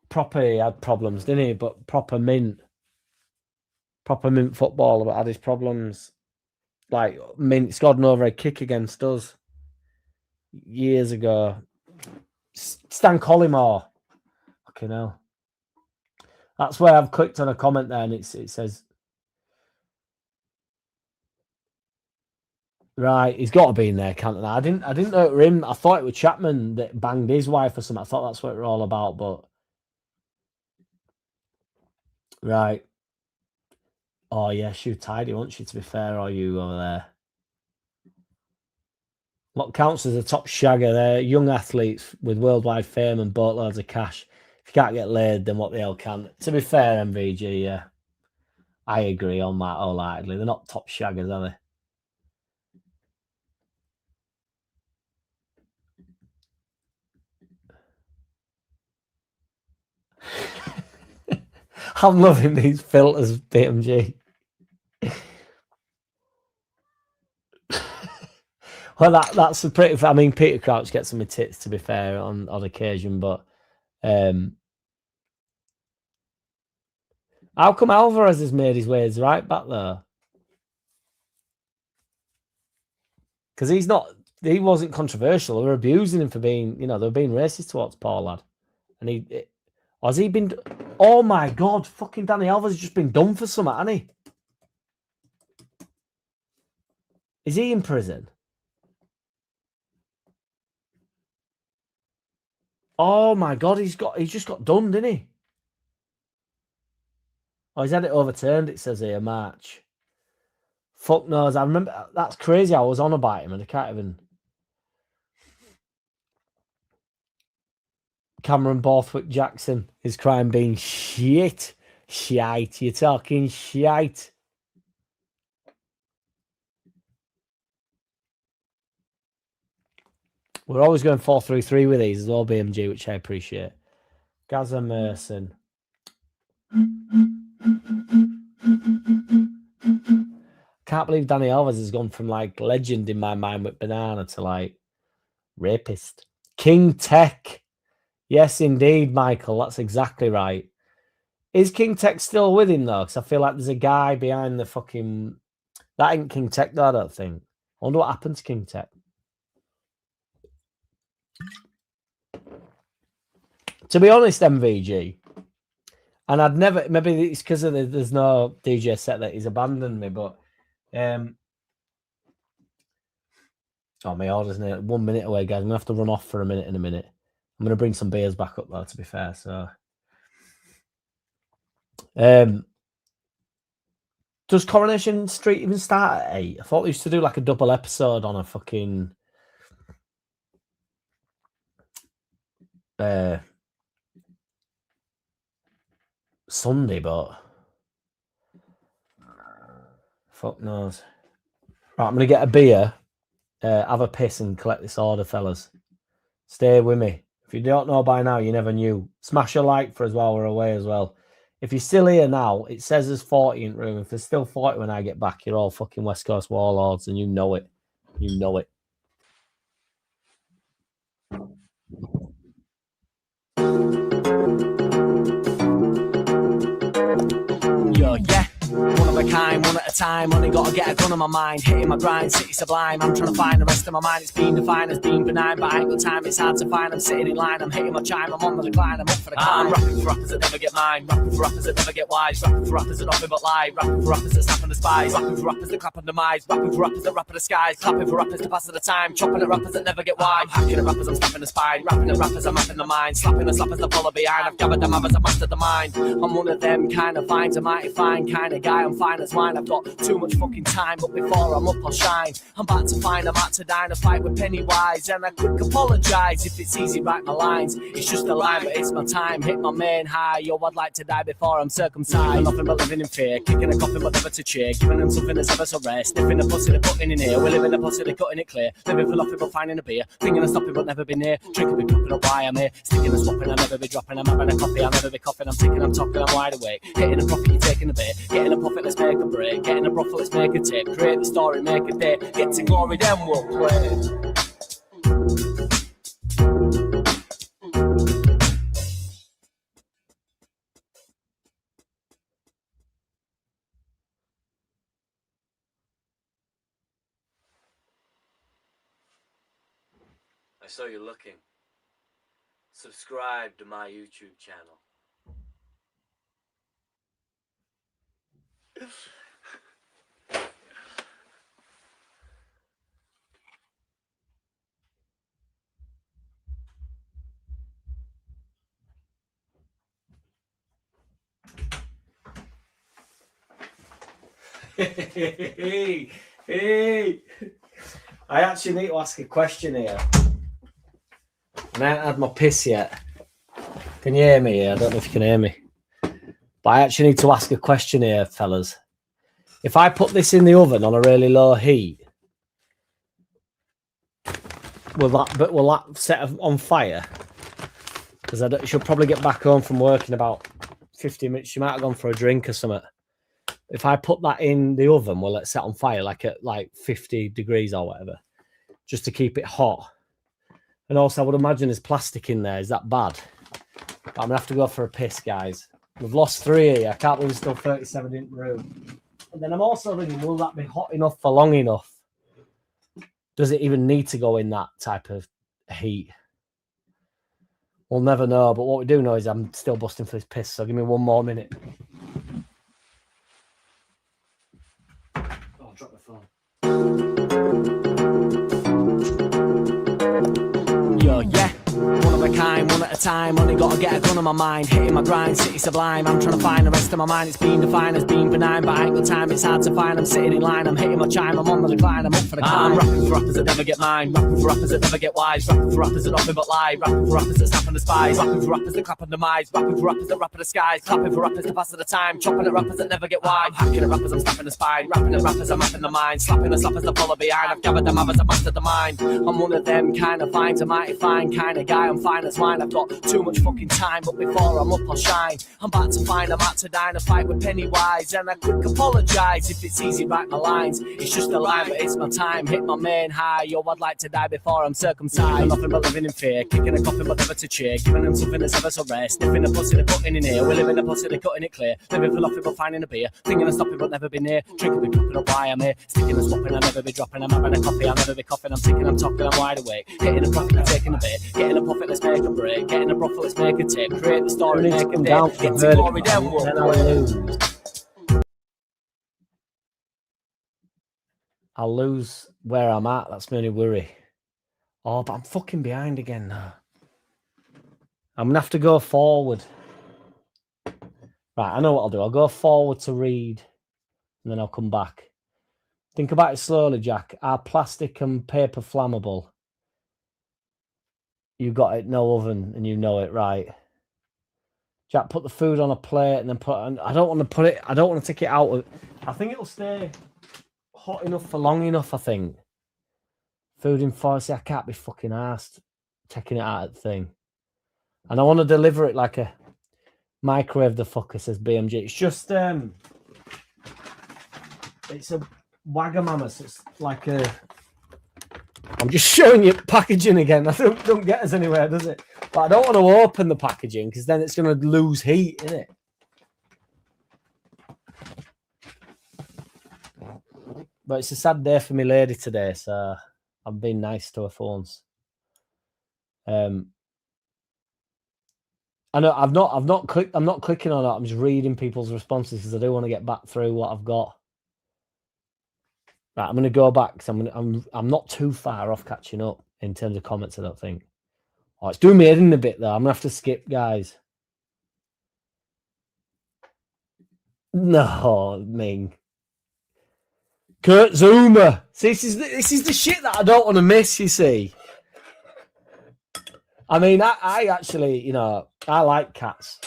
Proper, he had problems, didn't he? But proper mint footballer, but had his problems. Like Mint scored an overhead kick against us years ago. Stan Collymore. Fucking hell. That's where I've clicked on a comment there, and it says, right, he's got to be in there, Cantona. I didn't know it were him. I thought it was Chapman that banged his wife or something. I thought that's what it was all about, but right. Oh yeah, she was tidy, wasn't she? To be fair, are you over there? What counts as a top shagger? They're young athletes with worldwide fame and boatloads of cash. If you can't get laid, then what the hell can? To be fair, MVG, yeah, I agree on that wholeheartedly. They're not top shaggers, are they? I'm loving these filters, BMG. Well, that's a pretty. I mean, Peter Crouch gets some tits, to be fair, on occasion, but how come Alvarez has made his ways right back there? Because he wasn't controversial. They were abusing him for being, they were being racist towards Paul Lad, and has he been? Oh my God, fucking Danny Alvarez has just been done for something, hasn't he? Is he in prison? Oh my God, he's just got done, didn't he? Oh, he's had it overturned, it says here, March. Fuck knows. I remember, that's crazy. I was on about him and I can't even. Cameron Borthwick Jackson, his crime being shit. Shite. You're talking shite. We're always going 4-3-3 with these as well, BMG, which I appreciate. Gaza Merson. Can't believe Danny Alves has gone from like legend in my mind with Banana to like rapist. King Tech. Yes, indeed, Michael. That's exactly right. Is King Tech still with him though? Because I feel like there's a guy behind the fucking. That ain't King Tech though, I don't think. I wonder what happened to King Tech. To be honest, MVG, and I'd never. Maybe it's because there's no DJ set that he's abandoned me, but oh, my order's nearly 1 minute away, guys. I'm gonna have to run off for a minute in a minute. I'm gonna bring some beers back up though, to be fair. So, does Coronation Street even start at 8? I thought we used to do like a double episode on a fucking Sunday, but Fuck knows. Right, I'm going to get a beer, have a piss and collect this order, fellas. Stay with me. If you don't know by now, you never knew. Smash a like for us while we're away as well. If you're still here now, it says there's 40 in room. If there's still 40 when I get back, you're all fucking West Coast warlords and you know it. You know it. Yo, yeah. One of a kind, one at a time. Only gotta get a gun on my mind. Hitting my grind, city sublime. I'm trying to find the rest of my mind. It's been defined as being benign, but I ain't got time, it's hard to find. I'm sitting in line, I'm hitting my chime. I'm on the decline, I'm up for the climb. I'm rapping for rappers that never get mine. Rapping for rappers that never get wise. Rapping for rappers that nothing but lie. Rapping for rappers that snap on the spies. Rapping for rappers that clap on the mice. Rapping for rappers that rap at the skies. Clapping for rappers to pass at the time. Chopping at rappers that never get wide. I'm hacking at rappers, I'm snapping the spine. Rapping at rappers, I'm mapping the mind. Slapping the slappers that follow behind. I've gathered them others, I've mastered the mind. I'm one of them kind of finds a mighty fine kind of guy. I'm fine as wine. I've got too much fucking time, but before I'm up, I'll shine. I'm about to find, I'm out to dine, a fight with Pennywise, and I quick apologise if it's easy, write my lines. It's just a line, but it's my time. Hit my main high, yo, I'd like to die before I'm circumcised. Nothing but living in fear, kicking a coffin but never to cheer, giving them something that's ever so rare, sniffing the pussy they're putting in here. We're living the pussy, they're cutting it clear, living for nothing but finding a beer, thinking of stopping but never been near, drinking be cupping up why I'm here, sticking and swapping, I'll never be dropping, I'm having a coffee, I'll never be coughing, I'm ticking, I'm talking, I'm wide awake, hitting a profit, you're taking a bit, getting a profit, let's make a break, getting a profit, let's make a tip, create the story, make a day, get to glory, then we'll play. I saw you looking. Subscribe to my YouTube channel. Hey. I actually need to ask a question here. And I haven't had my piss yet. Can you hear me here? I don't know if you can hear me. But I actually need to ask a question here, fellas. If I put this in the oven on a really low heat, will that set on fire? Because I should probably get back home from work in about 50 minutes. She might have gone for a drink or something. If I put that in the oven, will it set on fire at 50 degrees or whatever, just to keep it hot? And also, I would imagine there's plastic in there. Is that bad? But I'm gonna have to go for a piss, guys. We've lost 3 here. I can't believe there's still 37 in the room. And then I'm also thinking, will that be hot enough for long enough? Does it even need to go in that type of heat? We'll never know. But what we do know is I'm still busting for this piss. So give me 1 more minute. Oh, drop the phone. Yo, yeah. One of a kind, one at a time. Only gotta get a gun on my mind. Hitting my grind, city sublime. I'm trying to find the rest of my mind. It's been defined as being benign, but I ain't got time, it's hard to find. I'm sitting in line, I'm hitting my chime. I'm on the decline, I'm up for the climb. I'm rapping for rappers that never get mine. Rapping for rappers that never get wise. Rapping for rappers that nothing but lie. Rapping for rappers that snap on the spies. Rapping for rappers that clap on the mice. Rapping for rappers that rap at the skies. Clapping for rappers to pass at the time. Chopping at rappers that never get wide. I'm hacking at rappers, I'm snapping the spine. Rapping at rappers, I'm mapping the mind. Slapping the slappers that follow behind. I've gathered them others, I've mastered the mind. I'm one of them kind of finds a mighty fine kind of guy. I'm fine as wine. I've got too much fucking time, but before I'm up, I'll shine. I'm about to find, I'm out to dine, a fight with Pennywise, and I quick apologise if it's easy, write my lines. It's just a line, but it's my time. Hit my main high, yo, I'd like to die before I'm circumcised. Nothing but living in fear, kicking a coffin but never to cheer, giving them something that's ever so rare, sniffing the pussy they're putting in here. We're living the pussy, they're cutting it clear, living for nothing but finding a beer, thinking of stopping but never been near, drinking be cupping up why I'm here, sticking and swapping, I'll never be dropping. I'm having a coffee, I'll never be coughing, I'm ticking, I'm talking, I'm wide awake, hitting a profit, I'm taking a bit, getting a profit, let's make a break, getting a profit, let's make a tip, create the story, make a day, get to glory, then I'll lose where I'm at. That's my only worry. Oh, but I'm fucking behind again now. I'm gonna have to go forward. Right, I know what I'll do. I'll go forward to read, and then I'll come back. Think about it slowly, Jack. Are plastic and paper flammable? You got it, no oven, and you know it, right? Jack, put the food on a plate and then put. I don't want to put it. I don't want to take it out. I think it'll stay. hot enough for long enough, I think. Food in force, I can't be fucking arsed taking it out of the thing. And I want to deliver it like a microwave the fucker, says BMG. It's just it's a Wagamama, so it's like a I'm just showing you packaging again. I don't get us anywhere, does it? But I don't want to open the packaging because then it's going to lose heat, innit? But it's a sad day for me lady today, so I'm being nice to her phones. I know I'm not clicking on it. I'm just reading people's responses because I do want to get back through what I've got. Right, I'm going to go back because I'm not too far off catching up in terms of comments, I don't think. Oh, it's doing me head in a bit, though. I'm going to have to skip, guys. No, Ming. Kurt Zuma. See, this is the shit that I don't want to miss, you see. I mean, I actually, you know, I like cats.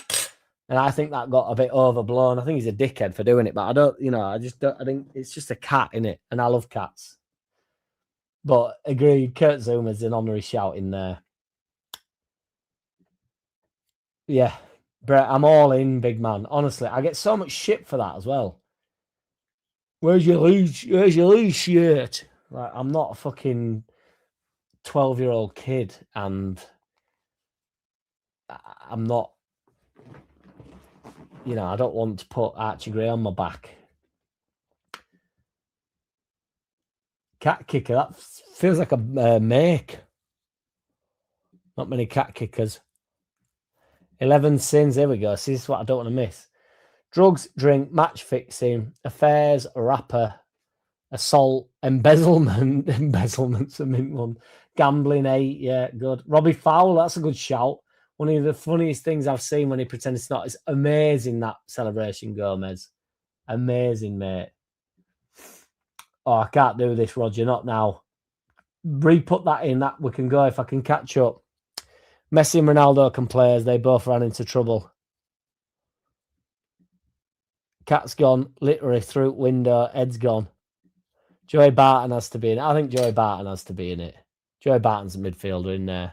And I think that got a bit overblown. I think he's a dickhead for doing it, but I don't, you know, I think it's just a cat, innit? And I love cats. But agreed, Kurt Zuma's an honorary shout in there. Yeah, Brett, I'm all in, big man. Honestly, I get so much shit for that as well. Where's your Leeds shirt? Like, I'm not a fucking 12-year-old kid, and I'm not, you know, I don't want to put Archie Gray on my back. Cat kicker, that feels like a make. Not many cat kickers. 11 sins, here we go. See, this is what I don't want to miss. Drugs, drink, match fixing, affairs, rapper, assault, embezzlement. Embezzlement's a mint one. Gambling, 8, yeah, good. Robbie Fowler, that's a good shout. One of the funniest things I've seen when he pretends it's not. It's amazing, that celebration, Gomez. Amazing, mate. Oh, I can't do this, Roger, not now. Re-put that in, that we can go if I can catch up. Messi and Ronaldo can play as they both ran into trouble. Cat's gone, literally through window, Ed's gone. Joey Barton has to be in it. I think Joey Barton has to be in it. Joey Barton's a midfielder in there.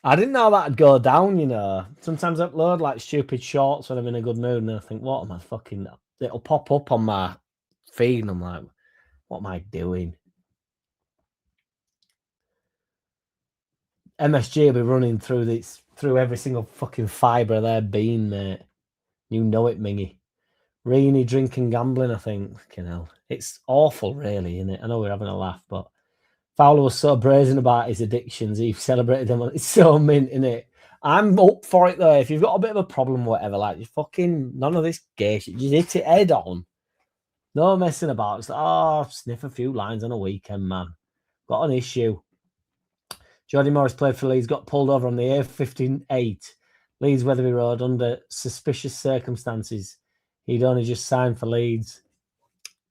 I didn't know that'd go down, you know. Sometimes I upload like stupid shorts when I'm in a good mood and I think, what am I fucking... It'll pop up on my feed and I'm like, what am I doing? MSG will be running through every single fucking fibre of their being, mate. You know it, Mingy. Rainy, drinking, gambling, I think. Fucking hell. It's awful, really, isn't it? I know we're having a laugh, but Fowler was so brazen about his addictions. He celebrated them. It's so mint, isn't it? I'm up for it, though. If you've got a bit of a problem or whatever, like, you fucking... None of this gay shit. Just hit it head on. No messing about. It's like, oh, sniff a few lines on a weekend, man. Got an issue. Jody Morris played for Leeds, got pulled over on the A58, Leeds Weatherby Road, under suspicious circumstances. He'd only just signed for Leeds.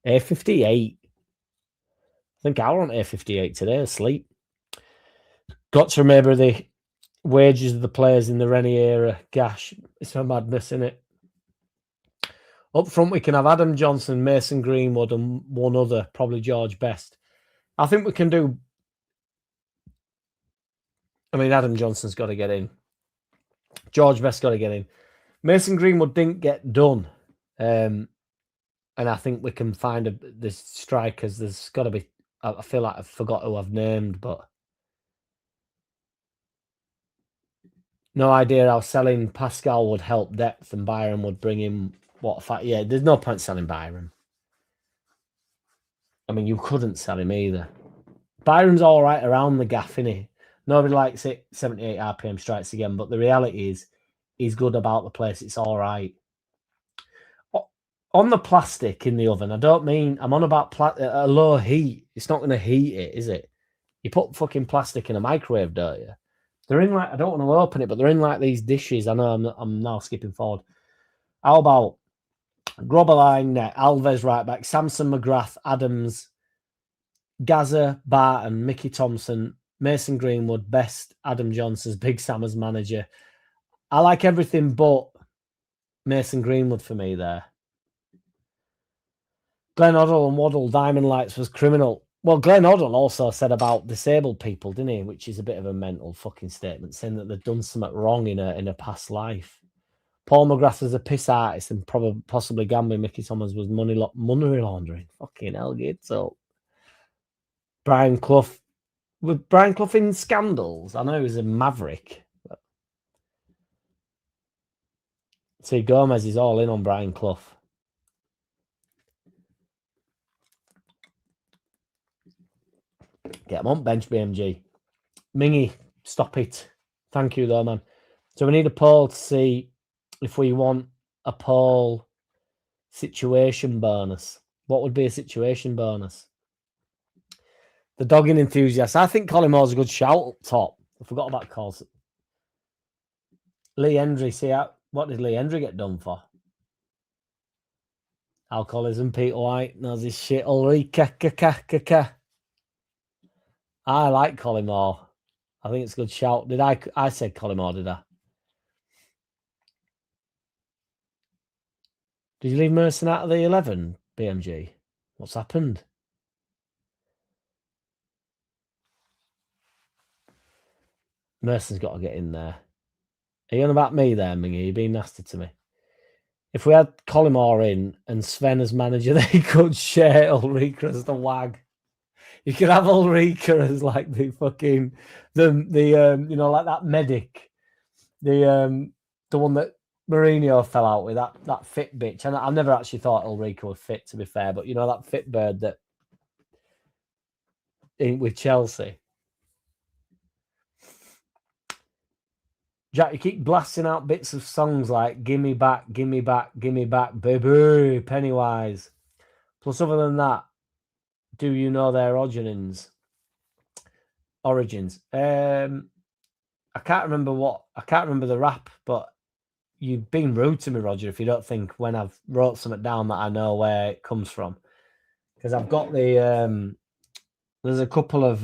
A58. I think I were on A58 today, asleep. Got to remember the wages of the players in the Rennie era. Gosh, it's a madness, isn't it? Up front, we can have Adam Johnson, Mason Greenwood, and one other, probably George Best. I think we can do... I mean, Adam Johnson's got to get in. George Best got to get in. Mason Greenwood didn't get done. And I think we can find the strikers. There's got to be... I feel like I forgot who I've named, but... No idea how selling Pascal would help depth and Byron would bring him... Yeah, there's no point selling Byron. I mean, you couldn't sell him either. Byron's all right around the gaff, innit? Nobody likes it, 78 RPM strikes again, but the reality is he's good about the place. It's all right. On the plastic in the oven, I don't mean... I'm on about a low heat. It's not going to heat it, is it? You put fucking plastic in a microwave, don't you? They're in like... I don't want to open it, but they're in like these dishes. I know I'm now skipping forward. How about Grobeline net, Alves right back, Samson McGrath, Adams, Gaza, Barton, Mickey Thompson, Mason Greenwood, Best, Adam Johnson's, Big Sam as manager. I like everything but Mason Greenwood for me there. Glenn Hoddle and Waddle, Diamond Lights was criminal. Well, Glenn Hoddle also said about disabled people, didn't he? Which is a bit of a mental fucking statement, saying that they've done something wrong in a past life. Paul McGrath was a piss artist and probably possibly gambling. Mickey Thomas was money laundering. Fucking hell, good. So Brian Clough. With Brian Clough in scandals? I know he was a maverick. See, Gomez is all in on Brian Clough. Get him on bench, BMG. Mingy, stop it. Thank you, though, man. So we need a poll to see if we want a poll situation bonus. What would be a situation bonus? The dogging enthusiast. I think Colin Moore's a good shout up top. I forgot about calls. Lee Hendry. See, what did Lee Hendry get done for? Alcoholism. Peter White knows his shit. Ulrika. I like Colin Moore. I think it's a good shout. Did I said Colin Moore, did I? Did you leave Merson out of the 11, BMG? What's happened? Merson's got to get in there. Are you on about me there, Mingy? You're being nasty to me. If we had Colin Moore in and Sven as manager, they could share Ulrika as the wag. You could have Ulrika as like the fucking like that medic, the one that Mourinho fell out with, that fit bitch. And I've never actually thought Ulrika was fit, to be fair, but that fit bird that with Chelsea. Jack, you keep blasting out bits of songs like "Gimme Back, Gimme Back, Gimme Back, Baby," Pennywise. Plus, other than that, do you know their origins? I can't remember the rap, but you've been rude to me, Roger, if you don't think when I've wrote something down that I know where it comes from. Because I've got the there's a couple of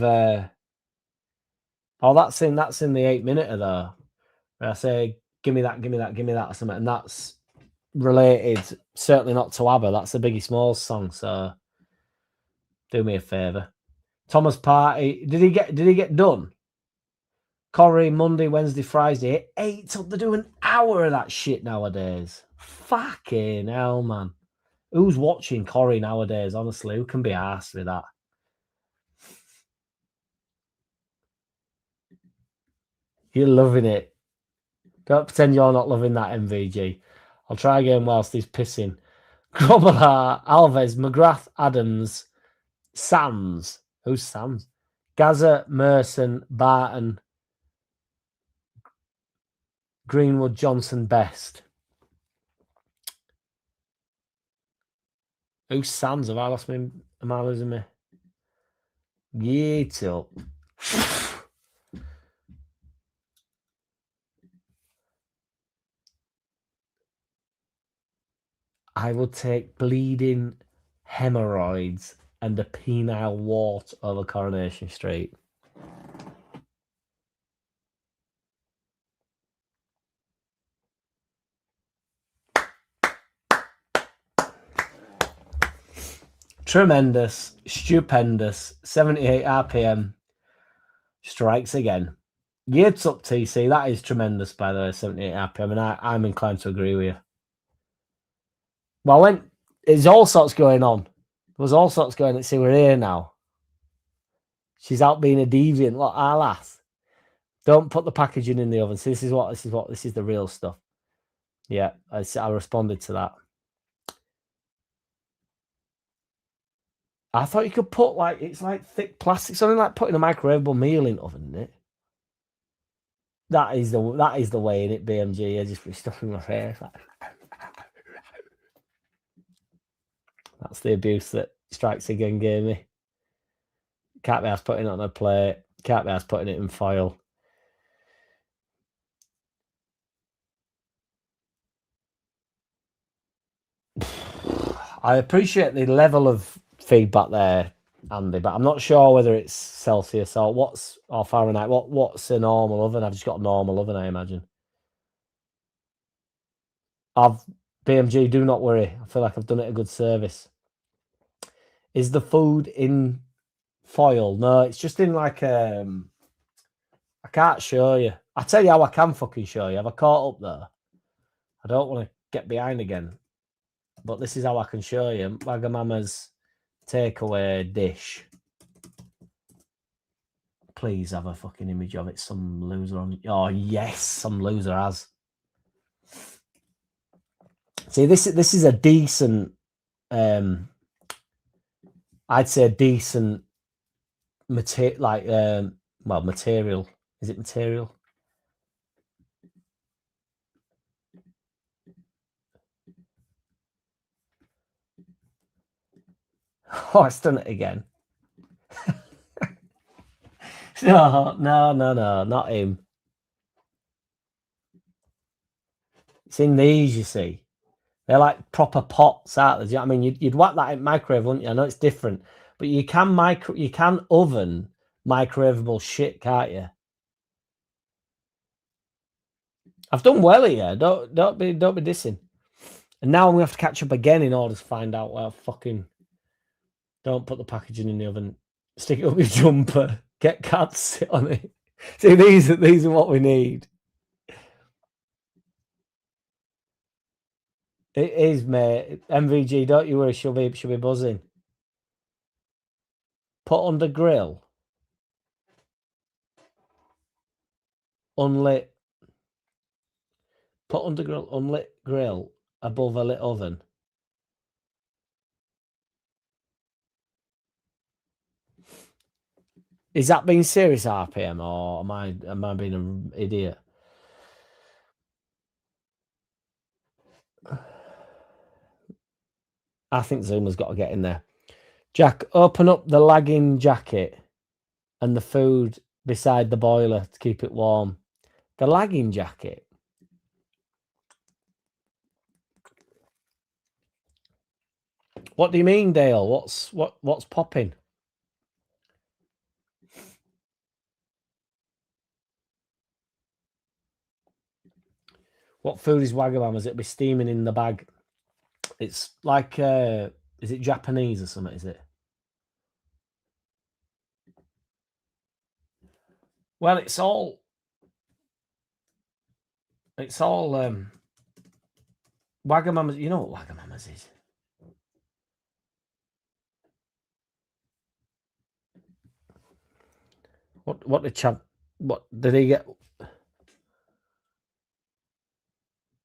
that's in the 8-minute though. Where I say, give me that, or something, and that's related, certainly not to ABBA. That's the Biggie Smalls song, so do me a favour. Thomas Party, did he get done? Corey, Monday, Wednesday, Friday, 8 till they do an hour of that shit nowadays. Fucking hell, man. Who's watching Corey nowadays, honestly? Who can be arsed with that? You're loving it. Don't pretend you're not loving that, MVG. I'll try again whilst he's pissing. Grobbelaar, Alves, McGrath, Adams, Sands. Who's Sands? Gaza, Merson, Barton, Greenwood, Johnson, Best. Who's Sands? Have I lost me? Am I losing me? Yeet up. I would take bleeding hemorrhoids and a penile wart over Coronation Street. Tremendous, stupendous, 78 RPM, strikes again. Yeats up, TC. That is tremendous, by the way, 78 RPM, and I'm inclined to agree with you. Well, there's all sorts going on. There was all sorts going on. See, we're here now. She's out being a deviant. Look, our lass. Don't put the packaging in the oven. See, this is the real stuff. Yeah, I responded to that. I thought you could put it's like thick plastic, something like putting a microwavable meal in oven, isn't it? That is the way in it, BMG. I just put stuff in my face. That's the abuse that Strikes Again gave me. Can't be asked putting it on a plate. Can't be asked putting it in foil. I appreciate the level of feedback there, Andy, but I'm not sure whether it's Celsius or Fahrenheit. What's a normal oven? I've just got a normal oven, I imagine. BMG, do not worry. I feel like I've done it a good service. Is the food in foil? No, it's just in like I can't show you. I tell you how I can fucking show you. Have I caught up there? I don't want to get behind again, but this is how I can show you. Wagamama's takeaway dish. Please have a fucking image of it. Some loser on. Oh yes, some loser has. See, this is a decent. I'd say a decent material. Like well, material. Is it material? Oh, it's done it again. No, not him. It's in these, you see. They're like proper pots, aren't they? Do you know what I mean? You'd whack that in microwave, wouldn't you? I know it's different, but you can oven microwavable shit, can't you? I've done well here. Don't be dissing. And now I'm gonna have to catch up again in order to find out where fucking. Don't put the packaging in the oven. Stick it up your jumper. Get cats sit on it. See, these are what we need. It is, mate. MVG, don't you worry. She'll be buzzing. Put under grill. Unlit. Put under grill. Unlit grill above a lit oven. Is that being serious RPM or am I being an idiot? I think Zuma's got to get in there. Jack, open up the lagging jacket and the food beside the boiler to keep it warm. The lagging jacket. What do you mean, Dale? What's popping? What food is Wagamama's? It'll be steaming in the bag. It's like, is it Japanese or something? Is it? Well, it's all. Wagamama's. You know what Wagamama's is? What did Chad? What did he get?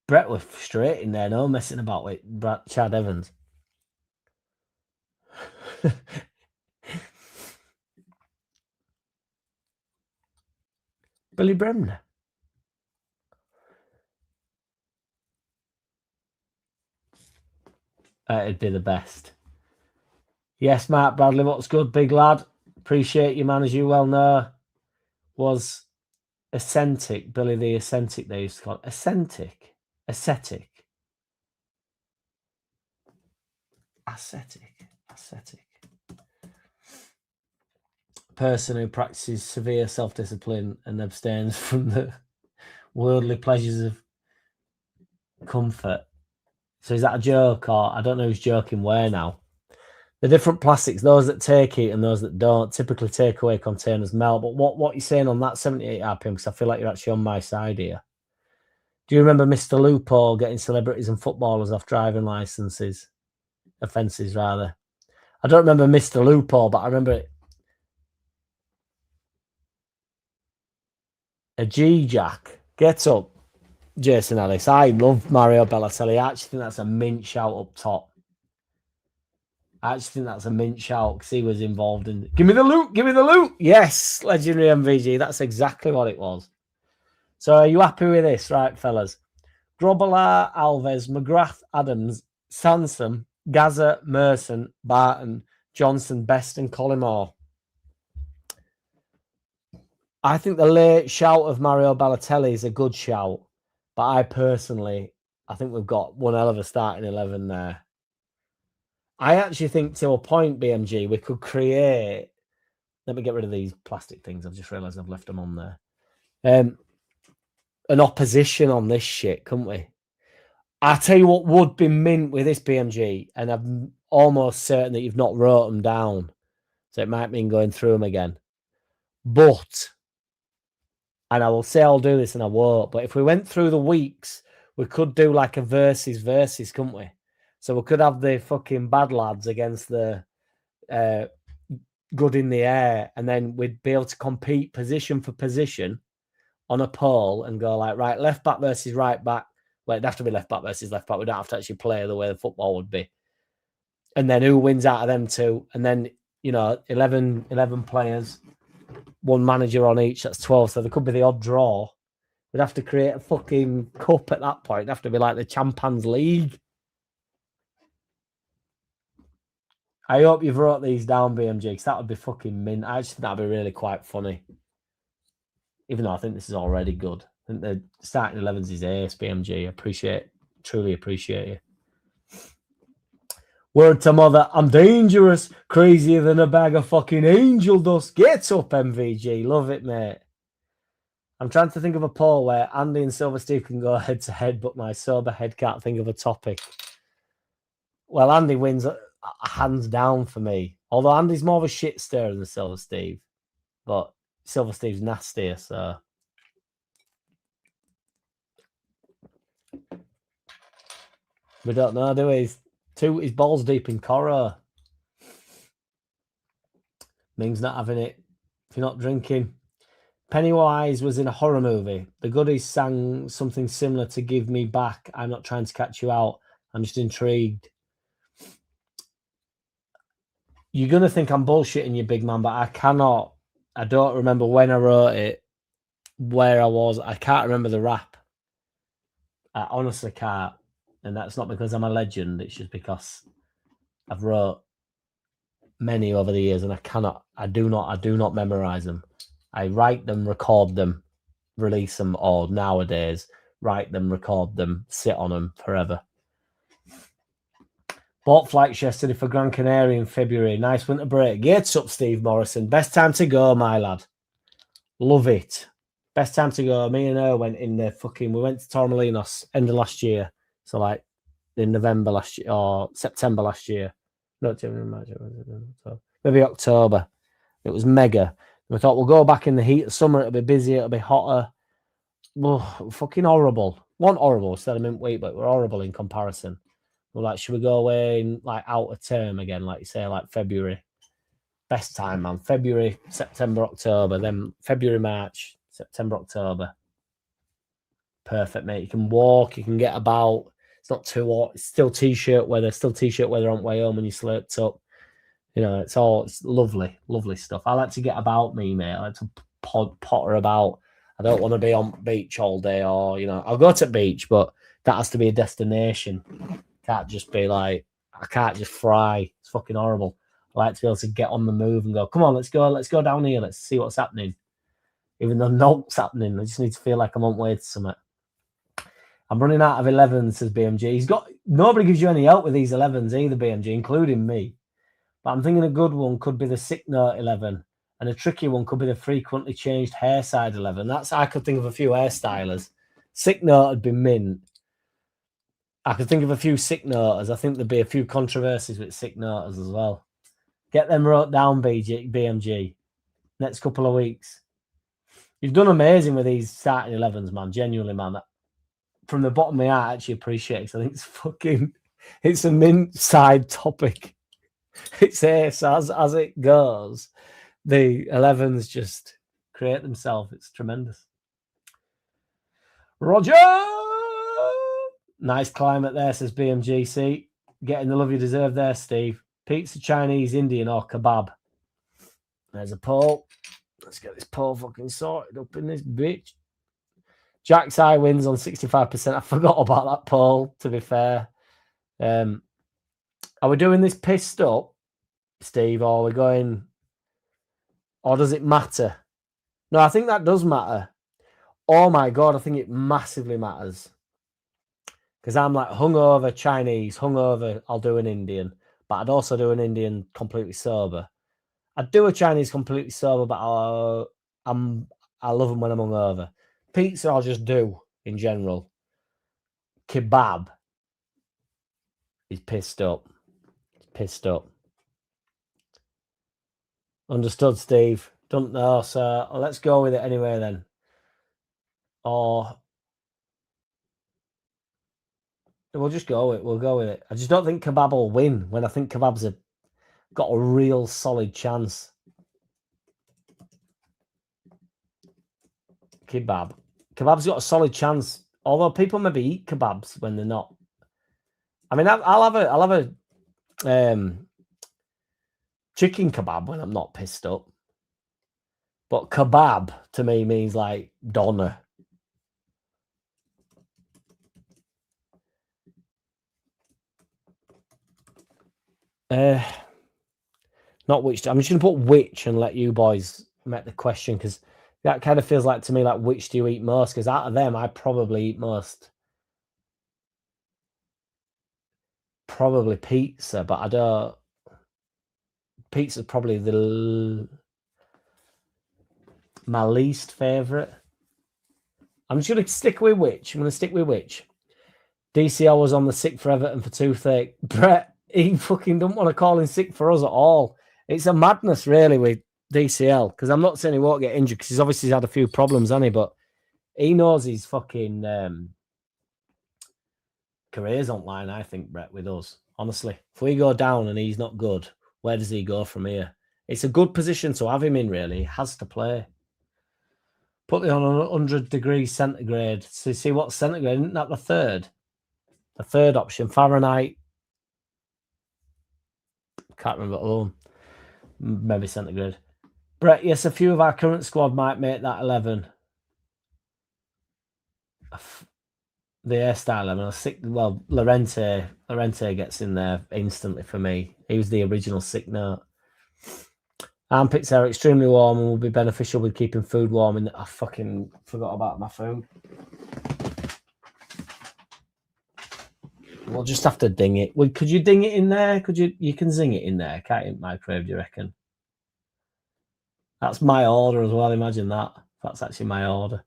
Brett was straight in there, no messing about with Chad Evans. Billy Bremner. It'd be the best. Yes, Mark Bradley, what's good, big lad? Appreciate you, man, as you well know. Was Ascetic, Billy the Ascetic, they used to call it. Ascetic. Person who practices severe self-discipline and abstains from the worldly pleasures of comfort. So is that a joke, or I don't know who's joking where now? The different plastics, those that take it and those that don't, typically takeaway containers melt. But what you're saying on that 78 RPM, because I feel like you're actually on my side here. Do you remember Mr. Lupo getting celebrities and footballers off driving licenses? Offences, rather. I don't remember Mr. Lupo, but I remember it. A G-Jack. Get up, Jason Ellis. I love Mario Balotelli. I actually think that's a mint shout up top. I actually think that's a mint shout because he was involved in. Give me the loot. Yes, legendary MVG. That's exactly what it was. So are you happy with this, right, fellas? Grobbelaar, Alves, McGrath, Adams, Sansom, Gaza, Merson, Barton, Johnson, Best, and Collymore. I think the late shout of Mario Balotelli is a good shout, but I think we've got one hell of a starting 11 there. I actually think to a point, BMG, we could create. Let me get rid of these plastic things. I've just realised I've left them on there. An opposition on this shit, couldn't we? I tell you what would be mint with this BMG, and I'm almost certain that you've not wrote them down, so it might mean going through them again. But, and I will say I'll do this and I won't, but if we went through the weeks, we could do like a versus, couldn't we? So we could have the fucking bad lads against the good in the air, and then we'd be able to compete position for position on a poll and go like, right, left back versus right back. Well, it'd have to be left back versus left back. We don't have to actually play the way the football would be. And then who wins out of them two? And then, 11 players, one manager on each. That's 12. So there could be the odd draw. We'd have to create a fucking cup at that point. It'd have to be like the Champions League. I hope you've wrote these down, BMG, because that would be fucking mint. I just think that'd be really quite funny. Even though I think this is already good. I think the starting 11s is ace, BMG. Truly appreciate you. Word to mother, I'm dangerous, crazier than a bag of fucking angel dust. Get up, MVG. Love it, mate. I'm trying to think of a poll where Andy and Silver Steve can go head to head, but my sober head can't think of a topic. Well, Andy wins hands down for me. Although Andy's more of a shit stirrer than Silver Steve. But Silver Steve's nastier, so. We don't know, do we? He's balls deep in Coro. Ming's not having it. If you're not drinking. Pennywise was in a horror movie. The Goodies sang something similar to Give Me Back. I'm not trying to catch you out. I'm just intrigued. You're going to think I'm bullshitting you, big man, but I cannot. I don't remember when I wrote it, where I was. I can't remember the rap. I honestly can't. And that's not because I'm a legend. It's just because I've wrote many over the years and I do not memorize them. I write them, record them, release them, or nowadays, write them, record them, sit on them forever. Bought flights yesterday for Gran Canaria in February. Nice winter break. Gates up, Steve Morrison. Best time to go, my lad. Love it. Best time to go. Me and her went in the we went to Torremolinos end of last year. So like in November last year or September last year. No, maybe October. It was mega. We thought we'll go back in the heat of summer. It'll be busy. It'll be hotter. Oh, fucking horrible. Wasn't horrible. Still a mint week, but we're horrible in comparison. We're like, should we go away in like out of term again? Like you say, like February. Best time, man. February, September, October. Then February, March, September, October. Perfect, mate. You can walk. You can get about. It's not too hot. It's still t-shirt weather. Still t-shirt weather on way home when you slurped up. It's lovely, lovely stuff. I like to get about me, mate. I like to potter about. I don't want to be on beach all day or, I'll go to beach, but that has to be a destination. Can't just be like, I can't just fry. It's fucking horrible. I like to be able to get on the move and go, come on, let's go down here. Let's see what's happening. Even though nothing's happening, I just need to feel like I'm on way to something. I'm running out of 11s, says BMG. Nobody gives you any help with these 11s either, BMG, including me. But I'm thinking a good one could be the sick note 11, and a tricky one could be the frequently changed hair side 11. I could think of a few hairstylers. Sick note would be mint. I could think of a few sick noters. I think there'd be a few controversies with sick noters as well. Get them wrote down, BMG. Next couple of weeks. You've done amazing with these starting 11s, man. Genuinely, man. From the bottom of my heart, I actually appreciate it. I think it's a mint side topic. It's ace as it goes. The 11s just create themselves. It's tremendous. Roger! Nice climate there, says BMGC. Getting the love you deserve there, Steve. Pizza, Chinese, Indian, or kebab? There's a poll. Let's get this poll fucking sorted up in this bitch. Jack's eye wins on 65%. I forgot about that poll, to be fair. Are we doing this pissed up, Steve, or are we going... Or does it matter? No, I think that does matter. Oh, my God, I think it massively matters. Because I'm like hungover Chinese, hungover, I'll do an Indian. But I'd also do an Indian completely sober. I'd do a Chinese completely sober, but I love them when I'm hungover. Pizza I'll just do in general. Kebab. He's pissed up. He's pissed up. Understood, Steve. Don't know, so let's go with it anyway then. Or we'll just go with it. We'll go with it. I just don't think Kebab will win when I think Kebab's got a real solid chance. Kebab's got a solid chance. Although people maybe eat kebabs when they're not. I mean, I'll have a chicken kebab when I'm not pissed up. But kebab to me means like doner. Not which. I'm just going to put which and let you boys make the question, because that kind of feels like to me like which do you eat most? Because out of them, I probably eat most. Probably pizza, but I don't. Pizza's probably my least favourite. I'm just going to stick with which. I'm going to stick with which. DCL was on the sick for Everton for toothache. Brett, he fucking don't want to call in sick for us at all. It's a madness, really, with DCL, because I'm not saying he won't get injured, because he's obviously had a few problems, hasn't he? But he knows his fucking career's online, I think, Brett, with us. Honestly, if we go down and he's not good, where does he go from here? It's a good position to have him in, really. He has to play. Put it on 100 degrees centigrade. So see what centigrade? Isn't that the third? The third option, Fahrenheit. Can't remember alone. Maybe centigrade. Brett, yes, a few of our current squad might make that 11. The hairstyle 11. Well, Lorente gets in there instantly for me. He was the original sick note. Armpits are extremely warm and will be beneficial with keeping food warm. And I fucking forgot about my food. We'll just have to ding it. Could you ding it in there? Could you? You can zing it in there, can't you? Microwave, do you reckon? That's my order as well. Imagine that. That's actually my order.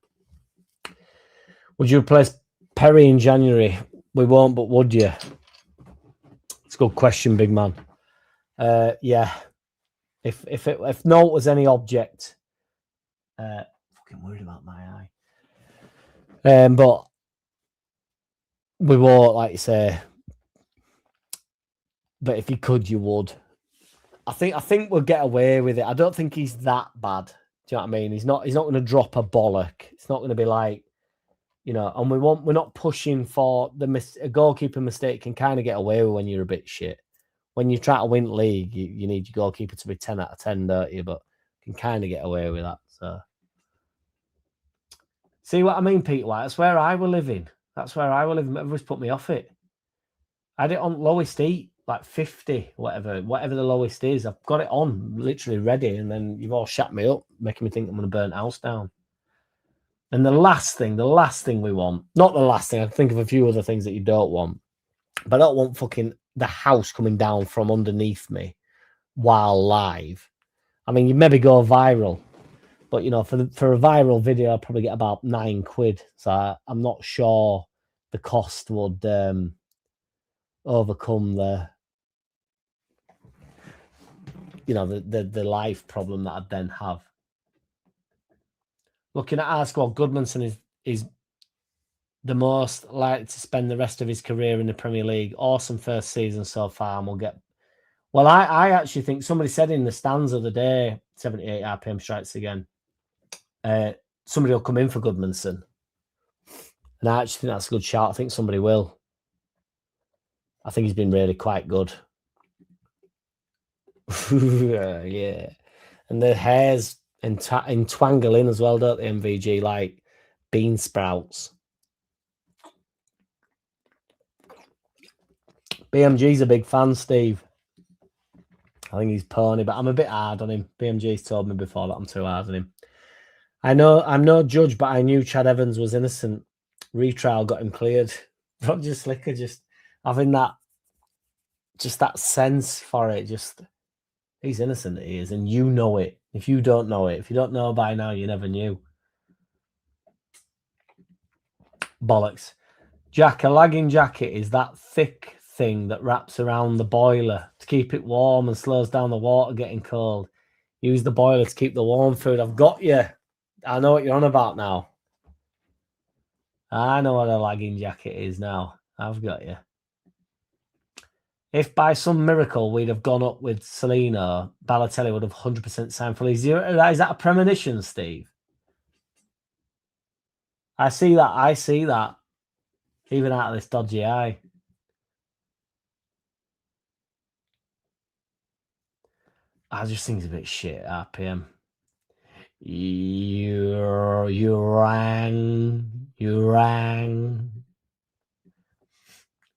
Would you replace Perry in January? We won't, but would you? It's a good question, big man. Yeah. If Note was any object, fucking worried about my eye. But we won't, like you say. But if you could, you would. I think we'll get away with it. I don't think he's that bad. Do you know what I mean? He's not going to drop a bollock. It's not going to be like, you know. And we're not pushing for a goalkeeper mistake can kind of get away with when you're a bit shit. When you try to win league, you need your goalkeeper to be 10 out of 10, don't you? But you can kind of get away with that. So, see what I mean, Peter White? That's where I were living. Everyone's put me off it. I had it on lowest heat, like 50, whatever the lowest is. I've got it on, literally ready, and then you've all shut me up, making me think I'm going to burn the house down. And the last thing we want, not the last thing, I think of a few other things that you don't want, but I don't want fucking the house coming down from underneath me while live. I mean, you maybe go viral, but you know, for a viral video, I'll probably get about £9. So I'm not sure the cost would overcome the life problem that I'd then have. Looking at our squad, Goodmanson is the most likely to spend the rest of his career in the Premier League. Awesome first season so far, and we'll get. Well, I actually think somebody said in the stands of the day, 78 RPM strikes again. Somebody will come in for Goodmanson, and I actually think that's a good shout. I think somebody will. I think he's been really quite good. Yeah, and the hairs entwangle in as well, don't they? MVG like bean sprouts. BMG's a big fan, Steve. I think he's pony, but I'm a bit hard on him. BMG's told me before that I'm too hard on him. I know I'm no judge, but I knew Chad Evans was innocent. Retrial got him cleared. Roger Slicker just having that sense for it. Just he's innocent, he is, and you know it. If you don't know it, if you don't know by now, you never knew. Bollocks. Jack, a lagging jacket is that thick thing that wraps around the boiler to keep it warm and slows down the water getting cold. Use the boiler to keep the warm food. I've got you. I know what you're on about now. I know what a lagging jacket is now. I've got you. If by some miracle we'd have gone up with Celino, Balotelli would have 100% signed for Leeds. Is that a premonition, Steve? I see that. I see that. Even out of this dodgy eye. I just think it's a bit shit, RPM. You rang.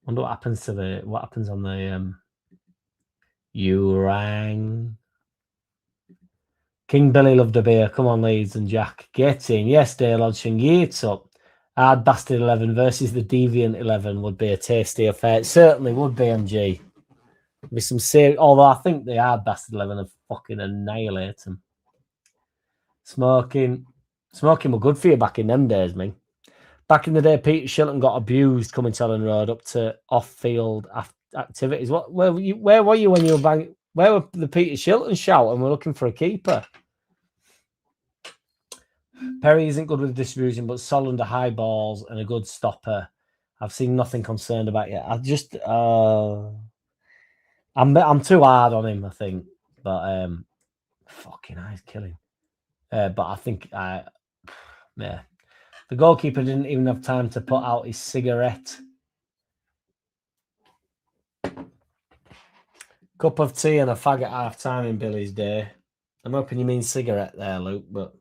Wonder what happens to what happens on the you rang. King Billy loved a beer. Come on, Leeds and Jack. Get in. Yes, Dale Hodgson. Yeats up. Hard Bastard 11 versus the Deviant 11 would be a tasty affair. It certainly would be, MG. With some serious, although I think the Hard Bastard 11 have fucking annihilate them. Smoking were good for you back in them days, man. Back in the day, Peter Shilton got abused coming to Ellen Road up to off-field activities. Where were you when you were banging? Where were the Peter Shilton shout and we're looking for a keeper? Perry isn't good with distribution, but solid under high balls and a good stopper. I've seen nothing concerned about yet. I just I'm too hard on him, I think. But fucking eyes killing. But I think yeah. The goalkeeper didn't even have time to put out his cigarette. Cup of tea and a fag at half time in Billy's day. I'm hoping you mean cigarette there, Luke, but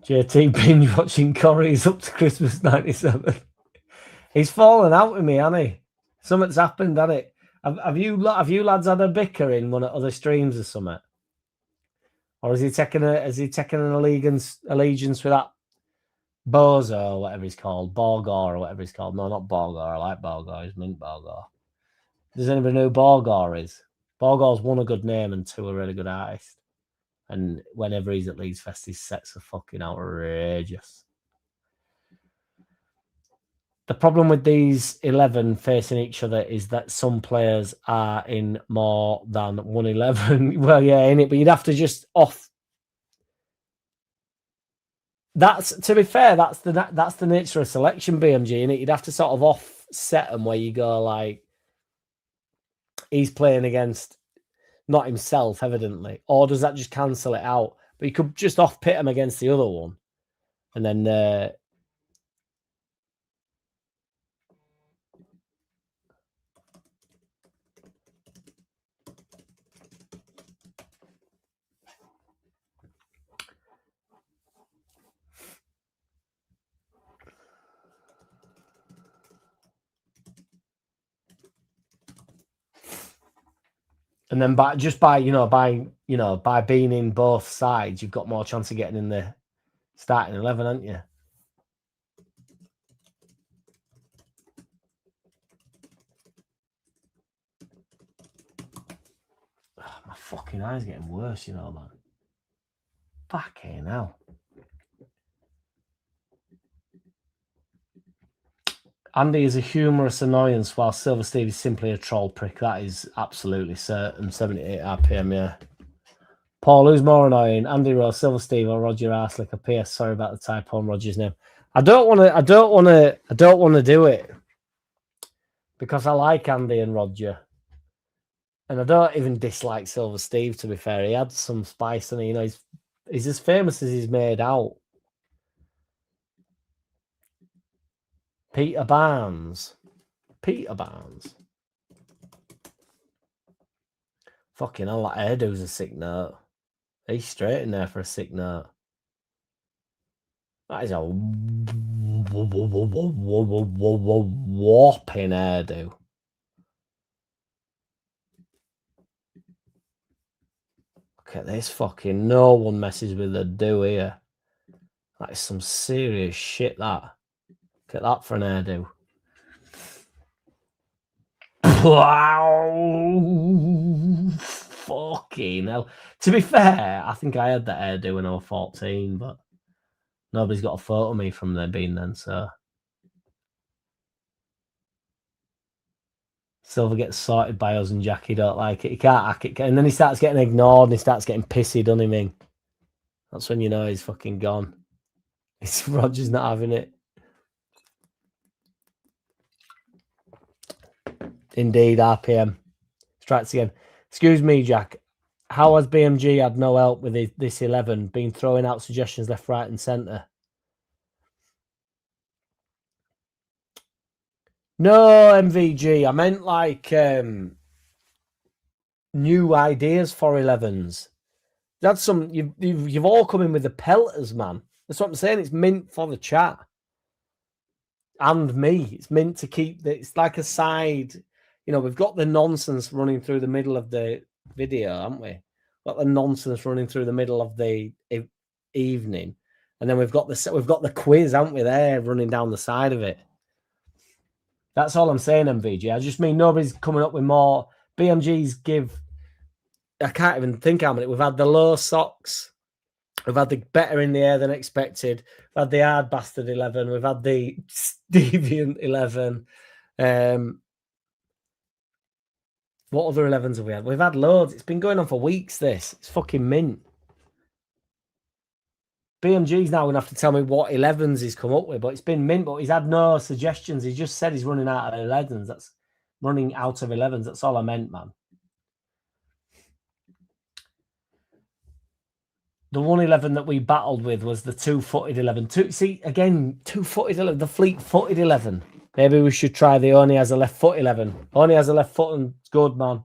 JT binge watching Corrie's up to Christmas 97. He's fallen out with me, hasn't he? Something's happened, hasn't it? Have you lads had a bicker in one of other streams or something? Or has he taken an allegiance with that Bozo or whatever he's called? Borgor or whatever he's called. No, not Borgor. I like Borgor. He's Mint Borgor. Does anybody know who Borgor is? Borgor's one, a good name, and two, a really good artist. And whenever he's at Leeds Fest, his sets are fucking outrageous. The problem with these 11 facing each other is that some players are in more than 111. Well, yeah, in it, but you'd have to just off. That's, to be fair, that's the nature of selection, BMG, in it. You'd have to sort of offset them where you go like he's playing against not himself, evidently, or does that just cancel it out? But you could just off pit him against the other one, and then. And then by being in both sides, you've got more chance of getting in the starting 11, haven't you? Oh, my fucking eye's getting worse, man. Fucking hell. Andy is a humorous annoyance, while Silver Steve is simply a troll prick. That is absolutely certain. 78 RPM, yeah. Paul, who's more annoying, Andy Rose, Silver Steve, or Roger Arslick? A PS, sorry about the typo on Roger's name. I don't want to do it because I like Andy and Roger, and I don't even dislike Silver Steve. To be fair, he had some spice, and he's as famous as he's made out. Peter Barnes. Fucking hell, that hairdo's a sick note. He's straight in there for a sick note. That is a whopping hairdo. Look at this fucking, no one messes with the do here. That is some serious shit, that. Look at that for an hairdo. Wow. Fucking Fucking hell. To be fair, I think I had that hairdo when I was 14, but nobody's got a photo of me from there being then, so. Silver gets sorted by us and Jackie don't like it. He can't hack it. And then he starts getting ignored and he starts getting pissy, doesn't he, Ming? That's when you know he's fucking gone. Roger's not having it. Indeed, RPM. Strikes again. Excuse me, Jack. How has BMG had no help with this 11? Been throwing out suggestions left, right, and centre. No, MVG. I meant like new ideas for 11s. That's some. You've all come in with the pelters, man. That's what I'm saying. It's mint for the chat and me. It's meant to keep. It's like a side. You know, we've got the nonsense running through the middle of the video, haven't we? Got the nonsense running through the middle of the evening, and then we've got the quiz, haven't we? There running down the side of it. That's all I'm saying, MVG. I just mean nobody's coming up with more. BMGs give. I can't even think how many. We've had the low socks. We've had the better in the air than expected. We've had the hard bastard 11. We've had the deviant 11. What other 11s have we had? We've had loads. It's been going on for weeks, this. It's fucking mint. BMG's now going to have to tell me what 11s he's come up with, but it's been mint, but he's had no suggestions. He just said he's running out of 11s. That's running out of 11s. That's all I meant, man. The 111 that we battled with was the two-footed 11. Two-footed 11, the fleet-footed 11. Maybe we should try the only has a left foot 11. Only has a left foot and it's good, man.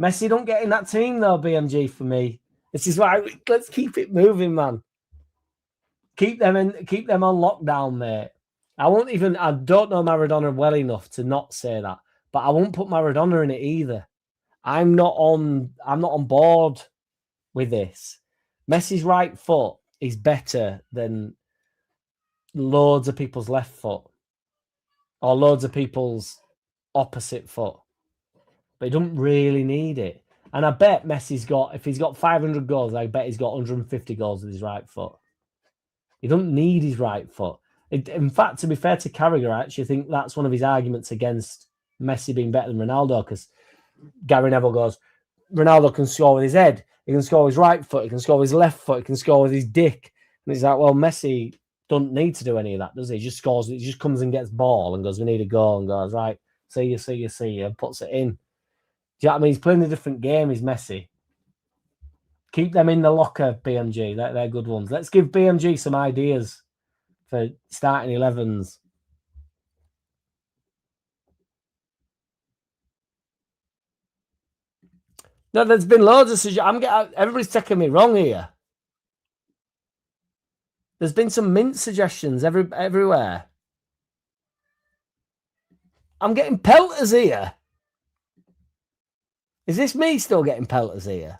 Messi don't get in that team, though, BMG, for me. This is why let's keep it moving, man. Keep them on lockdown, mate. I don't know Maradona well enough to not say that, but I won't put Maradona in it either. I'm not on board with this. Messi's right foot is better than loads of people's left foot or loads of people's opposite foot. But he doesn't really need it. And I bet Messi's if he's got 500 goals, I bet he's got 150 goals with his right foot. He doesn't need his right foot. In fact, to be fair to Carragher, I actually think that's one of his arguments against Messi being better than Ronaldo, because Gary Neville goes, Ronaldo can score with his head. He can score with his right foot. He can score with his left foot. He can score with his dick. And he's like, well, Messi doesn't need to do any of that, does he? He just scores. He just comes and gets ball and goes, we need a goal, and goes, right, see you, and puts it in. Do you know what I mean? He's playing a different game, he's Messi. Keep them in the locker, BMG. They're good ones. Let's give BMG some ideas for starting 11s. No, there's been loads of suggestions. Everybody's taking me wrong here. There's been some mint suggestions everywhere. I'm getting pelters here. Is this me still getting pelters here?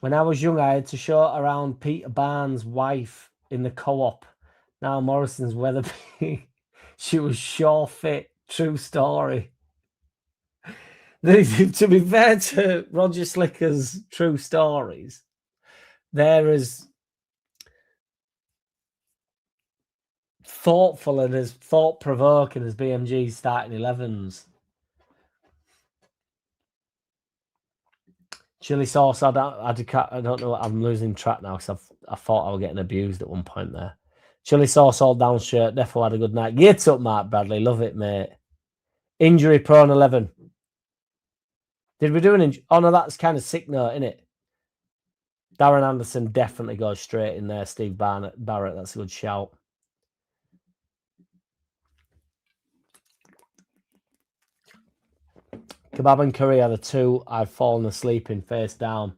When I was young, I had to show around Peter Barnes' wife in the co-op. Now Morrison's Weatherby. She was sure fit. True story. To be fair to Roger Slicker's true stories, they're as thoughtful and as thought-provoking as BMG's starting 11s. Chili sauce, I don't know. I'm losing track now because I thought I was getting abused at one point there. Chili sauce, all down shirt. Defo had a good night. Get up, Mark Bradley. Love it, mate. Injury prone 11. Did we do an injury? Oh, no, that's kind of sick note, isn't it? Darren Anderson definitely goes straight in there. Steve Barrett, that's a good shout. Kebab and curry are the two I've fallen asleep in face down.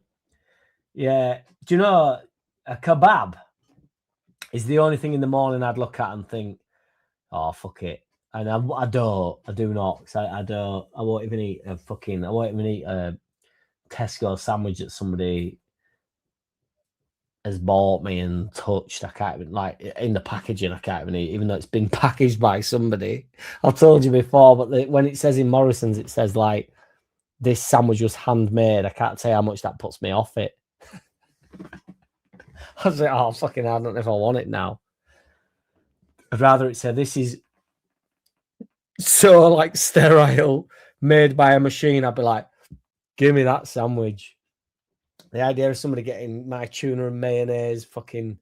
Yeah. Do you know, a kebab is the only thing in the morning I'd look at and think, oh, fuck it. And I do not. I won't even eat a Tesco sandwich that somebody has bought me and touched. I can't even, like, in the packaging, I can't even eat, even though it's been packaged by somebody. I've told you before, but when it says in Morrison's, it says, like, this sandwich was handmade. I can't tell you how much that puts me off it. I was like, oh, fucking hell, I don't know if I want it now. I'd rather it say, this is so, like, sterile, made by a machine. I'd be like, give me that sandwich. The idea of somebody getting my tuna and mayonnaise, fucking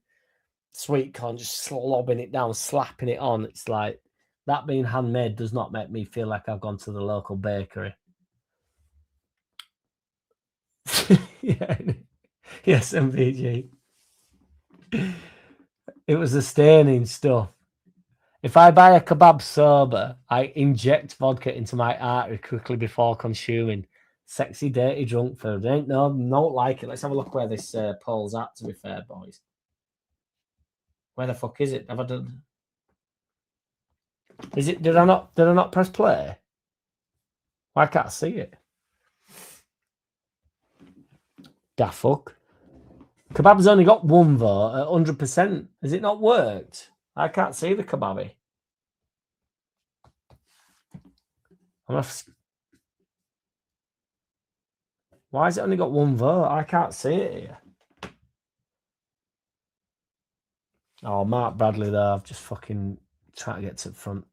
sweet corn, just slobbing it down, slapping it on. It's like, that being handmade does not make me feel like I've gone to the local bakery. Yeah. Yes, MVG. It was the staining stuff. If I buy a kebab sober, I inject vodka into my artery quickly before consuming. Sexy, dirty, drunk food. Ain't no, don't like it. Let's have a look where this poll's at, to be fair, boys. Where the fuck is it? Have I done? Is it? Did I not press play? I can't see it. Da fuck. Kebab's only got one vote at 100%. Has it not worked? I can't see the kebabby. Why has it only got one vote? I can't see it here. Oh, Mark Bradley there. I've just fucking trying to get to the front.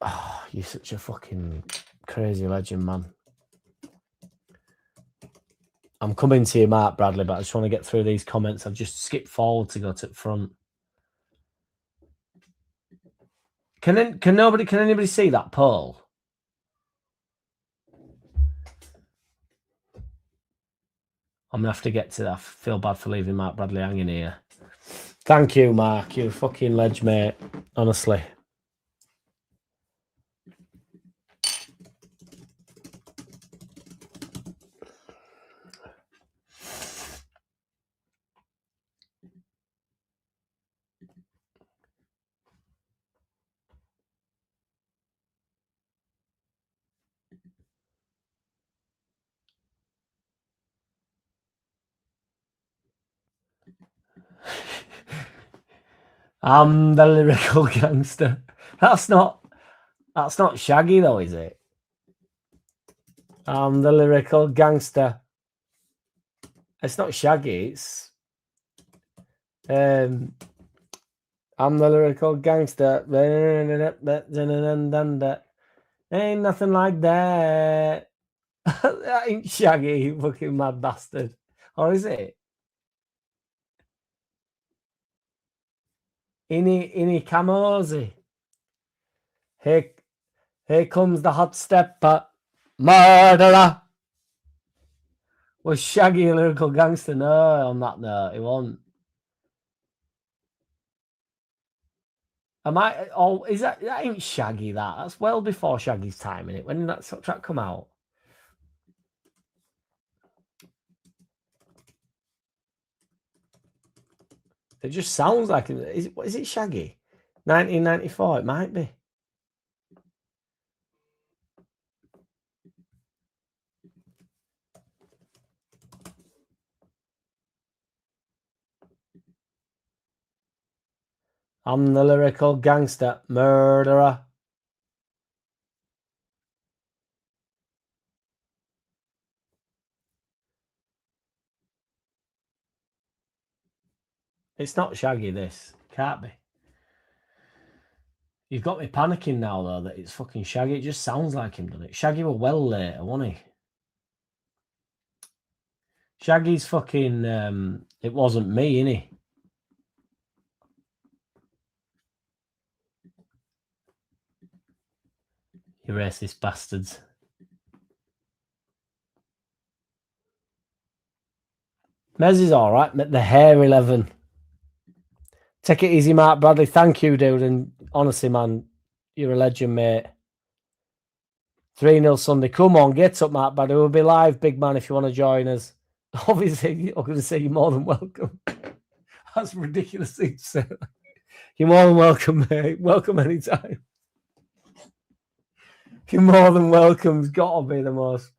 Oh, you're such a fucking crazy legend, man. I'm coming to you, Mark Bradley, but I just want to get through these comments. I've just skipped forward to go to the front. Can anybody see that poll? I'm gonna have to get to that. I feel bad for leaving Mark Bradley hanging here. Thank you, Mark. You're a fucking ledge, mate. Honestly. I'm the lyrical gangster. That's not Shaggy though, is it? I'm the lyrical gangster. It's not Shaggy. It's I'm the lyrical gangster. Ain't nothing like that. That ain't Shaggy, you fucking mad bastard. Or is it? Ini Kamosi. Here comes the hot stepper. Murderer. Was Shaggy a lyrical gangster? No, on that note, he won't. Am I? Oh, is that ain't Shaggy? That's well before Shaggy's time, innit? When did that track come out? It just sounds like it. Is it Shaggy? 1994. It might be. I'm the lyrical gangster murderer. It's not Shaggy, this. Can't be. You've got me panicking now, though, that it's fucking Shaggy. It just sounds like him, doesn't it? Shaggy were well later, wasn't he? Shaggy's fucking... it wasn't me, innit? You racist bastards. Mez is all right. The hair 11. Take it easy, Mark Bradley. Thank you, dude. And honestly, man, you're a legend, mate. 3-0 Sunday. Come on, get up, Mark Bradley. We'll be live, big man, if you want to join us. Obviously, I'm going to say you're more than welcome. That's ridiculous thing to say. You're more than welcome, mate. Welcome anytime. You're more than welcome. It's got to be the most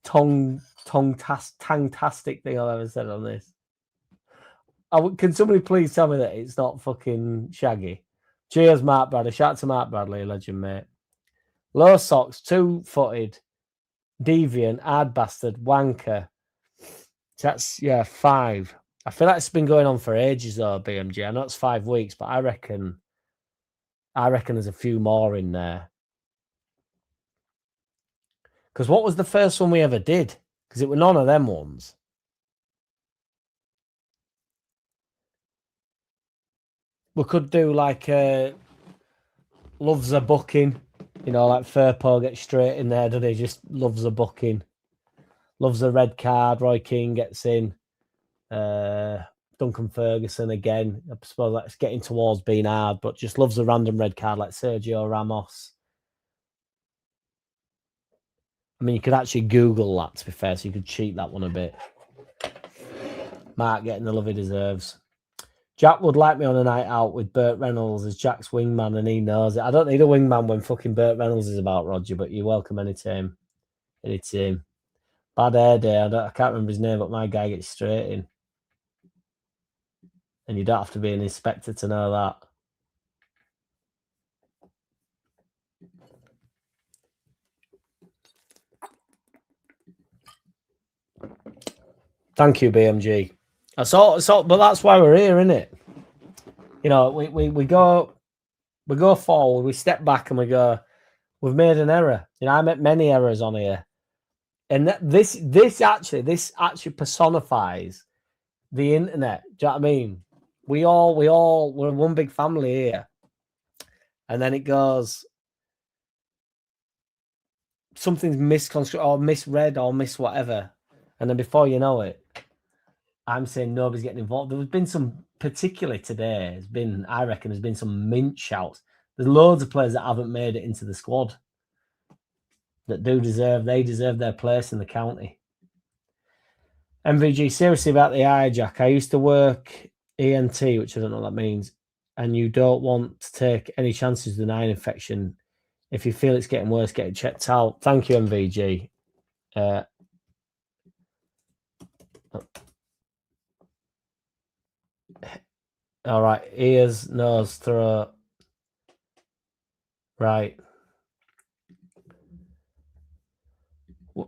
tongue tangtastic thing I've ever said on this. Can somebody please tell me that it's not fucking Shaggy? Cheers, Mark Bradley. Shout out to Mark Bradley, legend, mate. Low socks, 2-footed, deviant, hard bastard, wanker. That's, 5. I feel like it's been going on for ages, though, BMG. I know it's 5 weeks, but I reckon there's a few more in there. Because what was the first one we ever did? Because it were none of them ones. We could do like loves a booking, like Furpo gets straight in there, do they? Just loves a booking, loves a red card. Roy Keane gets in. Duncan Ferguson again. I suppose that's getting towards being hard, but just loves a random red card like Sergio Ramos. I mean, you could actually Google that, to be fair, so you could cheat that one a bit. Mark getting the love he deserves. Jack would like me on a night out with Burt Reynolds as Jack's wingman, and he knows it. I don't need a wingman when fucking Burt Reynolds is about, Roger, but you're welcome any team. Any team. Bad hair day. I can't remember his name, but my guy gets straight in. And you don't have to be an inspector to know that. Thank you, BMG. But that's why we're here, isn't it? We go forward, we step back, and we go, we've made an error. I make many errors on here, and this actually personifies the internet. Do you know what I mean? We're one big family here, and then it goes, something's misconstrued or misread or whatever, and then before you know it, I'm saying nobody's getting involved. There's been some, particularly today, I reckon there's been some mint shouts. There's loads of players that haven't made it into the squad that deserve their place in the county. MVG, seriously about the eye, Jack. I used to work ENT, which I don't know what that means, and you don't want to take any chances with an eye infection. If you feel it's getting worse, get it checked out. Thank you, MVG. All right, ears, nose, throat. Right.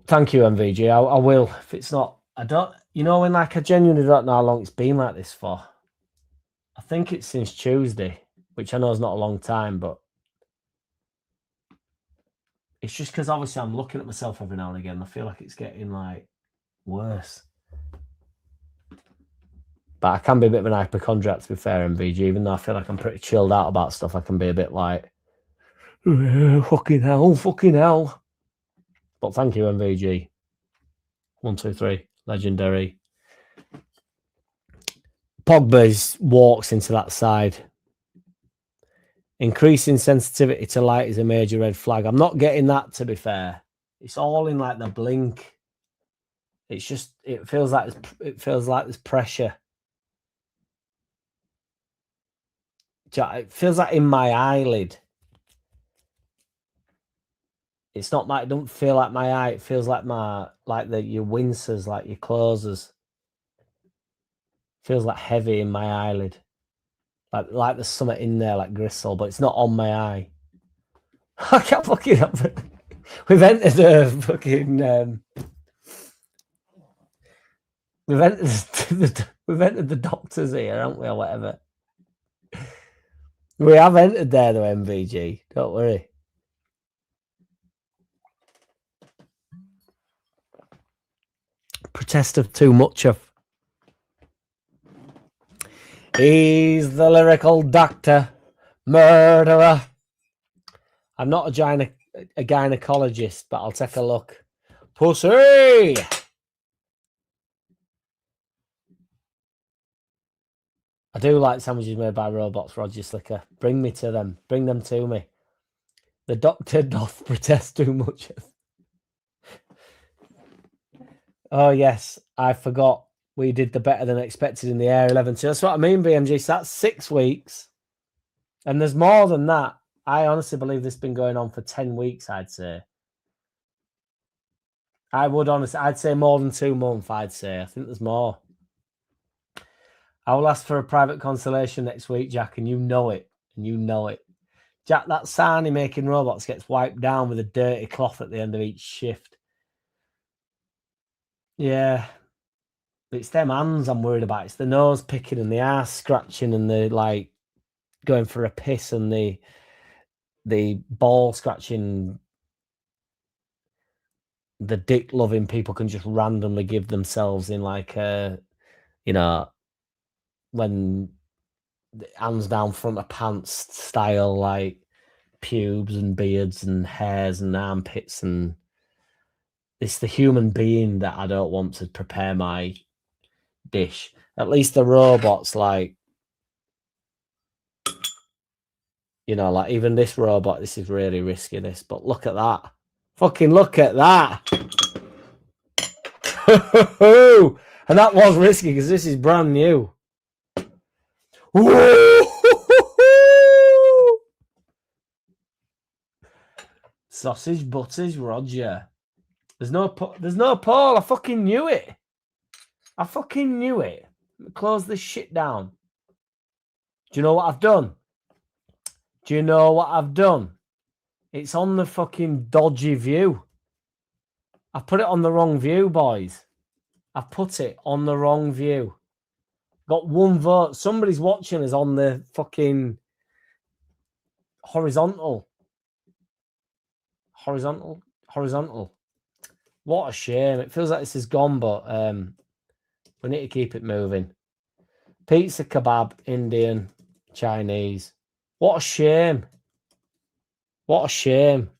Thank you, MVG. I will. If it's not, I don't. When I genuinely don't know how long it's been like this for. I think it's since Tuesday, which I know is not a long time, but it's just because obviously I'm looking at myself every now and again. I feel like it's getting worse. But I can be a bit of an hypochondriac, to be fair, MVG. Even though I feel like I'm pretty chilled out about stuff, I can be a bit like, fucking hell. But thank you, MVG. 1, 2, 3. Legendary. Pogba walks into that side. Increasing sensitivity to light is a major red flag. I'm not getting that, to be fair. It's all in the blink. It's just, it feels like there's pressure. It feels like in my eyelid. It's not it don't feel like my eye. It feels like your wincers, like your closes. Feels like heavy in my eyelid. Like there's something in there, like gristle, but it's not on my eye. I can't fucking help it. We've entered a fucking we've entered the doctors here, haven't we, or whatever. We have entered there though, MVG. Don't worry. Protest of too much of. He's the lyrical doctor, murderer. I'm not a gynecologist, but I'll take a look. Pussy! I do like sandwiches made by robots, Roger Slicker. Bring me to them. Bring them to me. The doctor doth protest too much. Oh, yes. I forgot. We did the better than expected in the Air 11. So that's what I mean, BMG. So that's 6 weeks. And there's more than that. I honestly believe this has been going on for 10 weeks, I'd say. I would honestly, I'd say more than 2 months, I'd say. I think there's more. I will ask for a private consolation next week, Jack, and you know it. And you know it. Jack, that Sarnie making robots gets wiped down with a dirty cloth at the end of each shift. Yeah. It's them hands I'm worried about. It's the nose picking and the ass scratching and the like going for a piss and the ball scratching. The dick loving people can just randomly give themselves in like you know, when hands down front of pants style, like pubes and beards and hairs and armpits, and it's the human being that I don't want to prepare my dish. At least the robots, like, you know, like even this robot, this is really risky, this, but look at that. Fucking look at that. And that was risky because this is brand new. Sausage butters, Roger. There's no Paul. I fucking knew it. I fucking knew it. Close this shit down. Do you know what I've done? Do you know what I've done? It's on the fucking dodgy view. I've put it on the wrong view, boys. I've put it on the wrong view. Got 1 vote. Somebody's watching us on the fucking horizontal. Horizontal. What a shame. It feels like this is gone, but we need to keep it moving. Pizza, kebab, Indian, Chinese. What a shame. What a shame.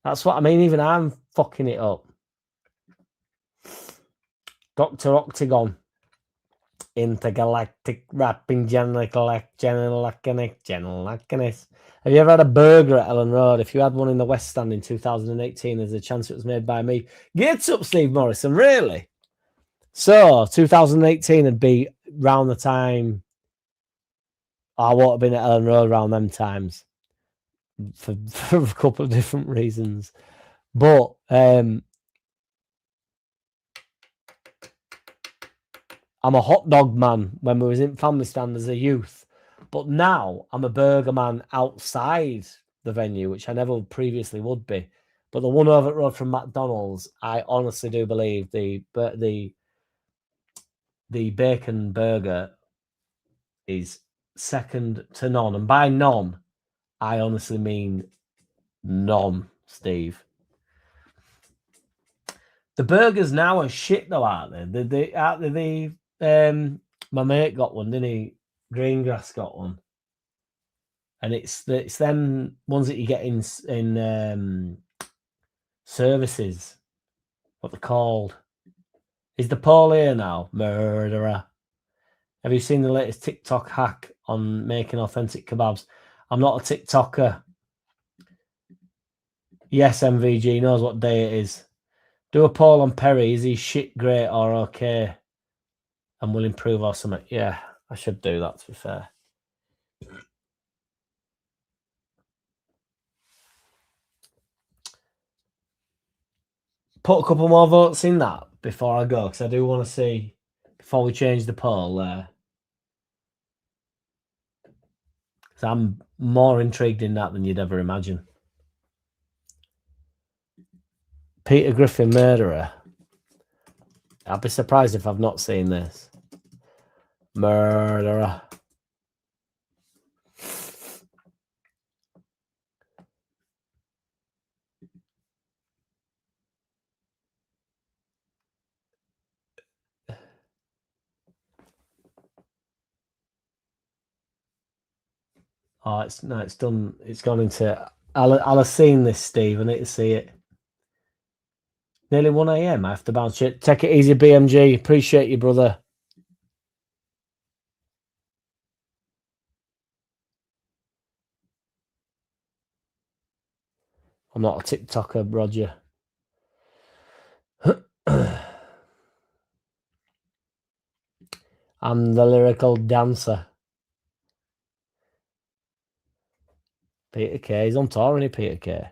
That's what I mean. Even I'm fucking it up. Dr. Octagon. Intergalactic rapping general. Have you ever had a burger at Ellen Road? If you had one in the West Stand in 2018, there's a chance it was made by me. Get up, Steve Morrison. Really? So 2018 would be round the time I would have been at Ellen Road around them times for a couple of different reasons. But I'm a hot dog man when we was in Family Stand as a youth. But now I'm a burger man outside the venue, which I never previously would be. But the one over the road from McDonald's, I honestly do believe the bacon burger is second to none. And by none, I honestly mean none, Steve. The burgers now are shit though, aren't they? My mate got one, didn't he? Greengrass got one. And it's them ones that you get in services. What they're called. Is the Paul here now? Murderer. Have you seen the latest TikTok hack on making authentic kebabs? I'm not a TikToker. Yes, MVG knows what day it is. Do a poll on Perry. Is he shit, great, or okay? And will improve or something. Yeah, I should do that, to be fair. Put a couple more votes in that before I go, because I do want to see, before we change the poll there. Because I'm more intrigued in that than you'd ever imagine. Peter Griffin Murderer. I'd be surprised if I've not seen this. Murderer. Oh, it's done. It's gone into. I'll have seen this, Steve. I need to see it. Nearly 1 a.m. I have to bounce it. Take it easy, BMG. Appreciate you, brother. I'm not a TikToker, Roger. I'm the lyrical dancer. Peter K. He's on tour, isn't he, Peter K?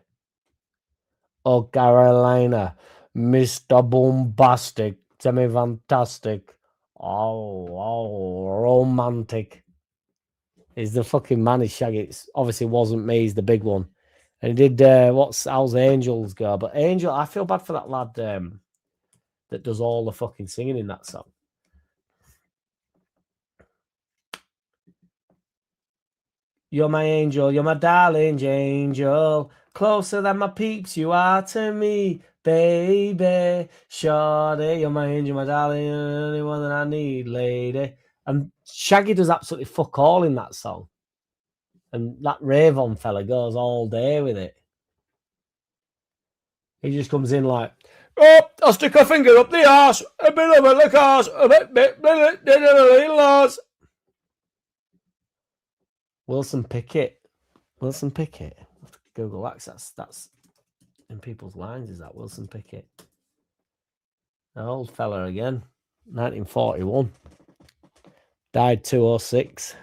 Oh, Carolina, Mr. Bombastic, semi-fantastic. Oh, romantic. He's the fucking man, is Shaggy. It obviously wasn't me, he's the big one. And he did, how's Angels go? But Angel, I feel bad for that lad that does all the fucking singing in that song. You're my angel, you're my darling angel. Closer than my peeps, you are to me, baby. Shorty, you're my angel, my darling, you're the only one that I need, lady. And Shaggy does absolutely fuck all in that song. And that Ravon fella goes all day with it. He just comes in like, oh, I'll stick a finger up the arse, a bit of the cars, a bit, laws. Wilson Pickett. Google that's in people's lines, is that Wilson Pickett? An old fella again. 1941. Died 206.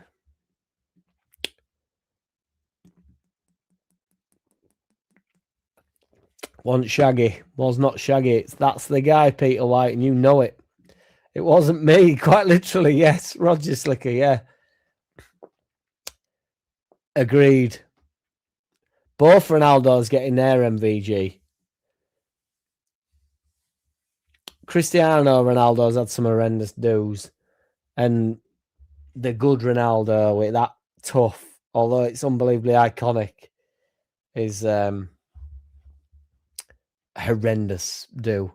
Wasn't Shaggy. Was not Shaggy. That's the guy, Peter White, and you know it. It wasn't me, quite literally, yes. Roger Slicker, yeah. Agreed. Both Ronaldo's getting their MVG. Cristiano Ronaldo's had some horrendous do's. And the good Ronaldo with that tough, although it's unbelievably iconic, is horrendous do.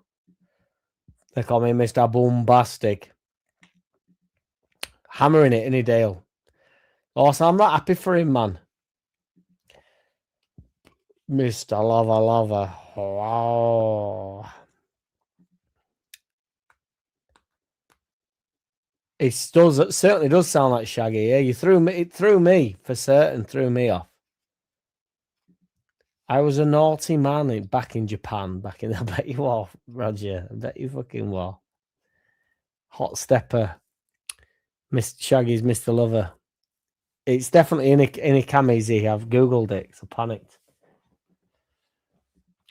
They call me Mr. Bombastic. Hammering it, innit, Dale? Also, I'm not happy for him, man. Mr. Lover. Wow. It certainly does sound like Shaggy. Yeah, it threw me for certain, threw me off. I was a naughty man back in Japan. I bet you were, Roger. I bet you fucking were. Hot Stepper. Shaggy's Mr. Lover. It's definitely in a Kamizi. I've Googled it, so panicked.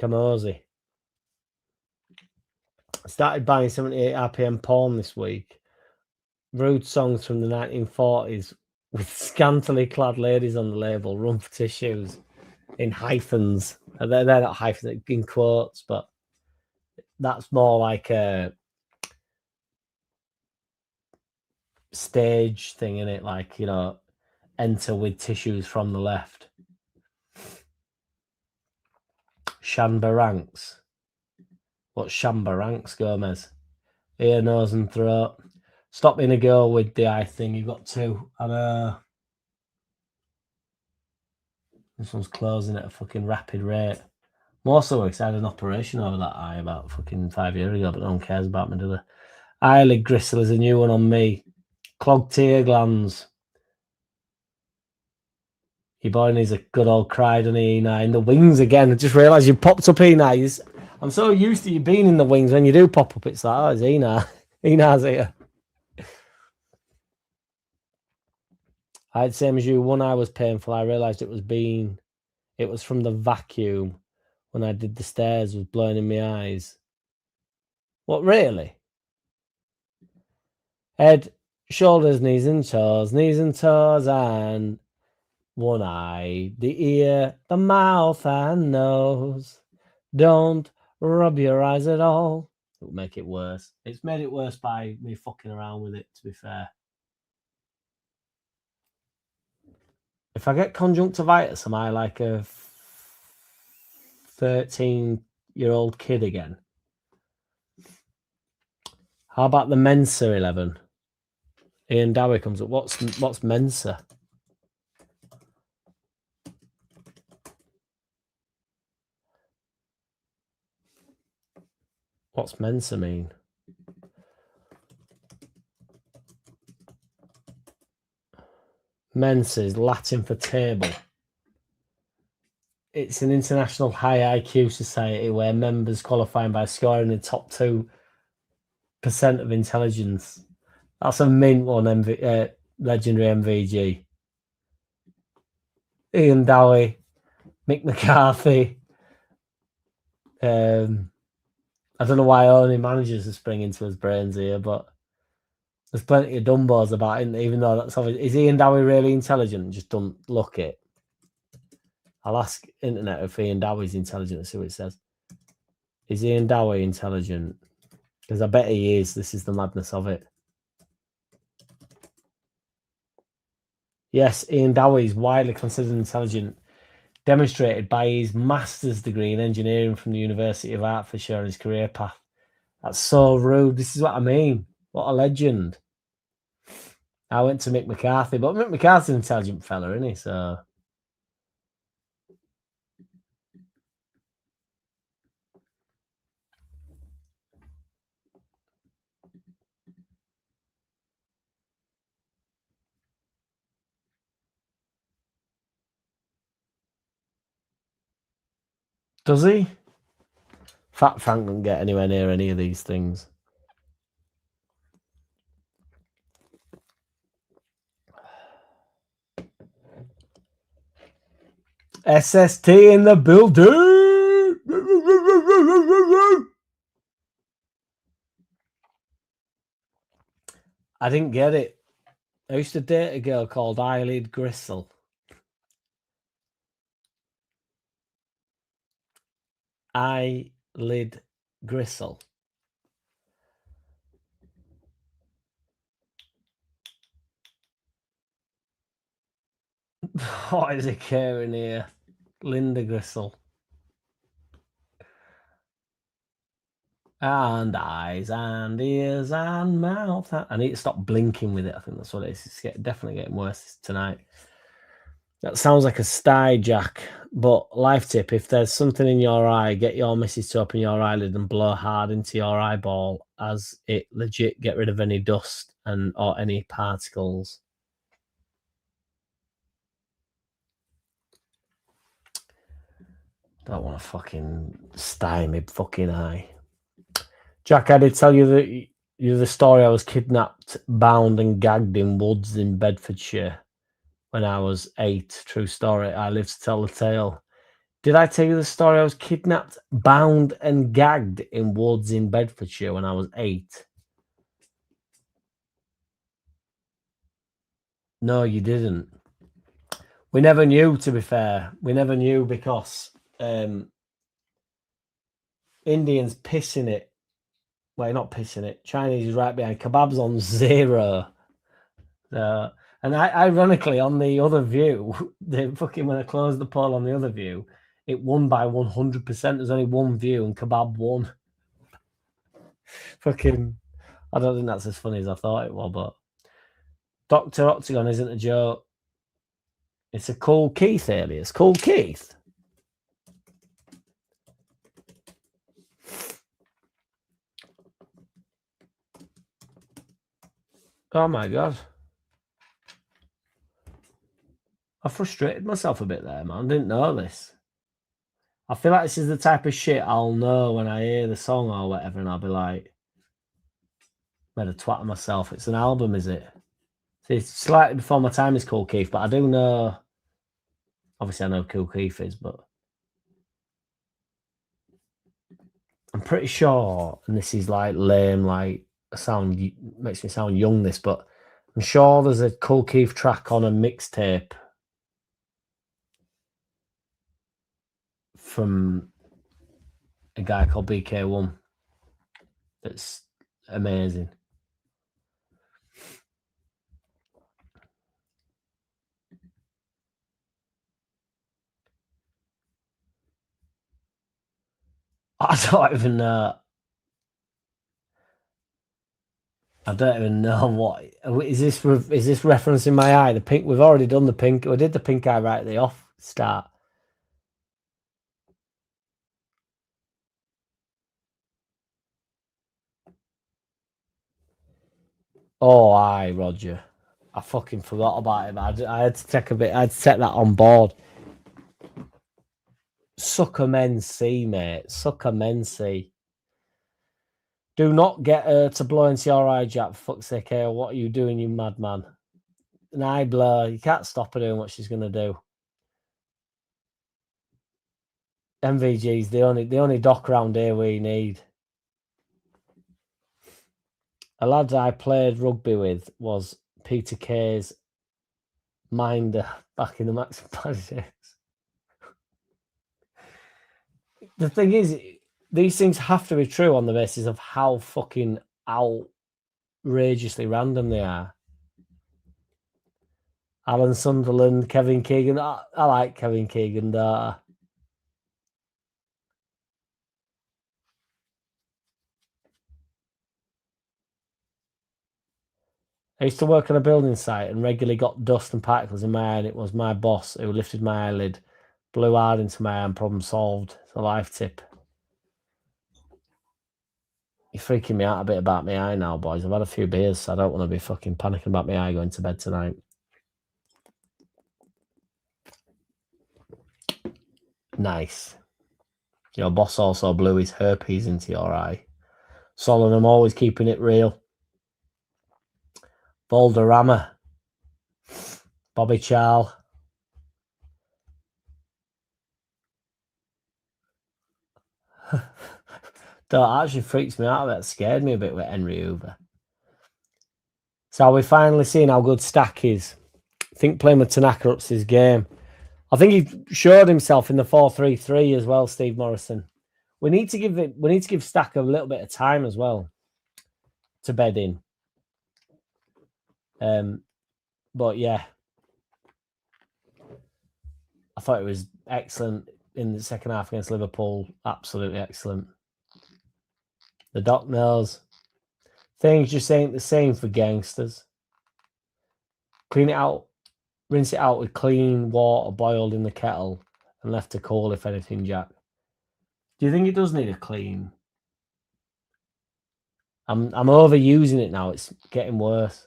Kamosi. I started buying 78 RPM porn this week. Rude songs from the 1940s with scantily clad ladies on the label, run for tissues in hyphens. They're not hyphens, in quotes, but that's more like a stage thing, innit? Like, you know, enter with tissues from the left. Shanbaranks. What's Shanbaranks, Gomez? Ear, nose, and throat. Stop being a girl with the eye thing. You've got two. And this one's closing at a fucking rapid rate. More so because I had an operation over that eye about fucking 5 years ago, but no one cares about me, do they? Eyelid gristle is a new one on me. Clogged tear glands. Your boy needs a good old cry, doesn't he, Eni? In the wings again. I just realised you popped up, Eni. I'm so used to you being in the wings. When you do pop up, it's like, oh, it's Eni. Eni's here. I had the same as you. One eye was painful. I realised it was from the vacuum when I did the stairs, was blowing in my eyes. What, really? Head, shoulders, knees and toes, and one eye, the ear, the mouth and nose. Don't rub your eyes at all. It will make it worse. It's made it worse by me fucking around with it, to be fair. If I get conjunctivitis, am I like a 13-year-old kid again? How about the Mensa 11? Ian Dowie comes up. What's Mensa? What's Mensa mean? Mensa is Latin for table. It's an international high IQ society where members qualifying by scoring the top 2% of intelligence. That's a mint one, legendary MVG. Ian Dowie, Mick McCarthy, I don't know why only managers are springing into his brains here, but there's plenty of dumbos about him, even though that's obvious. Is Ian Dowie really intelligent? Just don't look it. I'll ask internet if Ian Dowie's intelligent and see what it says. Is Ian Dowie intelligent? Because I bet he is. This is the madness of it. Yes, Ian Dowie is widely considered intelligent, demonstrated by his master's degree in engineering from the University of Hertfordshire and his career path. That's so rude. This is what I mean. What a legend. I went to Mick McCarthy, but Mick McCarthy's an intelligent fella, isn't he? So does he? Fat Frank doesn't get anywhere near any of these things. SST in the building. I didn't get it. I used to date a girl called Eyelid Gristle. Eyelid Gristle. What is it caring here? Linda Gristle. And eyes and ears and mouth. I need to stop blinking with it. I think that's what it is. It's definitely getting worse tonight. That sounds like a sty, Jack. But life tip, if there's something in your eye, get your missus to open your eyelid and blow hard into your eyeball as it legit get rid of any dust and or any particles. Don't want to fucking sty my fucking eye. Jack, I did tell you the story. I was kidnapped, bound and gagged in woods in Bedfordshire when I was 8. True story. I live to tell the tale. Did I tell you the story? I was kidnapped, bound and gagged in woods in Bedfordshire when I was 8. No, you didn't. We never knew, to be fair. We never knew because Indians pissing it. Well, not pissing it. Chinese is right behind. Kebab's on 0. And ironically, on the other view, when I closed the poll on the other view, it won by 100%. There's only one view, and Kebab won. Fucking, I don't think that's as funny as I thought it was, but Dr. Octagon isn't a joke. It's a Cool Keith alias. Cool Keith. Oh my God. I frustrated myself a bit there, man. I didn't know this. I feel like this is the type of shit I'll know when I hear the song or whatever, and I'll be like, made a twat of myself. It's an album, is it? It's slightly before my time is Cool Keith, but I do know. Obviously, I know Cool Keith is, but I'm pretty sure, and this is like lame, like makes me sound young. This, but I'm sure there's a Cool Keith track on a mixtape from a guy called BK1. That's amazing. I don't even know. I don't even know what is this. Is this referencing my eye? The pink. We've already done the pink. We did the pink eye right at the off start. Oh, aye, Roger. I fucking forgot about him. I had to take a bit. I had to take that on board. Sucker men see, mate. Sucker men see. Do not get her to blow into your eye, Jack. For fuck's sake, what are you doing, you madman? An eye blow. You can't stop her doing what she's going to do. MVG's the only doc around here we need. A lad I played rugby with was Peter Kay's minder back in the Max days. The thing is, these things have to be true on the basis of how fucking outrageously random they are. Alan Sunderland, Kevin Keegan. I like Kevin Keegan. I used to work on a building site and regularly got dust and particles in my eye, and it was my boss who lifted my eyelid, blew hard into my eye, and problem solved. It's a life tip. You're freaking me out a bit about my eye now, boys. I've had a few beers, so I don't want to be fucking panicking about my eye going to bed tonight. Nice. Your boss also blew his herpes into your eye. Solomon always keeping it real. Valderrama. Bobby Charl. That actually freaks me out. That scared me a bit with Henry Hoover. So we're finally seeing how good Stack is. I think playing with Tanaka ups his game. I think he showed himself in the 4-3-3 as well, Steve Morrison. We need to give Stack a little bit of time as well to bed in. But yeah, I thought it was excellent in the second half against Liverpool. Absolutely excellent. The doc knows things just ain't the same for gangsters. Clean it out, rinse it out with clean water boiled in the kettle and left to cool, if anything, Jack. Do you think it does need a clean? I'm overusing it now. It's getting worse.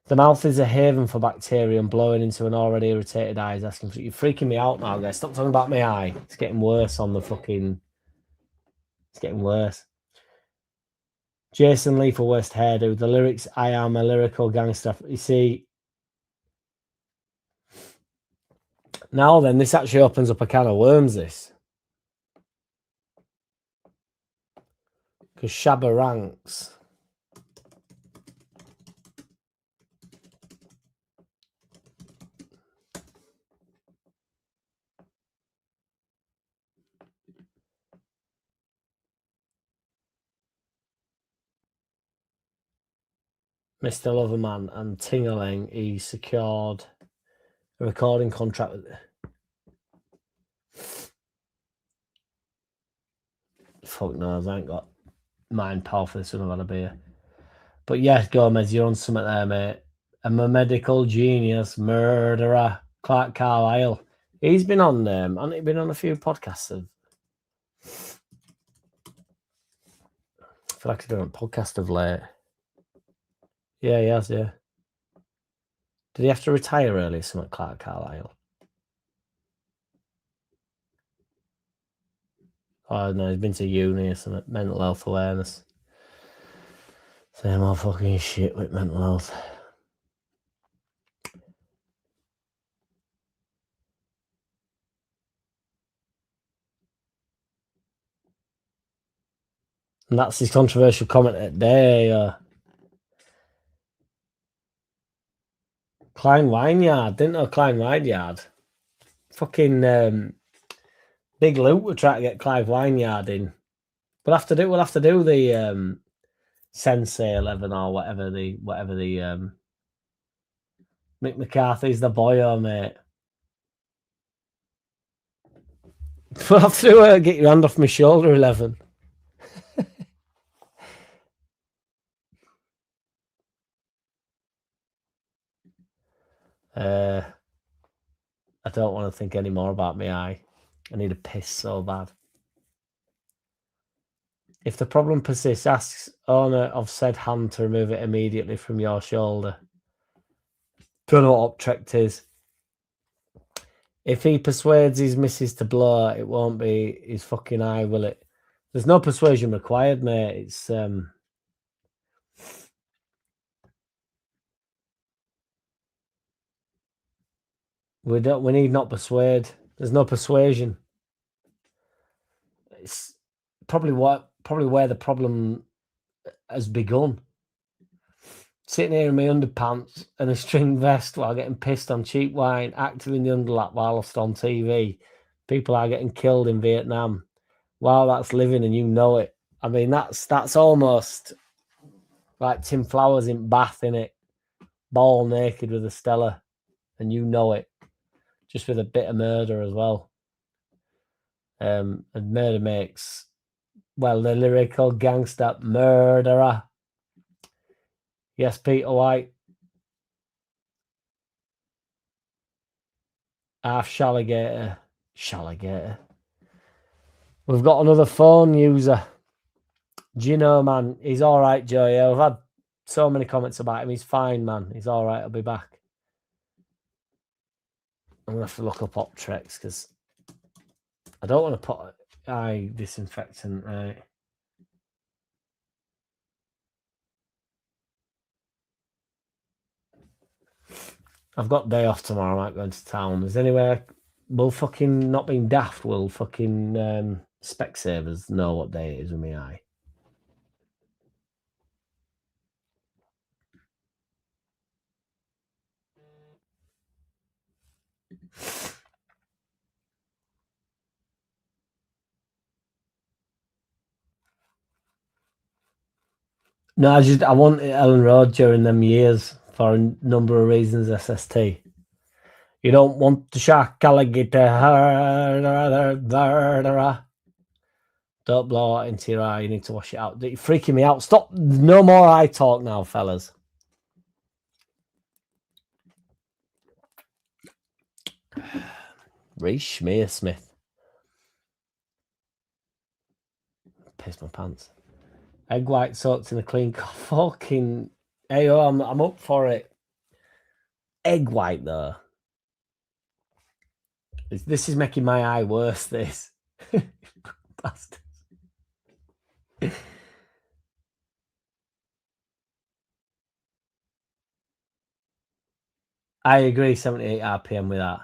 The mouth is a haven for bacteria, and blowing into an already irritated eye is asking for... You're freaking me out now, guys. Stop talking about my eye. It's getting worse on the fucking... It's getting worse. Jason Lee for West Hairdo. The lyrics, I am a lyrical gangster. You see... Now then, this actually opens up a can of worms, this. Because Shabba Ranks... Mr. Loverman and Tingaling, he secured a recording contract with... Fuck knows, I ain't got mind power for this one. I've had a beer. But yeah, Gomez, you're on something there, mate. I'm a medical genius, murderer, Clark Carlisle. He's been on hasn't he been on a few podcasts? I feel like he's been on a podcast of late. Yeah, he has, yeah. Did he have to retire early, something, Clark Carlisle? Oh, no, he's been to uni or something, mental health awareness. Same old fucking shit with mental health. And that's his controversial comment today. Klein Vineyard. Didn't know Klein Vineyard. Fucking Big Luke were trying to get Clive Vineyard in. We'll have to do the Sensei 11 or whatever the Mick McCarthy's the boyo, mate. We'll have to get your hand off my shoulder 11. I don't want to think any more about my eye. I need a piss so bad. If the problem persists, ask owner of said hand to remove it immediately from your shoulder. Don't know what Optrect is. If he persuades his missus to blow, it won't be his fucking eye, will it? There's no persuasion required, mate. It's we need not persuade. There's no persuasion. it's probably where the problem has begun. Sitting here in my underpants and a string vest while getting pissed on cheap wine, active in the underlap whilst on TV. People are getting killed in Vietnam. Wow, that's living and you know it. I mean, that's almost like Tim Flowers in Bath, innit? Ball naked with a Stella, and you know it. Just with a bit of murder as well. And murder makes, well, the lyrical gangster murderer. Yes, Peter White. Half Shalligator. Shalligator. We've got another phone user. Gino, man. He's all right, Joey. I've had so many comments about him. He's fine, man. He's all right. I'll be back. I'm going to have to look up Optrex because I don't want to put eye disinfectant, right? I've got day off tomorrow. I might go into town. Is anywhere will fucking not being daft? Will fucking Specsavers know what day it is with me eye? No, I wanted Ellen Road during them years for a number of reasons. SST. You don't want to shark alligator. Don't blow it into your eye. You need to wash it out. You're freaking me out. Stop. No more eye talk now, fellas. Reece Smith. Piss my pants. Egg white soaked in a clean fucking. Hey, I'm up for it. Egg white though. This is making my eye worse. This. Bastards. I agree. 78 RPM with that.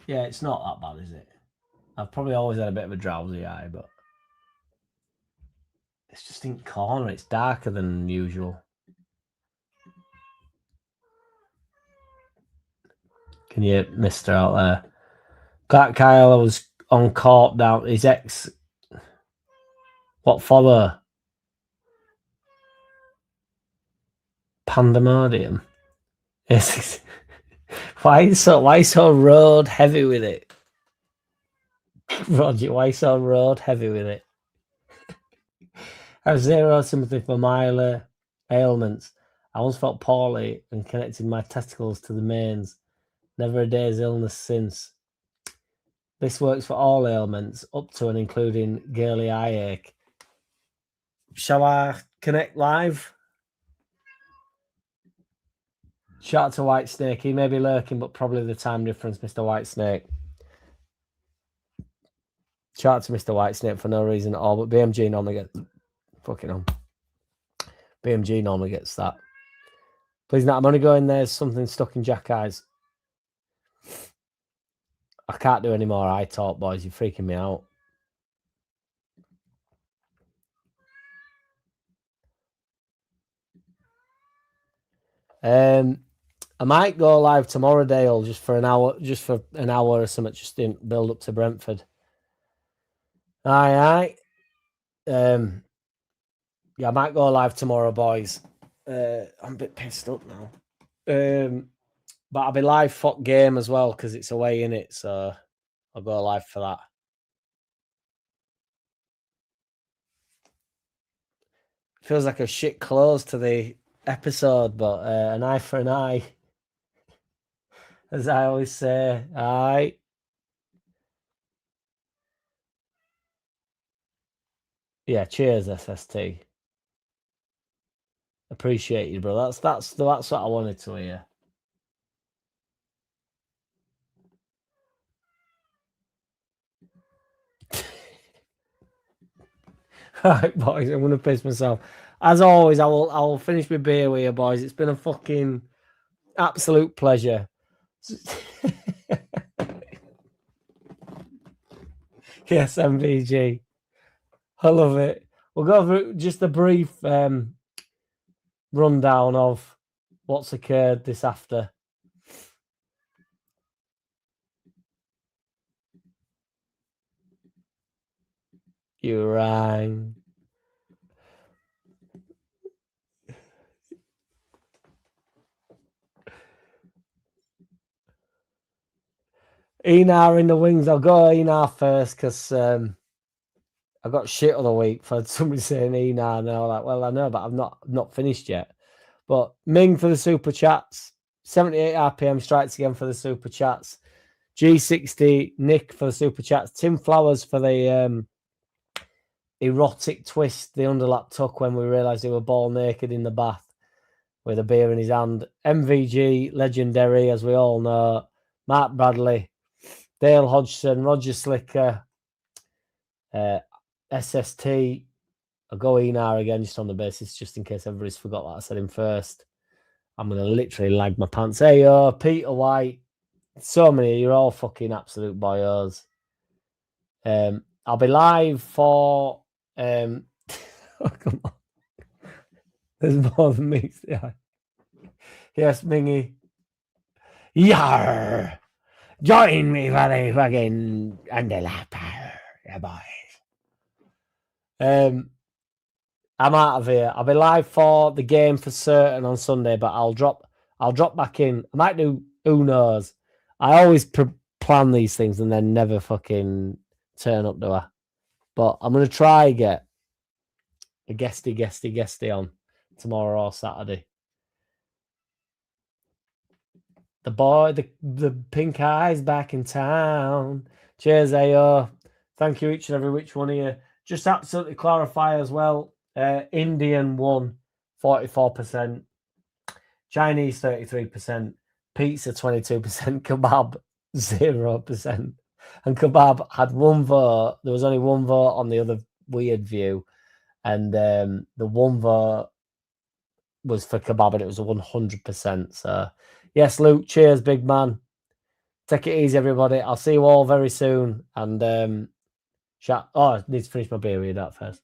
Yeah, it's not that bad, is it? I've probably always had a bit of a drowsy eye, but it's just in corner. It's darker than usual. Can you, Mister out there? Clark Kyle was on court down his ex. What follow? Pandemonium. Why so road heavy with it? Roger, why so road heavy with it? I have zero sympathy for my ailments. I once felt poorly and connected my testicles to the mains. Never a day's illness since. This works for all ailments, up to and including girly eye ache. Shall I connect live? Shout out to White Snake. He may be lurking, but probably the time difference, Mr. White Snake. Shout out to Mr. White Snake for no reason at all, but BMG normally gets fucking on. BMG normally gets that. Please, not. I'm only going there's something stuck in Jack eyes. I can't do any more eye talk, boys. You're freaking me out. I might go live tomorrow, Dale, just for an hour or something, just in build up to Brentford. Aye. Yeah, I might go live tomorrow, boys. I'm a bit pissed up now. But I'll be live FARKE game as well because it's away in it, so I'll go live for that. Feels like a shit close to the episode, but an eye for an eye, as I always say. Aye. Yeah, cheers, SST. Appreciate you, bro. That's what I wanted to hear. Right, boys, I'm gonna piss myself. As always, I will finish my beer with you, boys. It's been a fucking absolute pleasure. Yes, MVG. I love it. We'll go over just a brief rundown of what's occurred this after. You're right. Enar in the wings. I'll go Enar first because I got shit of the week for somebody saying Enar, and I was like, well, I know, but I've not finished yet. But Ming for the super chats, 78 RPM strikes again for the super chats. G60 Nick for the super chats. Tim Flowers for the erotic twist, the underlap tuck when we realised he were ball naked in the bath with a beer in his hand. MVG, legendary, as we all know. Mark Bradley, Dale Hodgson, Roger Slicker, SST. I'll go Enar again just on the basis, just in case everybody's forgot that I said him first. I'm going to literally lag my pants. Hey, Peter White. So many. You're all fucking absolute boyos. I'll be live for... oh, come on. There's more than me. Yeah. Yes, Mingy. Yarr! Join me for the fucking underlap. Yeah, boys. I'm out of here. I'll be live for the game for certain on Sunday, but I'll drop back in. I might do, who knows? I always plan these things and then never fucking turn up, do I? But I'm going to try get a guesty on tomorrow or Saturday. The boy, the pink eyes back in town. Cheers, AO. Thank you each and every which one of you. Just absolutely clarify as well. Indian won 44%, Chinese 33%, pizza 22%, kebab 0%. And kebab had one vote. There was only one vote on the other weird view. And the one vote was for kebab and it was a 100%. So, yes, Luke, cheers, big man. Take it easy, everybody. I'll see you all very soon. And chat. Oh, I need to finish my beer with that first.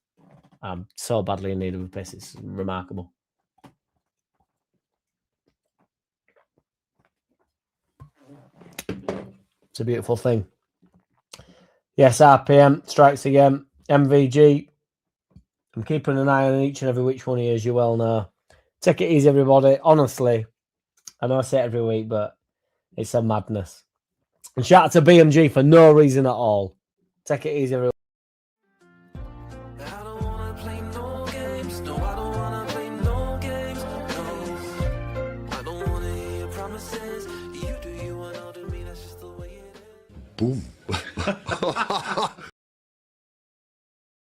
I'm so badly in need of a piss. It's remarkable. It's a beautiful thing. Yes, RPM strikes again. MVG. I'm keeping an eye on each and every which one of you, as you well know. Take it easy, everybody. Honestly, I know I say it every week, but it's a madness. And shout out to BMG for no reason at all. Take it easy, everyone. Boom.